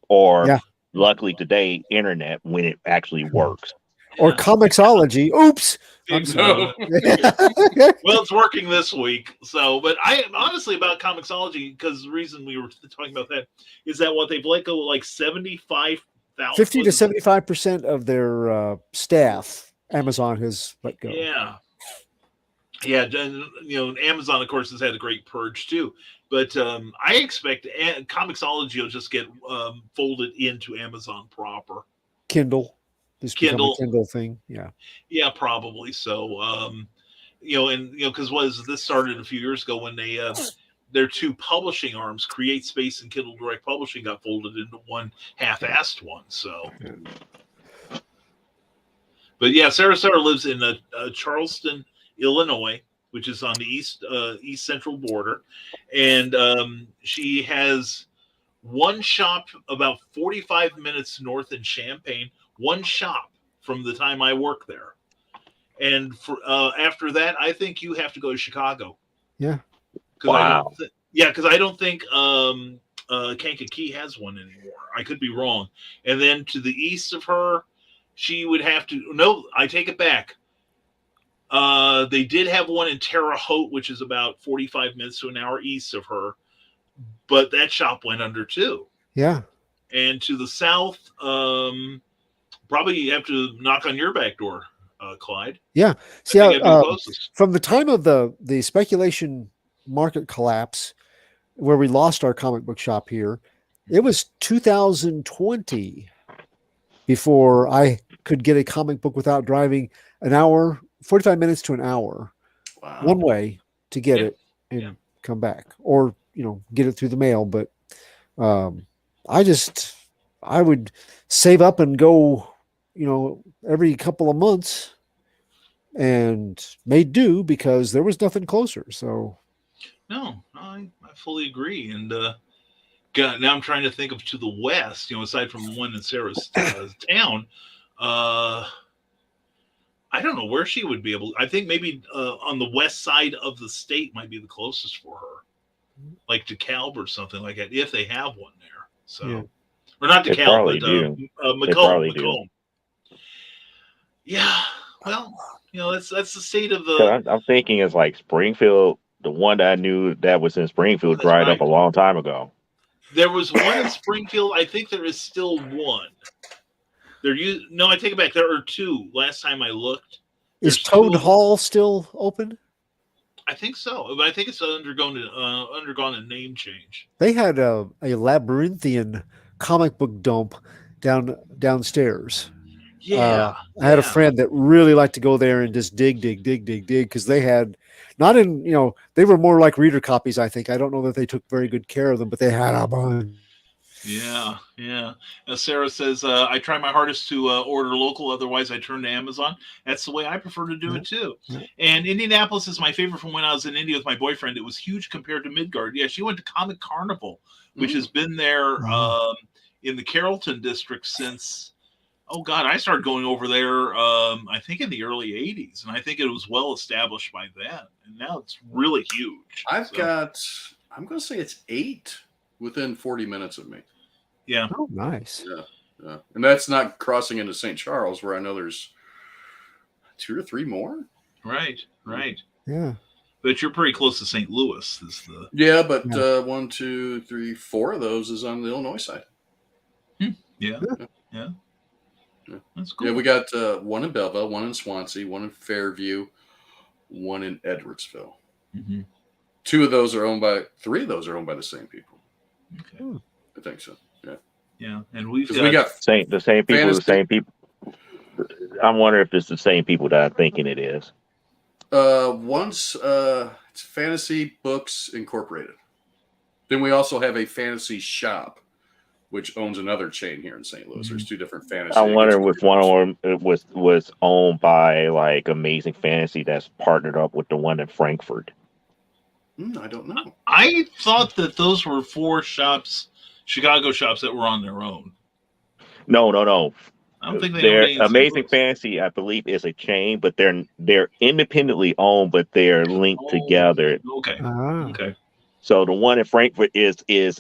or luckily today, internet when it actually works. Or Comixology. Oops. I'm sorry. Well, it's working this week. So, but I honestly about Comixology, because the reason we were talking about that is that what they've let go like 75,000, 50 to 75% of their staff, Amazon has let go. Yeah. Yeah. Amazon, of course, has had a great purge too. But I expect Comixology will just get folded into Amazon proper. Kindle. This Kindle thing, yeah, probably so. Because this started a few years ago when they their two publishing arms, Create Space and Kindle Direct Publishing, got folded into one half-assed one. So, but yeah, Sarah lives in Charleston, Illinois, which is on the east central border, and she has one shop about 45 minutes north in Champaign. One shop from the time I work there. And for after that, I think you have to go to Chicago. Yeah. Wow. Yeah, because I don't think Kankakee has one anymore. I could be wrong. And then to the east of her, she would have to. No, I take it back. They did have one in Terre Haute, which is about 45 minutes to an hour east of her, but that shop went under too. Yeah. And to the south, probably you have to knock on your back door, Clyde. Yeah. See, I think that'd be closest. from the time of the speculation market collapse, where we lost our comic book shop here, it was 2020 before I could get a comic book without driving an hour, 45 minutes to an hour, one way to get it and come back, or get it through the mail. But I would save up and go, every couple of months, and made do because there was nothing closer. So no, I fully agree. And God, now I'm trying to think of to the west, aside from one in Sarah's town. I don't know where she would be able. I think maybe on the west side of the state might be the closest for her, like DeKalb or something like that, if they have one there. So, or not DeKalb, but Macomb. Yeah, well, that's the state of the. I'm thinking it's like Springfield. The one that I knew that was in Springfield dried up a long time ago. There was one in Springfield. I think there is still one. No, I take it back. There are two. Last time I looked. Is Clyde Hall still open? I think so, but I think it's undergone a name change. They had a labyrinthian comic book dump downstairs. Yeah, I had a friend that really liked to go there and just dig because they had not in they were more like reader copies. I think I don't know that they took very good care of them, but they had a bunch. Yeah. Sarah says, I try my hardest to order local. Otherwise, I turn to Amazon. That's the way I prefer to do it, too. Yeah. And Indianapolis is my favorite from when I was in India with my boyfriend. It was huge compared to Midgard. Yeah, she went to Comic Carnival, which has been there in the Carrollton district since, I started going over there, I think in the early 80s. And I think it was well established by then. And now it's really huge. I'm going to say it's 8 within 40 minutes of me. Yeah. Oh, nice. Yeah. And that's not crossing into St. Charles, where I know there's 2 or 3 more. Right. Yeah. But you're pretty close to St. Louis. Yeah, but 1, 2, 3, 4 of those is on the Illinois side. Yeah. That's cool. Yeah, we got one in Belleville, one in Swansea, one in Fairview, one in Edwardsville. Mm-hmm. 3 of those are owned by the same people. Okay. I think so. Yeah, and we got the same people. I'm wondering if it's the same people that I'm thinking it is. It's Fantasy Books Incorporated. Then we also have a fantasy shop, which owns another chain here in St. Louis. There's 2 different fantasy. I wonder if one of them was owned by like Amazing Fantasy that's partnered up with the one in Frankfurt. I don't know. I thought that those were 4 shops, Chicago shops that were on their own. No. I don't think they're Amazing Fantasy, I believe, is a chain, but they're independently owned, but they're linked together. Okay. Okay. So the one in Frankfurt is a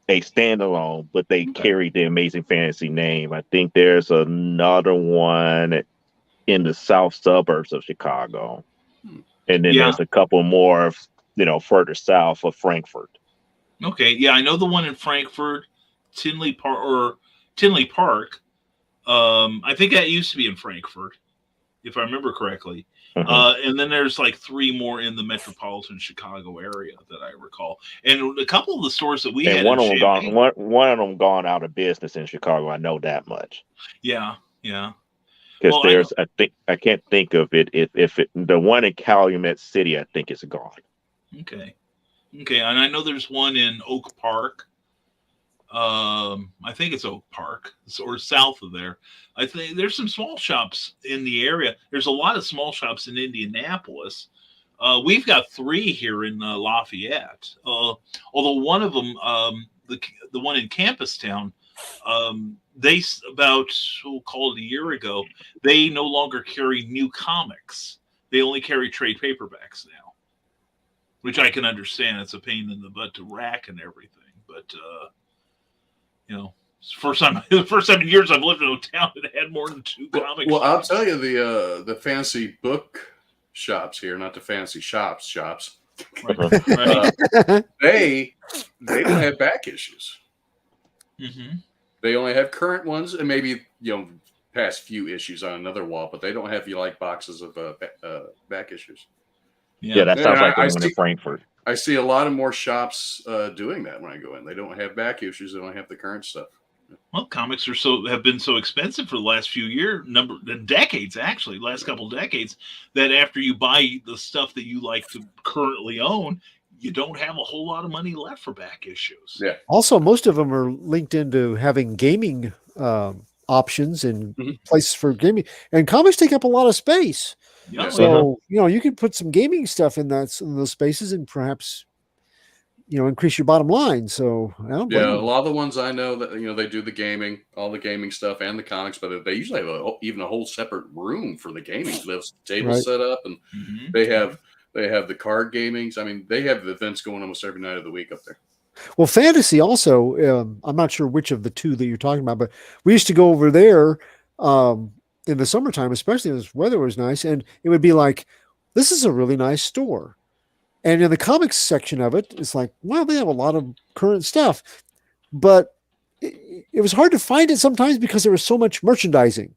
standalone, but they carry the Amazing Fantasy name. I think there's another one in the south suburbs of Chicago, and then there's a couple more, further south of Frankfurt. Okay, yeah, I know the one in Frankfurt, Tinley Park. I think that used to be in Frankfurt, if I remember correctly. Mm-hmm. And then there's like 3 more in the metropolitan Chicago area that I recall, and a couple of the stores that we had. One of them gone out of business in Chicago. I know that much. Yeah. Because I can't think of it. If the one in Calumet City, I think is gone. Okay, and I know there's one in Oak Park. I think it's Oak Park, or south of there. I think there's some small shops in the area. There's a lot of small shops in Indianapolis. We've got 3 here in Lafayette. Although one of them, the one in Campus Town, they about call it a year ago, they no longer carry new comics. They only carry trade paperbacks now. which I can understand. It's a pain in the butt to rack and everything, but it's the first time in years I've lived in a town that had more than 2 comic Well, I'll shops. tell you the fancy book shops here, not the fancy shops. Right. They don't have back issues. Mm-hmm. They only have current ones and maybe past few issues on another wall, but they don't have boxes of back issues. Yeah, that sounds like the one in Frankfurt. I see a lot of more shops doing that when I go in. They don't have back issues. They don't have the current stuff. Well, comics have been so expensive for the last few decades, actually, last couple of decades, that after you buy the stuff that you like to currently own, you don't have a whole lot of money left for back issues. Yeah. Also, most of them are linked into having gaming options and places for gaming. And comics take up a lot of space. Yeah. So, you can put some gaming stuff in those spaces and perhaps, increase your bottom line. So, a lot of the ones I know that, they do the gaming, all the gaming stuff and the comics, but they usually have even a whole separate room for the gaming. They have tables set up and they have the card gamings. I mean, they have events going almost every night of the week up there. Well, fantasy also, I'm not sure which of the two that you're talking about, but we used to go over there in the summertime, especially when the weather was nice, and it would be like, this is a really nice store. And in the comics section of it, it's like, well, they have a lot of current stuff, but it was hard to find it sometimes because there was so much merchandising.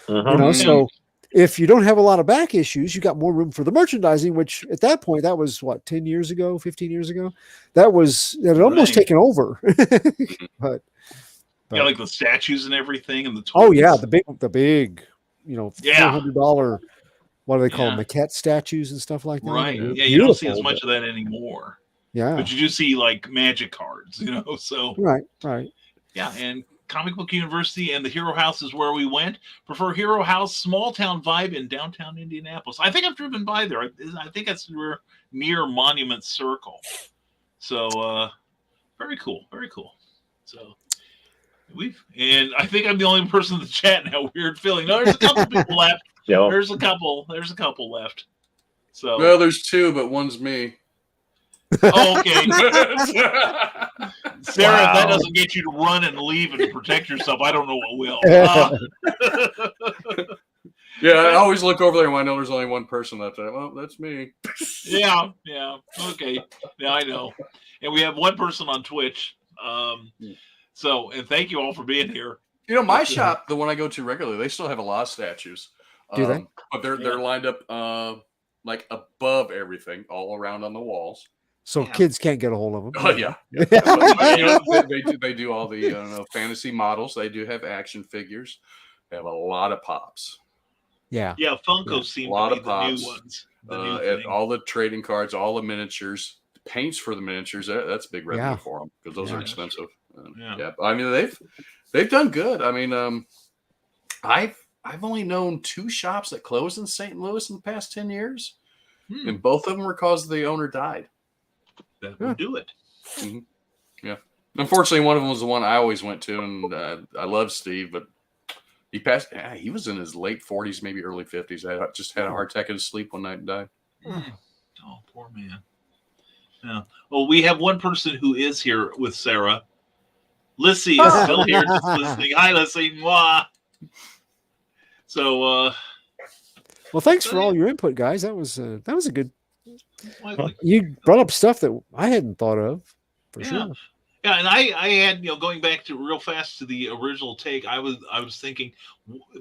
So if you don't have a lot of back issues, you got more room for the merchandising, which at that point, that was 10 years ago, 15 years ago, it had almost taken over. but yeah, like the statues and everything and the toys. Oh yeah, the big, $400, what do they call them, maquette statues and stuff like that. Right. Yeah, you don't see as much of that anymore. Yeah. But you do see like magic cards, so. Right. Yeah, and Comic Book University and the Hero House is where we went. Prefer Hero House, small town vibe in downtown Indianapolis. I think I've driven by there. I think that's near Monument Circle. So very cool. So and I think I'm the only person in the chat now. Weird feeling. No, there's a couple people left. Yeah. There's a couple left. So well, there's 2, but one's me. Oh, okay. Sarah, if that doesn't get you to run and leave and protect yourself, I don't know what will. Yeah, I always look over there when I know there's only one person left. Well, that's me. Yeah. Okay. Yeah, I know. And we have one person on Twitch. So, and thank you all for being here. My shop, the one I go to regularly, they still have a lot of statues. Do they? But they're lined up like above everything, all around on the walls. So kids can't get a hold of them. Oh yeah. They do all the fantasy models. They do have action figures. They have a lot of pops. Yeah. Yeah, Funko seem to be the new ones. And all the trading cards, all the miniatures, paints for the miniatures. That's big revenue for them because those are expensive. I mean they've done good. I mean, I've only known 2 shops that closed in St. Louis in the past 10 years, and both of them were because the owner died. That would do it. Mm-hmm. Yeah. Unfortunately, one of them was the one I always went to, and I love Steve, but he passed. He was in his late 40s, maybe early 50s. I just had a heart attack in his sleep one night and died. Oh, poor man. Yeah. Well, we have one person who is here with Sarah. Lissy is still here just listening. Hi, Lissy. Mwah. So, well, thanks for all your input, guys. That was a good. You brought up stuff that I hadn't thought of for sure. Yeah, and I had going back to real fast to the original take. I was thinking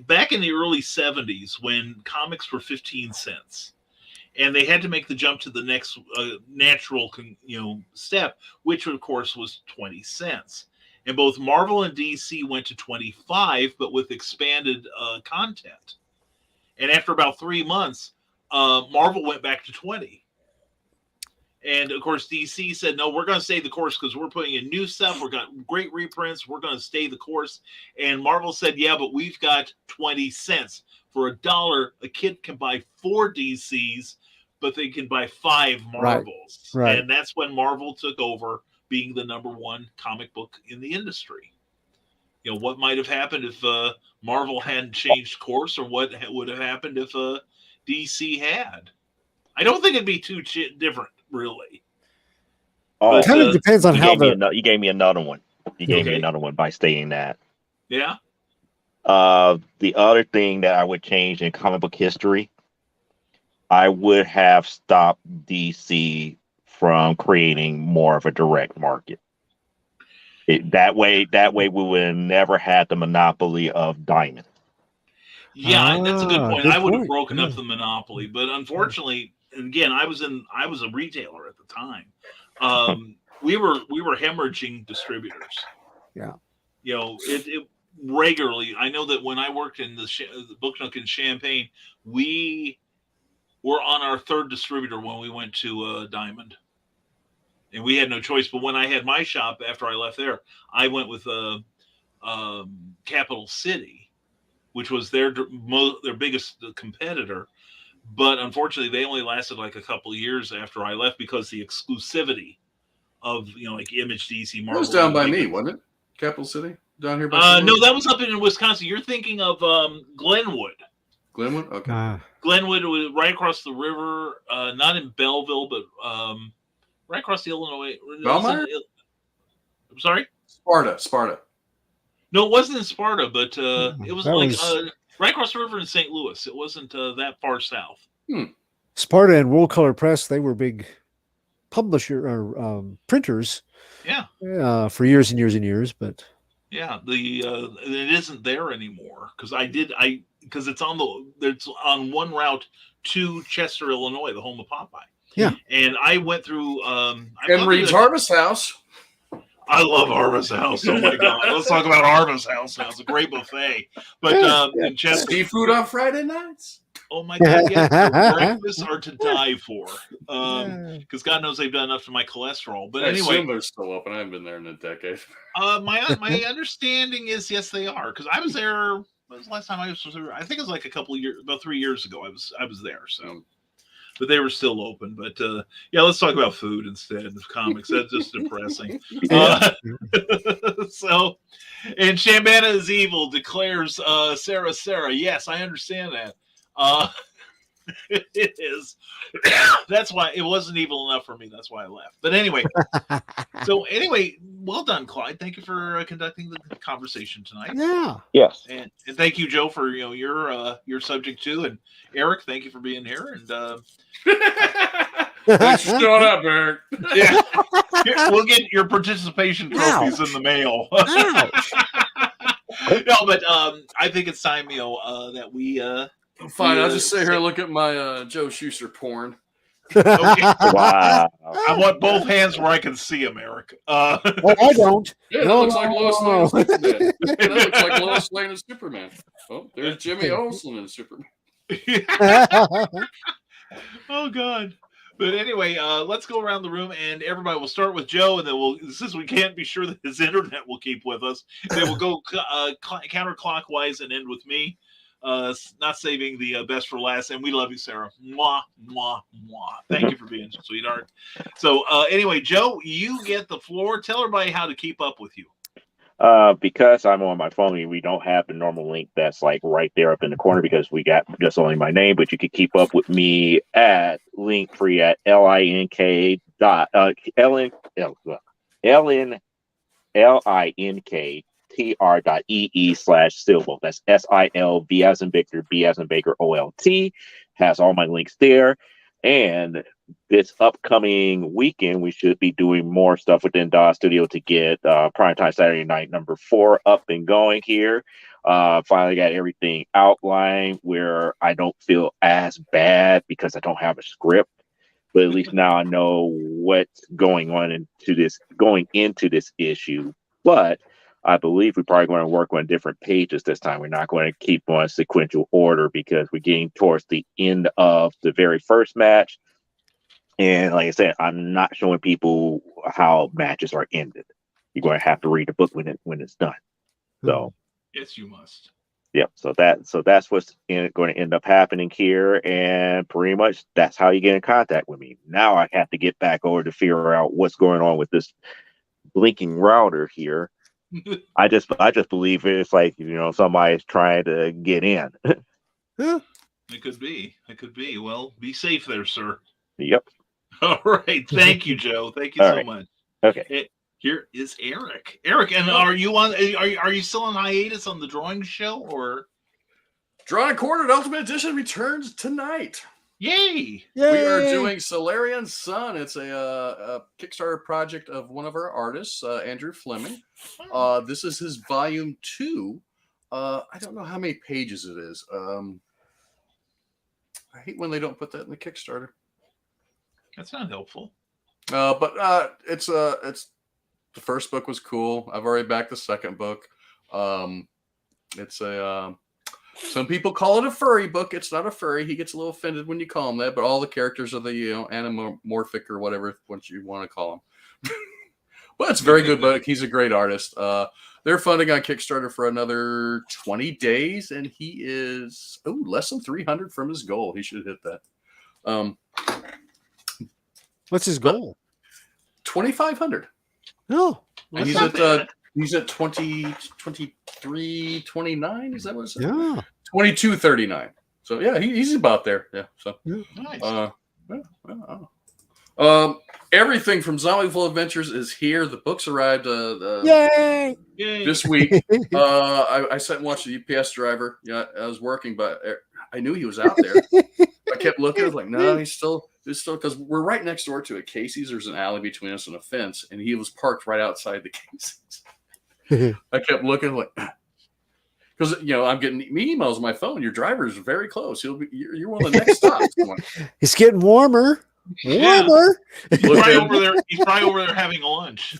back in the early 70s when comics were 15 cents, and they had to make the jump to the next natural step, which of course was 20 cents. And both Marvel and DC went to 25, but with expanded content. And after about 3 months, Marvel went back to 20. And of course, DC said, no, we're going to stay the course because we're putting in new stuff. We've got great reprints. We're going to stay the course. And Marvel said, yeah, but we've got 20 cents. For $1, a kid can buy 4 DCs, but they can buy 5 Marvels. Right. And that's when Marvel took over, being the #1 comic book in the industry. What might have happened if Marvel hadn't changed course, or what would have happened if DC had? I don't think it'd be too different. really. Oh, But, Kind of depends on how you gave me another one. You gave me Okay. another one by saying that. Yeah. The other thing that I would change in comic book history, I would have stopped DC from creating more of a direct market. That way we would have never had the monopoly of Diamond. Yeah, that's a good point. I would have point. broken up the monopoly, but unfortunately, and again, I was a retailer at the time. We were hemorrhaging distributors. Yeah. You know, it regularly. I know that when I worked in the Book Nook in Champaign, we were on our third distributor when we went to Diamond, and we had no choice. But when I had my shop after I left there, I went with Capital City, which was their biggest competitor. But unfortunately, they only lasted like a couple of years after I left because the exclusivity of like Image, DC, Marvel. That was down by me, wasn't it? Capital City down here by. No, that was up in Wisconsin. You're thinking of Glenwood. Glenwood, okay. Glenwood was right across the river, not in Belleville, but right across the Illinois. Belmar? I'm sorry? Sparta. No, it wasn't in Sparta, but it was That right across the river in St. Louis. It wasn't that far south. Sparta and World Color Press, they were big publisher or printers. Yeah. For years and years and years, but yeah, it isn't there anymore because it's on one route to Chester, Illinois, the home of Popeye. Yeah, and I went through and Reed's Harvest House. I love Harvest House. Oh my God, let's talk about Harvest House now. It's a great buffet, but in Chester, seafood on Friday nights. Oh my God, yeah, their breakfasts are to die for. Because God knows they've done enough to my cholesterol. But anyway, assume they're still open. I haven't been there in a decade. My understanding is yes, they are. Because I was there. When was the last time I was there? I think it was like about 3 years ago. I was there. So, but they were still open. But yeah, let's talk about food instead of comics. That's just depressing. So, and Shambana is evil, declares Sarah. Yes, I understand that. It is. That's why it wasn't evil enough for me. That's why I left. But anyway, well done, Clyde. Thank you for conducting the conversation tonight. Yeah. Yes. And thank you, Joe, for your subject too. And Eric, thank you for being here. And thanks for showing up, Eric. Yeah, we'll get your participation trophies in the mail. No, but I think it's time, that we. Fine, I'll just sit here and look at my Joe Schuster porn. Okay. Wow. I want both hands where I can see them, Eric. I don't. Yeah, that looks like Lois Lane as Superman. That looks like Lois Lane as Superman. Oh, there's Jimmy Olsen as Superman. Oh, God. But anyway, let's go around the room, and everybody will start with Joe, and then since we can't be sure that his internet will keep with us, then we'll go counterclockwise and end with me. Not saving the best for last, and we love you, Sarah. Mwah, mwah, mwah. Thank you for being a sweetheart. So anyway, Joe, you get the floor. Tell everybody how to keep up with you. Because I'm on my phone, we don't have the normal link that's like right there up in the corner because we got just only my name, but you can keep up with me at Linktree at linktr.ee/Silvolt. That's SILV as in Victor, B as in Baker, OLT. Has all my links there. And this upcoming weekend, we should be doing more stuff within DAW Studio to get Primetime Saturday Night #4 up and going here. Finally got everything outlined where I don't feel as bad because I don't have a script. But at least now I know what's going into this issue. But I believe we're probably going to work on different pages this time. We're not going to keep on sequential order because we're getting towards the end of the very first match. And like I said, I'm not showing people how matches are ended. You're going to have to read the book when it's done. So yes, you must. Yep. So that's what's going to end up happening here, and pretty much that's how you get in contact with me. Now I have to get back over to figure out what's going on with this blinking router here. I just believe it's like somebody's trying to get in. It could be. Well, be safe there, sir. Yep. All right. Thank you, Joe. Thank you All so right. much. Okay. Here is Eric. Eric, and are you still on hiatus on the drawing show or? Drawn and Quartered Ultimate Edition returns tonight. Yay! We are doing Solarian's Son. It's a Kickstarter project of one of our artists, Andrew Fleming. This is his volume 2. I don't know how many pages it is. I hate when they don't put that in the Kickstarter. That's not helpful. But it's the first book was cool. I've already backed the second book. It's a some people call it a furry book. It's not a furry. He gets a little offended when you call him that, but all the characters are the anamorphic or whatever what you want to call him. But it's a very good book. He's a great artist. They're funding on Kickstarter for another 20 days, and he is less than 300 from his goal. He should hit that. What's his goal? 2,500. Oh, And he's at 23, 29. Is that what it says? yeah. 22.39. So yeah, he's about there. Yeah. So Nice. everything from Zombieful Adventures is here. The books arrived Yay! Yay. this week. I sat and watched the UPS driver. Yeah, I was working, but I knew he was out there. I kept looking. I was like, no, he's still because we're right next door to a Casey's. There's an alley between us and a fence, and he was parked right outside the Casey's. I kept looking like, because I'm getting emails on my phone. Your driver is very close. You're one of the next stops. It's getting warmer. Yeah. Warmer. He's probably over there. He's probably over there having lunch.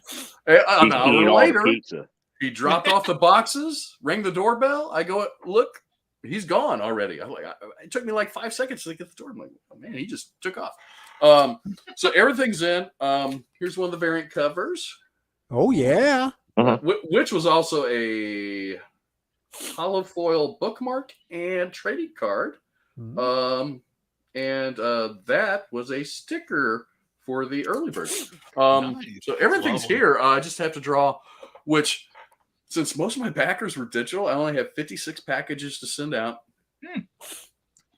An He's hour eating all the later, pizza. he dropped off the boxes, rang the doorbell. I go, look, he's gone already. I'm like, it took me like 5 seconds to get the door. I'm like, oh, man, he just took off. So everything's in. Here's one of the variant covers. Oh yeah. Which was also a hollow foil bookmark and trading card. And that was a sticker for the early bird. Nice. So everything's Lovely. here. I just have to draw, which since most of my backers were digital, I only have 56 packages to send out.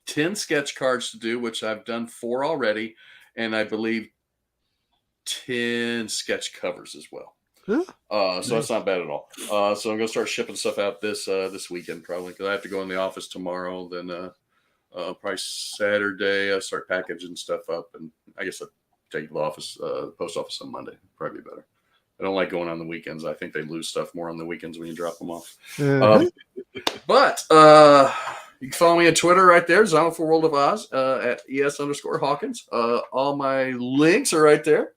10 sketch cards to do, which I've done 4 already. And I believe 10 sketch covers as well. So that's not bad at all. So I'm gonna start shipping stuff out this weekend probably because I have to go in the office tomorrow. Then probably Saturday I start packaging stuff up, and I guess I'll take the office, post office on Monday. Probably better. I don't like going on the weekends. I think they lose stuff more on the weekends when you drop them off. But you can follow me on Twitter right there, Zombie for World of Oz at ES_Hawkins. All my links are right there.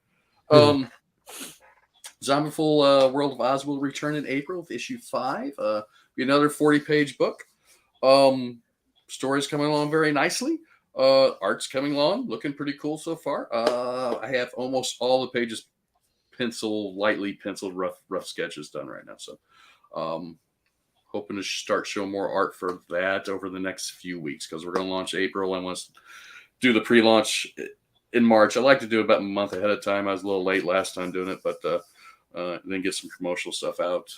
Zombieful World of Oz will return in April with issue 5. Be another 40-page book. Stories coming along very nicely. Art's coming along, looking pretty cool so far. I have almost all the pages lightly penciled, rough sketches done right now. So hoping to start showing more art for that over the next few weeks because we're going to launch April. I want to do the pre-launch in March. I like to do it about a month ahead of time. I was a little late last time doing it, but then get some promotional stuff out,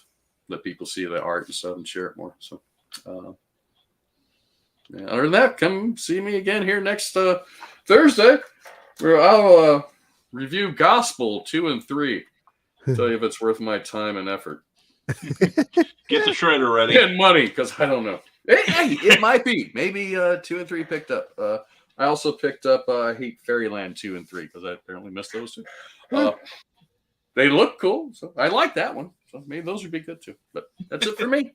let people see the art and stuff and share it more. So other than that, come see me again here next Thursday where I'll review Gospel 2 and 3. Tell you if it's worth my time and effort. Get the shredder ready. And money, because I don't know. Hey, it might be. Maybe 2 and 3 picked up. I also picked up Hate Fairyland 2 and 3 because I apparently missed those 2. They look cool, so I like that one. So maybe those would be good too. But that's it for me.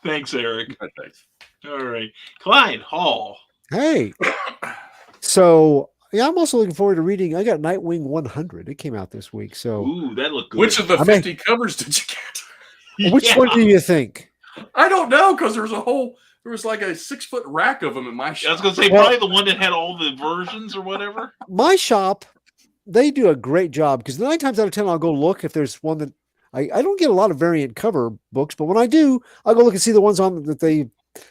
Thanks, Eric. Thanks. All right, Clyde Hall. Hey. So yeah, I'm also looking forward to reading. I got Nightwing 100. It came out this week. So Ooh, that looked good. Which of the 50 covers did you get? which one do you think? I don't know because there was like a 6-foot rack of them in my shop. I was going to say probably the one that had all the versions or whatever. My shop, they do a great job because 9 times out of 10 I'll go look if there's one that I don't get a lot of variant cover books, but when I do, I'll go look and see the ones on that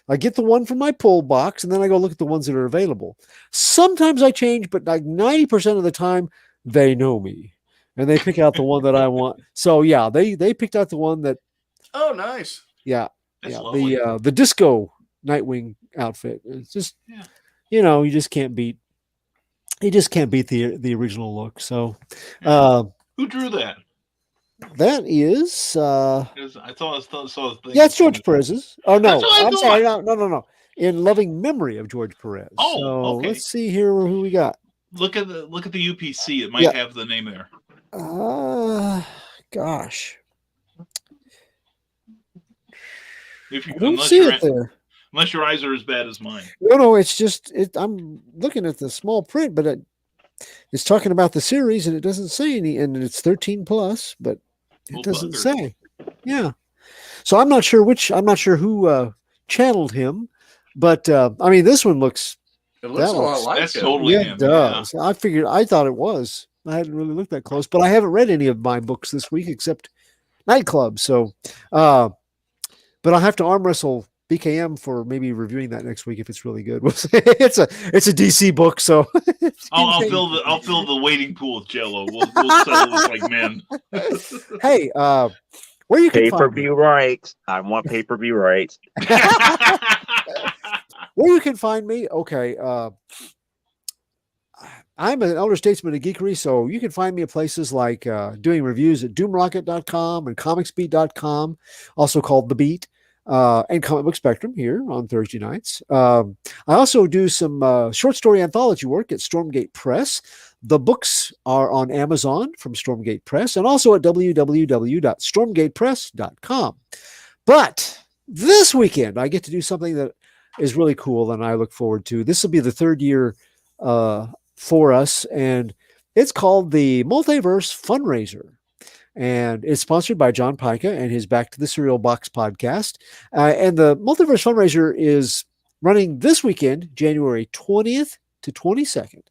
I get the one from my pull box and then I go look at the ones that are available. Sometimes I change, but like 90% of the time they know me and they pick out the one that I want. So yeah, they picked out the one that. Oh, nice. Yeah. That's yeah. lovely. The disco Nightwing outfit. It's just, you just can't beat he just can't beat the original look. So Who drew that? that is 'Cause I saw the thing. yeah, it's George Perez's. Oh That's no, what I I'm sorry, thought. no. In loving memory of George Perez. Oh, So okay. let's see here who we got. Look at the UPC. It might Yeah. have the name there. Gosh, If you, I don't see it there. Unless your eyes are as bad as mine. No, it's just I'm looking at the small print, but it's talking about the series, and it doesn't say any, and it's 13 plus, but it doesn't say. Yeah, so I'm not sure who channeled him, but I mean, this one looks. It looks a lot like that's it. totally Yeah, him. it does. Yeah. I thought it was. I hadn't really looked that close, but I haven't read any of my books this week except Nightclub. So, but I'll have to arm wrestle BKM for maybe reviewing that next week if it's really good. It's a DC book, so I'll fill the waiting pool with Jello. We'll settle this like men. Hey, where you can pay-per-view rights. I want pay-per-view rights. Where you can find me? Okay, I'm an elder statesman of geekery, so you can find me at places like doing reviews at doomrocket.com and comicsbeat.com, also called The Beat, and Comic Book Spectrum here on Thursday nights. I also do some short story anthology work at Stormgate Press. The books are on Amazon from Stormgate Press and also at www.stormgatepress.com. But this weekend, I get to do something that is really cool and I look forward to. This will be the third year for us, and it's called the Multiverse Fundraiser. And it's sponsored by John Pica and his Back to the Cereal Box podcast. And the Multiverse Fundraiser is running this weekend, January 20th to 22nd.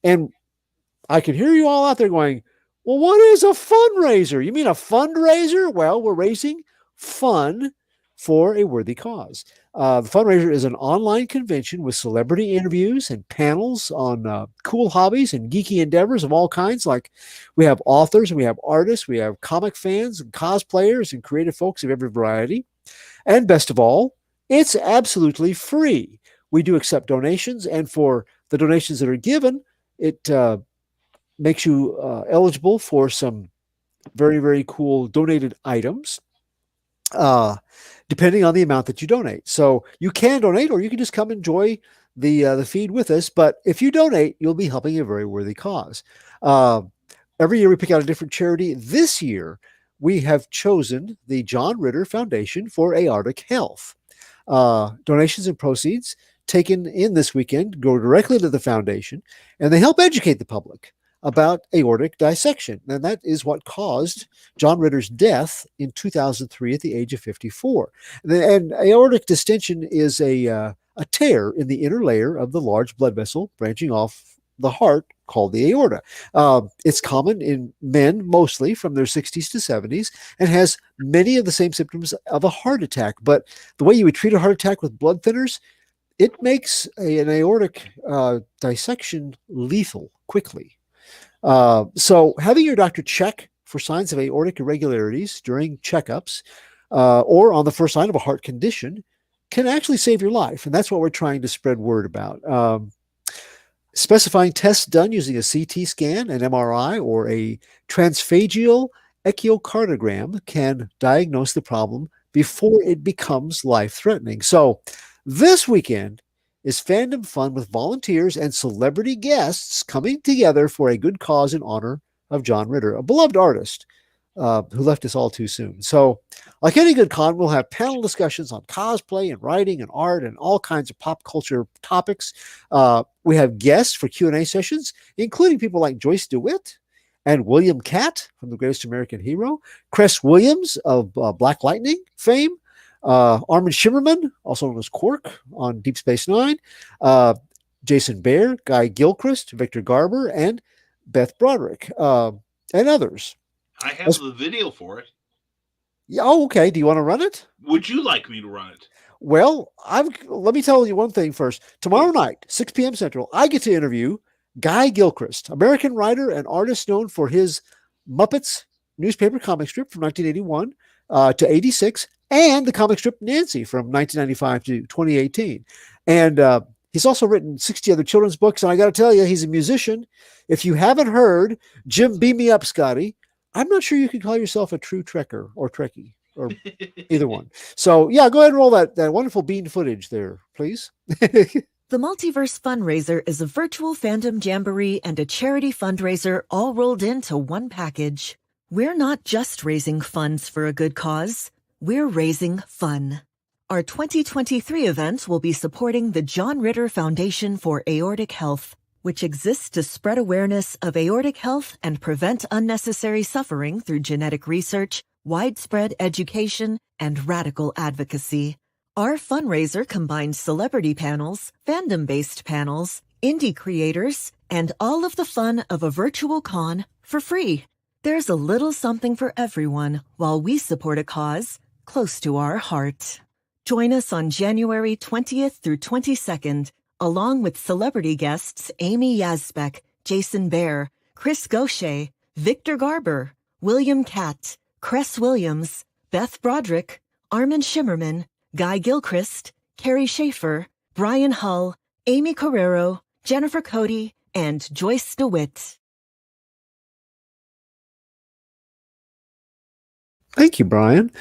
And I can hear you all out there going, well, what is a fundraiser? You mean a fundraiser? Well, we're raising fun for a worthy cause. The fundraiser is an online convention with celebrity interviews and panels on cool hobbies and geeky endeavors of all kinds. Like we have authors, and we have artists, we have comic fans and cosplayers and creative folks of every variety. And best of all, it's absolutely free. We do accept donations, and for the donations that are given, it makes you eligible for some very, very cool donated items. Depending on the amount that you donate. So you can donate, or you can just come enjoy the feed with us. But if you donate, you'll be helping a very worthy cause. Every year we pick out a different charity. This year, we have chosen the John Ritter Foundation for Aortic Health. Donations and proceeds taken in this weekend go directly to the foundation, and they help educate the public about aortic dissection. And that is what caused John Ritter's death in 2003 at the age of 54. And aortic distension is a tear in the inner layer of the large blood vessel branching off the heart called the aorta. It's common in men mostly from their 60s to 70s and has many of the same symptoms of a heart attack. But the way you would treat a heart attack with blood thinners, it makes an aortic dissection lethal quickly. So having your doctor check for signs of aortic irregularities during checkups or on the first sign of a heart condition can actually save your life. And that's what we're trying to spread word about. Specifying tests done using a CT scan, an MRI, or a transphageal echocardiogram can diagnose the problem before it becomes life-threatening. So this weekend is fandom fun with volunteers and celebrity guests coming together for a good cause in honor of John Ritter, a beloved artist who left us all too soon. So like any good con, we'll have panel discussions on cosplay and writing and art and all kinds of pop culture topics. We have guests for Q&A sessions, including people like Joyce DeWitt and William Catt from The Greatest American Hero, Cress Williams of Black Lightning fame, Armin Shimmerman, also known as Quark on Deep Space Nine, Jason Bear, Guy Gilchrist, Victor Garber, and Beth Broderick, and others. I have the video for it. Yeah, oh, okay. Do you want to run it? Would you like me to run it? Well, let me tell you one thing first. Tomorrow night, 6 p.m. Central, I get to interview Guy Gilchrist, American writer and artist known for his Muppets newspaper comic strip from 1981 to 86, and the comic strip Nancy from 1995 to 2018. And He's also written 60 other children's books. And I got to tell you, he's a musician. If you haven't heard Jim Beam Me Up, Scotty, I'm not sure you could call yourself a true Trekker or Trekkie or either one. So, yeah, go ahead and roll that wonderful bean footage there, please. The Multiverse Fundraiser is a virtual fandom jamboree and a charity fundraiser all rolled into one package. We're not just raising funds for a good cause, we're raising fun. Our 2023 event will be supporting the John Ritter Foundation for Aortic Health, which exists to spread awareness of aortic health and prevent unnecessary suffering through genetic research, widespread education, and radical advocacy. Our fundraiser combines celebrity panels, fandom-based panels, indie creators, and all of the fun of a virtual con for free. There's a little something for everyone while we support a cause close to our heart. Join us on January 20th through 22nd, along with celebrity guests Amy Yazbek, Jason Bear, Chris Gaucher, Victor Garber, William Catt, Cress Williams, Beth Broderick, Armin Shimmerman, Guy Gilchrist, Carrie Schaefer, Brian Hull, Amy Carrero, Jennifer Cody, and Joyce DeWitt. Thank you, Brian.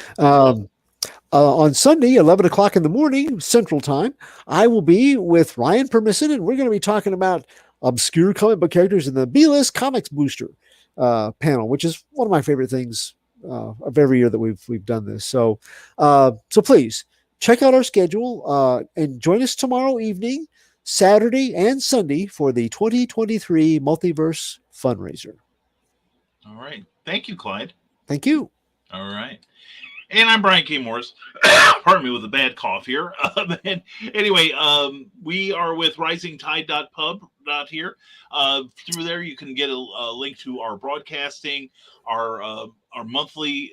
On Sunday, 11 o'clock in the morning, Central Time, I will be with Ryan Permisson, and we're going to be talking about obscure comic book characters in the B-List Comics Booster panel, which is one of my favorite things of every year that we've done this. So please check out our schedule and join us tomorrow evening, Saturday and Sunday for the 2023 Multiverse Fundraiser. All right. Thank you, Clyde. Thank you. All right. And I'm Brian K. Morris. Pardon me with a bad cough here. And anyway, we are with risingtide.pub here. Through there, you can get a link to our broadcasting, our monthly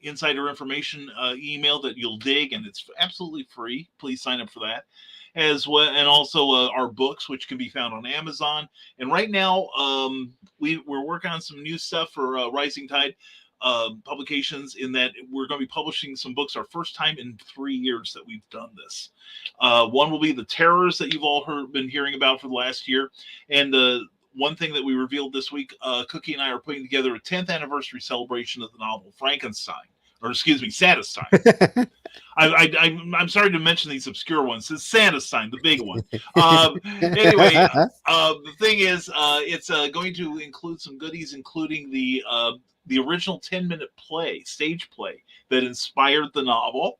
insider information email that you'll dig, and it's absolutely free. Please sign up for that. As well, and also our books, which can be found on Amazon. And right now, we're working on some new stuff for Rising Tide publications, in that we're going to be publishing some books, our first time in 3 years that we've done this. One will be The Terrors that you've all been hearing about for the last year. And one thing that we revealed this week, Cookie and I are putting together a 10th anniversary celebration of the novel Frankenstein, or excuse me, Sadistine. I'm sorry to mention these obscure ones. It's Sadistine, the big one. Anyway, the thing is, it's going to include some goodies, including the original 10-minute stage play that inspired the novel.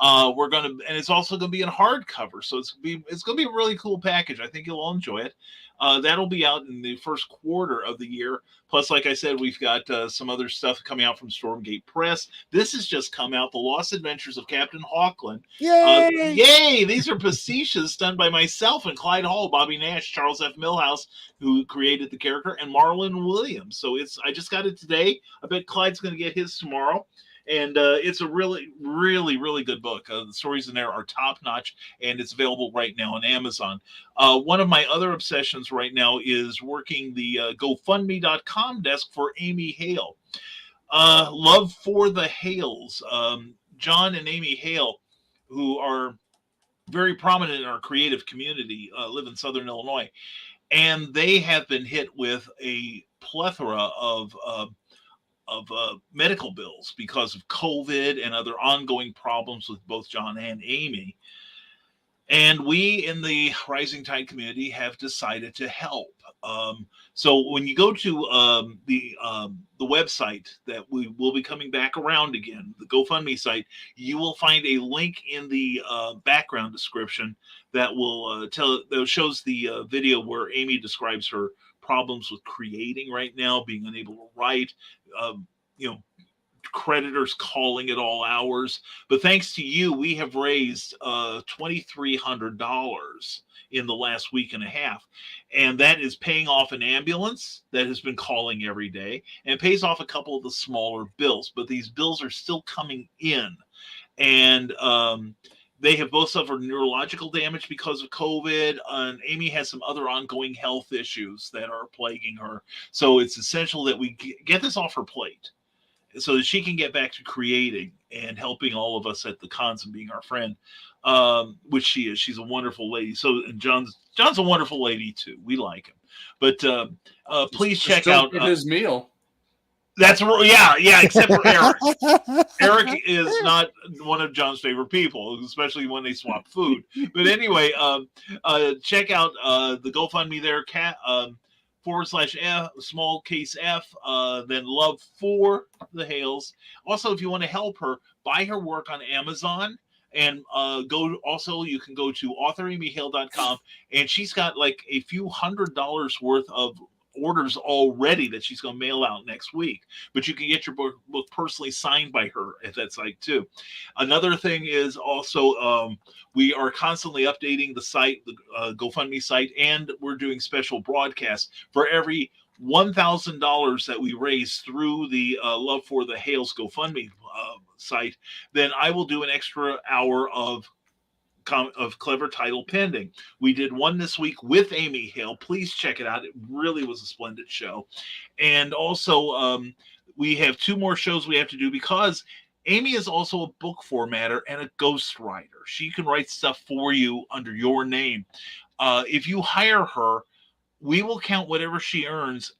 And it's also going to be in hardcover, so it's going to be a really cool package. I think you'll all enjoy it. That'll be out in the first quarter of the year. Plus, like I said, we've got some other stuff coming out from Stormgate Press. This has just come out, The Lost Adventures of Captain Hawkland. Yay! Yay! These are pastiches done by myself and Clyde Hall, Bobby Nash, Charles F. Millhouse, who created the character, and Marlon Williams. So I just got it today. I bet Clyde's going to get his tomorrow. And it's a really, really, really good book. The stories in there are top-notch, and it's available right now on Amazon. One of my other obsessions right now is working the GoFundMe.com desk for Amy Hale. Love for the Hales. John and Amy Hale, who are very prominent in our creative community, live in Southern Illinois. And they have been hit with a plethora of medical bills because of COVID and other ongoing problems with both John and Amy. And we in the Rising Tide community have decided to help. So when you go to the website that we will be coming back around again, the GoFundMe site, you will find a link in the background description that will that shows the video where Amy describes her problems with creating right now, being unable to write, creditors calling at all hours. But thanks to you, we have raised $2,300 in the last week and a half. And that is paying off an ambulance that has been calling every day, and it pays off a couple of the smaller bills. But these bills are still coming in. And they have both suffered neurological damage because of COVID, and Amy has some other ongoing health issues that are plaguing her. So it's essential that we get this off her plate. so that she can get back to creating and helping all of us at the cons and being our friend, which she is. She's a wonderful lady. So and John's a wonderful lady too. We like him. But please check out his meal. That's yeah, except for Eric. Eric is not one of John's favorite people, especially when they swap food. But anyway, check out the GoFundMe there, /F, small case F, then love for the Hales. Also, if you want to help her, buy her work on Amazon. And you can go to authoramiehale.com, and she's got like a few $100 worth of orders already that she's going to mail out next week. But you can get your book personally signed by her at that site too. Another thing is also we are constantly updating the site, the GoFundMe site, and we're doing special broadcasts for every $1,000 that we raise through the Love for the Hales GoFundMe site. Then I will do an extra hour of Clever Title Pending. We did one this week with Amy Hale. Please check it out. It really was a splendid show. And also, we have 2 more shows we have to do because Amy is also a book formatter and a ghostwriter. She can write stuff for you under your name. If you hire her, we will count whatever she earns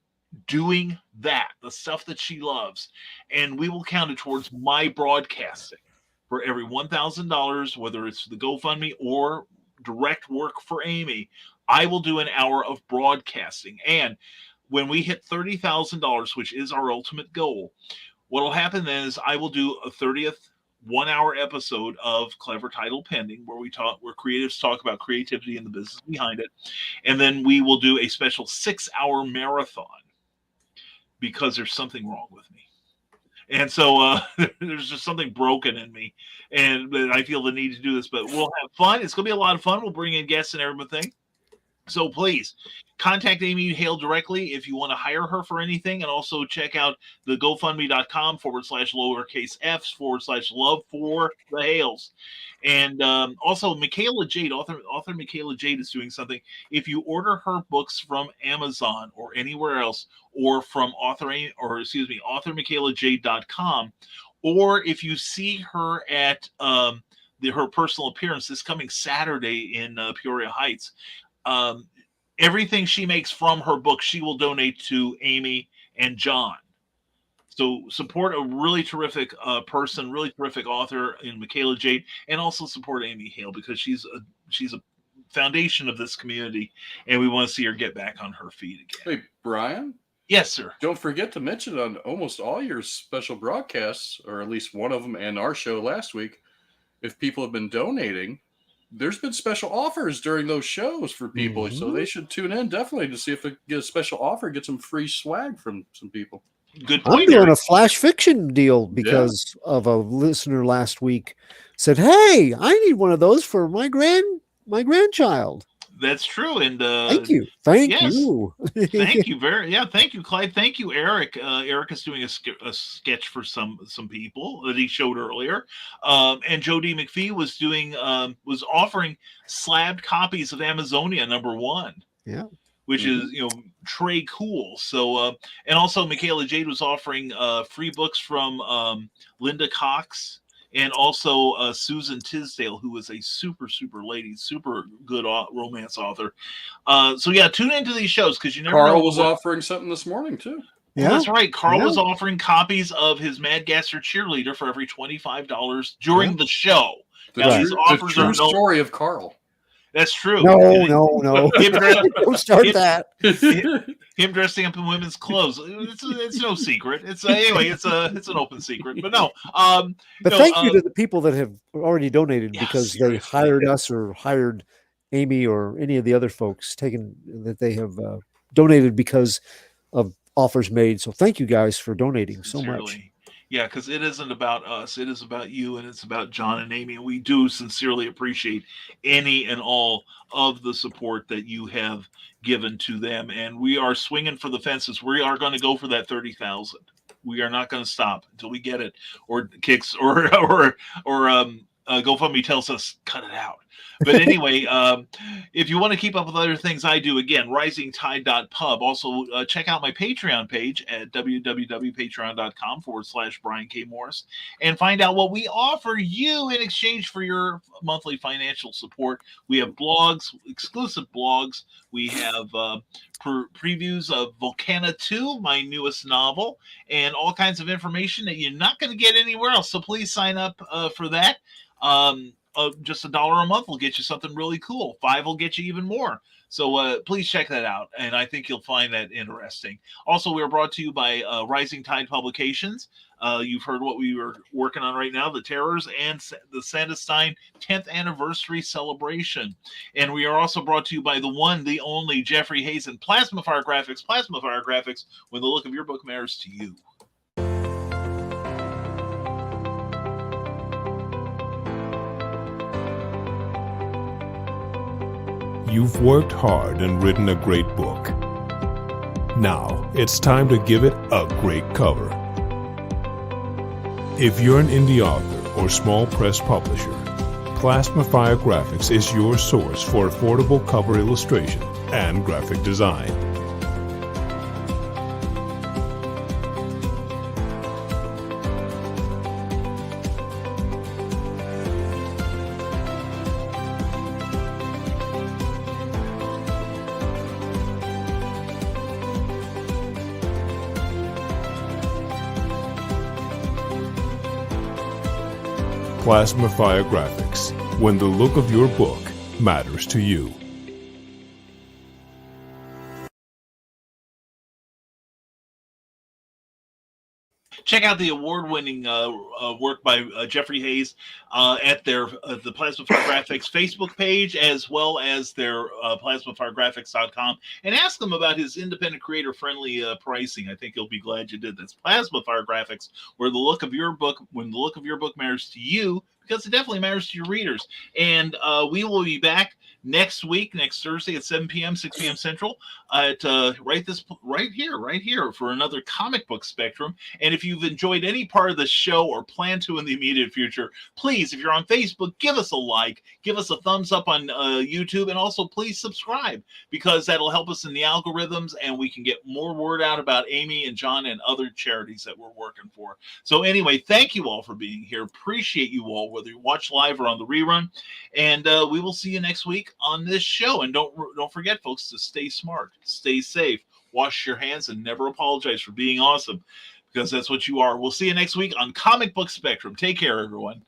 doing that, the stuff that she loves, and we will count it towards my broadcasting. For every $1,000, whether it's the GoFundMe or direct work for Amy, I will do an hour of broadcasting. And when we hit $30,000, which is our ultimate goal, what will happen then is I will do a 30th 1-hour episode of Clever Title Pending, where creatives talk about creativity and the business behind it. And then we will do a special 6-hour marathon because there's something wrong with me. And so there's just something broken in me, and I feel the need to do this. But we'll have fun. It's going to be a lot of fun. We'll bring in guests and everything. So please contact Amy Hale directly if you want to hire her for anything, and also check out the GoFundMe.com /f/ /love for the Hales. And also Michaela Jade, author Michaela Jade is doing something. If you order her books from Amazon or anywhere else, or from authormichaelajade.com, or if you see her at her personal appearance this coming Saturday in Peoria Heights, everything she makes from her book, she will donate to Amy and John. So support a really terrific person, really terrific author in Michaela Jade, and also support Amy Hale because she's a foundation of this community, and we want to see her get back on her feet again. Hey, Brian? Yes, sir. Don't forget to mention on almost all your special broadcasts, or at least one of them, and our show last week, if people have been donating, there's been special offers during those shows for people. Mm-hmm. So they should tune in definitely to see if they get a special offer, get some free swag from some people. Good point. I'm doing a flash fiction deal because of a listener last week said, "Hey, I need one of those for my grandchild." That's true, and thank you. Thank you, Clyde. Thank you, Eric. Eric is doing a sketch for some people that he showed earlier, and Joe D. McFee was offering slabbed copies of Amazonia #1. Yeah. Which is, Trey cool. So, and also Michaela Jade was offering free books from Linda Cox and also Susan Tisdale, who is a super, super lady, super good romance author. So yeah, tune into these shows because you never know. Carl was offering something this morning too. Yeah, that's right. Carl was offering copies of his Mad Gasser Cheerleader for every $25 during the show. The true story of Carl. That's true. No. Don't start that. Him dressing up in women's clothes. It's no secret. It's an open secret. But no. But thank you to the people that have already donated because they hired us or hired Amy or any of the other folks that they have donated because of offers made. So thank you guys for donating so much. Yeah, because it isn't about us. It is about you, and it's about John and Amy. And we do sincerely appreciate any and all of the support that you have given to them. And we are swinging for the fences. We are going to go for that 30,000. We are not going to stop until we get it, or kicks, or GoFundMe tells us cut it out. But anyway, if you want to keep up with other things I do, again, risingtide.pub. Also, check out my Patreon page at www.patreon.com/Brian K. Morris and find out what we offer you in exchange for your monthly financial support. We have blogs, exclusive blogs. We have previews of Volcana 2, my newest novel, and all kinds of information that you're not going to get anywhere else. So please sign up for that. Just $1 a month will get you something really cool. $5 will get you even more. So please check that out, and I think you'll find that interesting. Also, we are brought to you by Rising Tide Publications. You've heard what we were working on right now, the Terrors and the Sandestein 10th Anniversary Celebration. And we are also brought to you by the one, the only Jeffrey Hayes and Plasmafire Graphics. Plasmafire Graphics, when the look of your book matters to you. You've worked hard and written a great book. Now it's time to give it a great cover. If you're an indie author or small press publisher, Plasmafire Graphics is your source for affordable cover illustration and graphic design. Plasmafire Graphics, when the look of your book matters to you. Check out the award-winning work by Jeffrey Hayes at their the Plasmafire Graphics Facebook page, as well as their plasmafiregraphics.com, and ask them about his independent creator-friendly pricing. I think you'll be glad you did. That's Plasmafire Graphics, where the look of your book, when the look of your book matters to you, because it definitely matters to your readers. And we will be back next week, next Thursday at 7 p.m., 6 p.m. Central, at right here for another comic book spectrum. And if you've enjoyed any part of the show or plan to in the immediate future, please, if you're on Facebook, give us a like, give us a thumbs up on YouTube, and also please subscribe, because that'll help us in the algorithms and we can get more word out about Amy and John and other charities that we're working for. So anyway, thank you all for being here. Appreciate you all, whether you watch live or on the rerun. And we will see you next week on this show. And don't forget, folks, to stay smart, stay safe, wash your hands, and never apologize for being awesome, because that's what you are. We'll see you next week on Comic Book Spectrum. Take care, everyone.